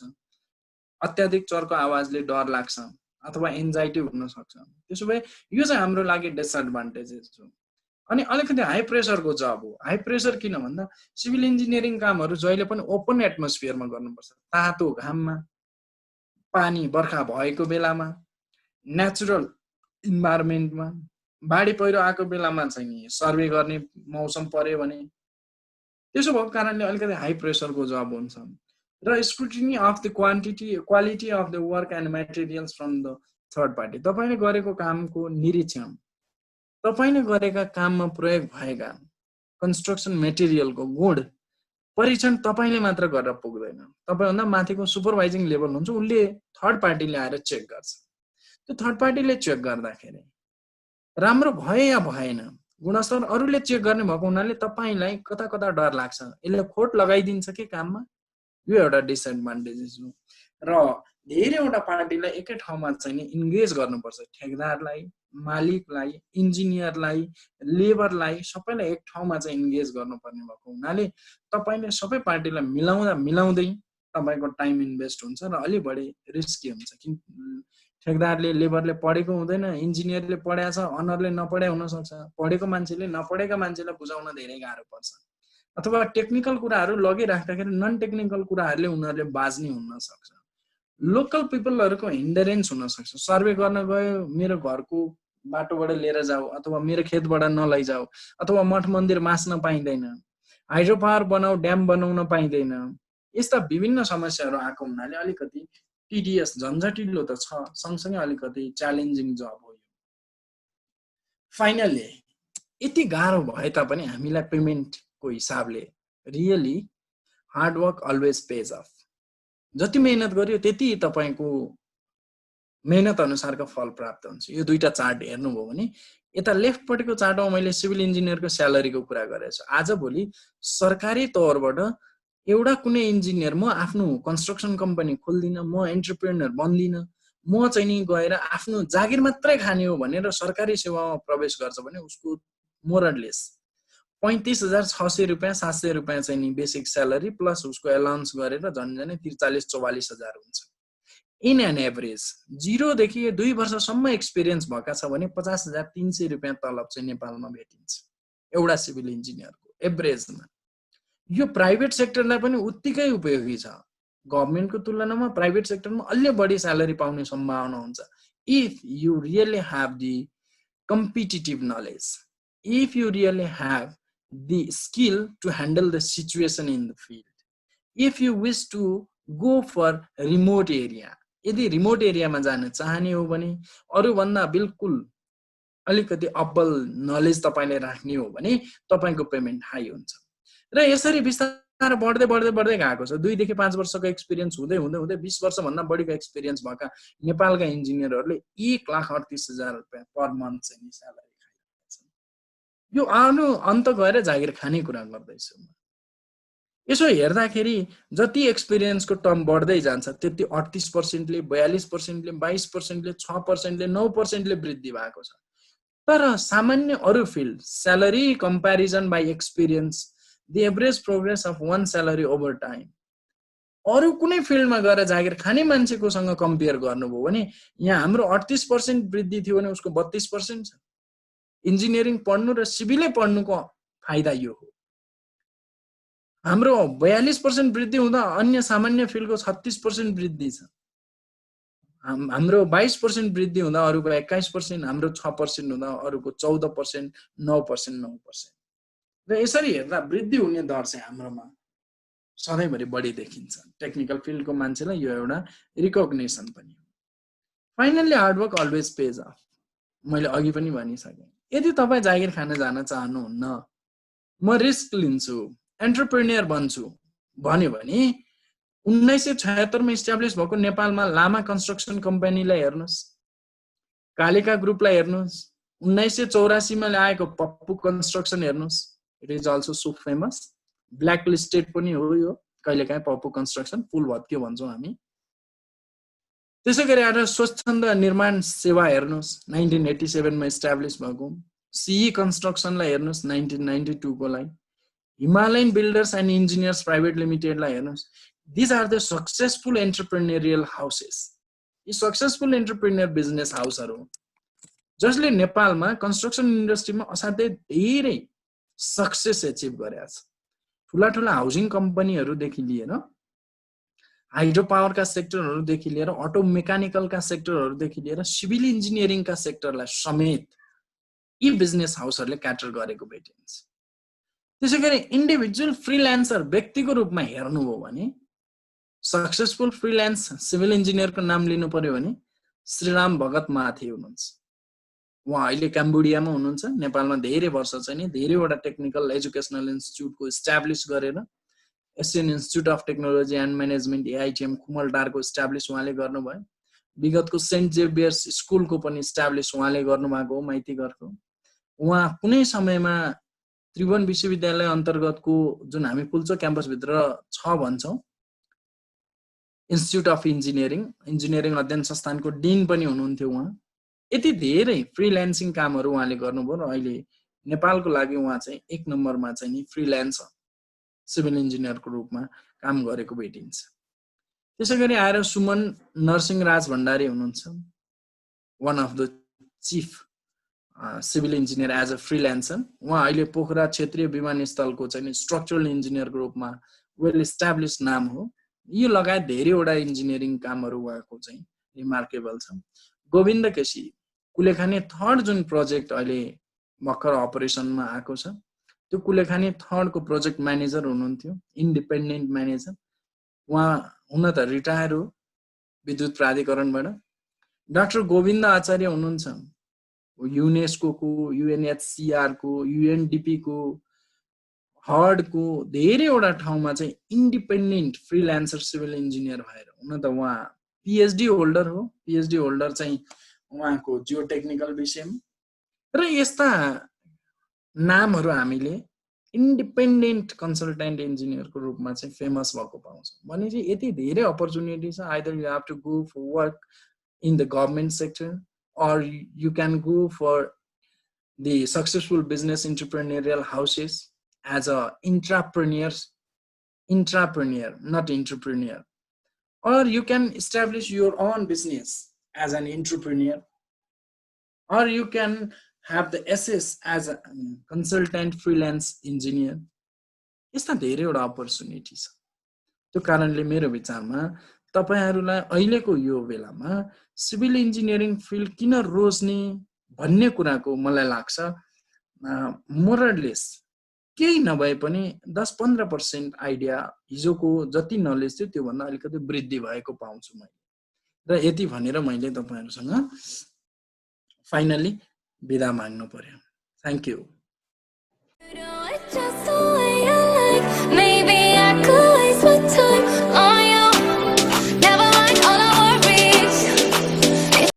Speaker 2: अत्याधिक चर्को आवाजले डर लाग्छ अथवा एन्जाइटी हुन सक्छ। त्यसो भए यो चाहिँ हाम्रो लागि डिसएडभान्टेजेस हो। अनि अलिकति हाई प्रेसरको जब हो। हाई प्रेसर किन भन्दा सिभिल इन्जिनियरिङ कामहरू जहिले पनि ओपन एटमोस्फियरमा गर्नुपर्छ, तातो घाममा, पानी बर्खा भएको बेलामा, नेचुरल इन्भाइरोमेन्टमा, बाढी पहिरो आएको बेलामा चाहिँ नि सर्वे गर्ने मौसम पर्यो भने। त्यसो भएको कारणले अलिकति हाई प्रेसरको जब हुन्छ। र scrutiny of the quality of the work and materials from the third party, तपाईँले गरेको कामको निरीक्षण, तपाईँले गरेका काममा प्रयोग भएका कन्स्ट्रक्सन मेटेरियलको गुण परीक्षण तपाईँले मात्र गरेर पुग्दैन। तपाईँभन्दा माथिको सुपरभाइजिङ लेभल हुन्छ, उसले थर्ड पार्टीले आएर चेक गर्छ। त्यो थर्ड पार्टीले चेक गर्दाखेरि राम्रो भयो या भएन, गुणस्तर अरूले चेक गर्ने भएको हुनाले तपाईँलाई कता कता डर लाग्छ, यसले खोट लगाइदिन्छ कि काममा, यो एउटा डिसएडभान्टेजेस हो। र धेरैवटा पार्टीलाई एकै ठाउँमा चाहिँ इन्गेज गर्नुपर्छ, ठेकेदारलाई, मालिकलाई, इन्जिनियरलाई, लेबरलाई, सबैलाई एक ठाउँमा चाहिँ इन्गेज गर्नुपर्ने भएको हुनाले तपाईँले सबै पार्टीलाई मिलाउँदै तपाईँको टाइम इन्भेस्ट हुन्छ र अलि बढी रिस्की हुन्छ। किन ठेकदारले लेबरले पढेको हुँदैन, इन्जिनियरले पढाएको छ, अनरले नपढाइ हुनसक्छ, पढेको मान्छेले नपढेका मान्छेलाई बुझाउन धेरै गाह्रो पर्छ, अथवा टेक्निकल कुराहरू लगिराख्दाखेरि नन टेक्निकल कुराहरूले उनीहरूले बाज्ने हुन सक्छ। लोकल पिपलहरूको हिन्डरेन्स हुनसक्छ। सर्वे गर्न गयो, मेरो घरको बाटोबाट लिएर जाऊ, अथवा मेरो खेतबाट नलैजाऊ, अथवा मठ मन्दिर मास्न पाइँदैन, हाइड्रो पावर बनाऊ, ड्याम बनाउन पाइँदैन। यस्ता विभिन्न समस्याहरू आएको हुनाले अलिकति टिडिएस झन्झटिलो त छ, सँगसँगै अलिकति च्यालेन्जिङ जब हो यो। फाइनली यति गाह्रो भए तापनि हामीलाई पेमेन्टको हिसाबले really hard work always page of. जति मेहनत गर्यो त्यति तपाईँको मेहनत अनुसारको फल प्राप्त हुन्छ। यो दुईटा चार्ट हेर्नुभयो भने यता लेफ्टपट्टिको चार्टमा मैले सिभिल इन्जिनियरको स्यालेरीको कुरा गरेको छु। आजभोलि सरकारी तौरबाट एउटा कुनै इन्जिनियर म आफ्नो कन्स्ट्रक्सन कम्पनी खोल्दिनँ, म एन्टरप्रेन्योर बन्दिनँ, म चाहिँ नि गएर आफ्नो जागिर मात्रै खाने हो भनेर सरकारी सेवामा प्रवेश गर्छ भने उसको मोरलेस 35,600 रुपियाँ 700 रुपियाँ चाहिँ नि बेसिक स्यालेरी प्लस उसको एलाउन्स गरेर झन्झनै 43-44,000 हुन्छ। इन एन एभरेज 0 देखि 2 वर्षसम्म एक्सपिरियन्स भएका छ भने 50,300 रुपियाँ तलब चाहिँ नेपालमा भेटिन्छ एउटा सिभिल इन्जिनियरको एभरेजमा। यो प्राइभेट सेक्टरलाई पनि उत्तिकै उपयोगी छ। गभर्मेन्टको तुलनामा प्राइभेट सेक्टरमा अलि बढी स्यालेरी पाउने सम्भावना हुन्छ if you really have the competitive knowledge, if you really have the skill to handle the situation in the field, if you wish to go for remote area. यदि रिमोट एरियामा जान चाहने हो भने, अरूभन्दा बिल्कुल अलिकति अब्बल नलेज तपाईँले राख्ने हो भने तपाईँको पेमेन्ट हाई हुन्छ। र यसरी बिस्तारै बढ्दै बढ्दै बढ्दै गएको छ। 2 देखि 5 वर्षको एक्सपिरियन्स हुँदै हुँदै हुँदै 20 वर्षभन्दा बढीको एक्सपिरियन्स भएका नेपालका इन्जिनियरहरूले 1,38,000 रुपियाँ पर मन्थ चाहिँ स्यालेरी खाइरहेका छन्। यो आउनु अन्त गएर जागिर खाने कुरा गर्दैछु। यसो हेर्दाखेरि जति एक्सपिरियन्सको टर्म बढ्दै जान्छ त्यति 38%ले 42%ले 22%ले 6%ले 9%ले वृद्धि भएको छ। तर सामान्य अरू field salary comparison by experience the average progress of one salary over time, अरू कुनै फिल्डमा गएर जागिर खाने मान्छेकोसँग कम्पेयर गर्नुभयो भने यहाँ हाम्रो 38% वृद्धि थियो भने उसको 32% छ। इन्जिनियरिङ पढ्नु र सिभिलै पढ्नुको फाइदा यो हो। हाम्रो 42% वृद्धि हुँदा अन्य सामान्य फिल्डको 36% वृद्धि छ। हाम्रो 22% वृद्धि हुँदा अरूको 21%, हाम्रो 6% हुँदा अरूको 14%, 9%, 9%। र यसरी हेर्दा वृद्धि हुने दर चाहिँ हाम्रोमा सधैँभरि बढी देखिन्छ। टेक्निकल फिल्डको मान्छेलाई यो एउटा रिकग्निसन पनि हो। Finally hard work always page of. मैले अघि पनि भनिसकेँ, यदि तपाईँ जागिर खान जान चाहनुहुन्न, म रिस्क लिन्छु, एन्टरप्रेन्योर बन्छु भन्यो भने 1976 मा इस्टाब्लिस भएको नेपालमा लामा कन्स्ट्रक्सन कम्पनीलाई हेर्नुहोस्, कालिका ग्रुपलाई हेर्नुहोस्, 1984 मा आएको पप्पु कन्स्ट्रक्सन हेर्नुहोस्, it is also so famous, black listed पनि हो यो कहिलेकाहीँ पप्पु कन्स्ट्रक्सन, फुल भत्कियो भन्छौँ हामी। त्यसै गरी आएर स्वच्छन्द निर्माण सेवा हेर्नुहोस् 1987 मा इस्टाब्लिस भएको, सीई कन्स्ट्रक्सनलाई हेर्नुहोस् 1992 को लाई, Himalayan builders and engineers private लिमिटेडलाई हेर्नुहोस्। These are the successful entrepreneurial houses. यी सक्सेसफुल एन्टरप्रेन्योर बिजनेस हाउसहरू जसले नेपालमा कन्स्ट्रक्सन इन्डस्ट्रीमा असाध्यै धेरै सक्सेस एचिभ गरेका छ। ठुला ठुला हाउसिङ कम्पनीहरूदेखि लिएर हाइड्रो पावरका सेक्टरहरूदेखि लिएर अटो मेकानिकलका सेक्टरहरूदेखि लिएर सिभिल इन्जिनियरिङका सेक्टरलाई समेत यी बिजनेस हाउसहरूले क्याटर गरेको भेटिन्छ। त्यसै गरी इन्डिभिजुअल फ्रिल्यान्सर व्यक्तिको रूपमा हेर्नुभयो भने सक्सेसफुल फ्रिल्यान्स सिभिल इन्जिनियरको नाम लिनु पर्यो भने श्रीराम भगत माथि हुनुहुन्छ। उहाँ अहिले क्याम्बोडियामा हुनुहुन्छ। नेपालमा धेरै वर्ष चाहिँ नि धेरैवटा टेक्निकल एजुकेसनल इन्स्टिच्युटको इस्टाब्लिस गरेर Asian institute of technology and management AITM कुमलटारको इस्टाब्लिस उहाँले गर्नुभयो। विगतको सेन्ट जेभियर्स स्कुलको पनि इस्टाब्लिस उहाँले गर्नुभएको हो माइतीघरको। उहाँ कुनै समयमा त्रिभुवन विश्वविद्यालय अन्तर्गतको जुन हामी पुल्चोक क्याम्पसभित्र छ भन्छौँ इन्स्टिच्युट अफ इन्जिनियरिङ अध्ययन संस्थानको डिन पनि हुनुहुन्थ्यो उहाँ। यति धेरै फ्रिल्यान्सिङ कामहरू उहाँले गर्नुभयो र अहिले नेपालको लागि उहाँ चाहिँ 1 नम्बरमा चाहिँ नि फ्रिल्यान्स सिभिल इन्जिनियरको रूपमा काम गरेको भेटिन्छ। त्यसैगरी आएर सुमन नरसिंह राज भण्डारी हुनुहुन्छ, one of the chief civil engineer as a freelancer. उहाँ अहिले पोखरा क्षेत्रीय विमानस्थलको चाहिँ स्ट्रक्चरल इन्जिनियरको रूपमा वेल इस्टाब्लिस नाम हो। यो लगायत धेरैवटा इन्जिनियरिङ कामहरू उहाँको चाहिँ रिमार्केबल छ। गोविन्द केसी कुलेखानी थर्ड जुन प्रोजेक्ट अहिले भर्खर अपरेसनमा आएको छ, त्यो कुलेखानी थर्डको प्रोजेक्ट म्यानेजर हुनुहुन्थ्यो, इन्डिपेन्डेन्ट म्यानेजर। उहाँ हुन त रिटायर हो विद्युत प्राधिकरणबाट। डाक्टर गोविन्द आचार्य हुनुहुन्छ, युनेस्को को, युएनएचसिआर को, युएनडिपी को, हर्डको धेरैवटा ठाउँमा चाहिँ इन्डिपेन्डेन्ट फ्रिल्यान्सर सिभिल इन्जिनियर भएर, हुन त उहाँ पिएचडी होल्डर हो। पिएचडी होल्डर चाहिँ उहाँको जियो टेक्निकल विषयमा। र यस्ता नामहरू हामीले इन्डिपेन्डेन्ट कन्सल्टेन्ट इन्जिनियरको रूपमा चाहिँ फेमस भएको पाउँछौँ। भनेपछि यति धेरै अपर्च्युनिटी छ। Either you have to go for work in the government sector, or you can go for the successful business entrepreneurial houses as a intrapreneur, not entrepreneur. Or you can establish your own business as an entrepreneur. Or you can have the SS as a consultant freelance engineer. यस्ता धेरैवटा opportunity छ। त्यो कारणले मेरो विचारमा तपाईहरुलाई अहिलेको यो बेलामा सिभिल इन्जिनियरिङ फिल्ड किन रोज्ने भन्ने कुराको मलाई लाग्छ मोरलेस केही नभए पनि 10-15% आइडिया हिजोको जति नलेज थियो त्यो भन्दा अलिकति वृद्धि भएको पाउँछु मैले। र यति भनेर मैले तपाईहरुसँग फाइनली बिदा माग्नु पर्यो। Thank you.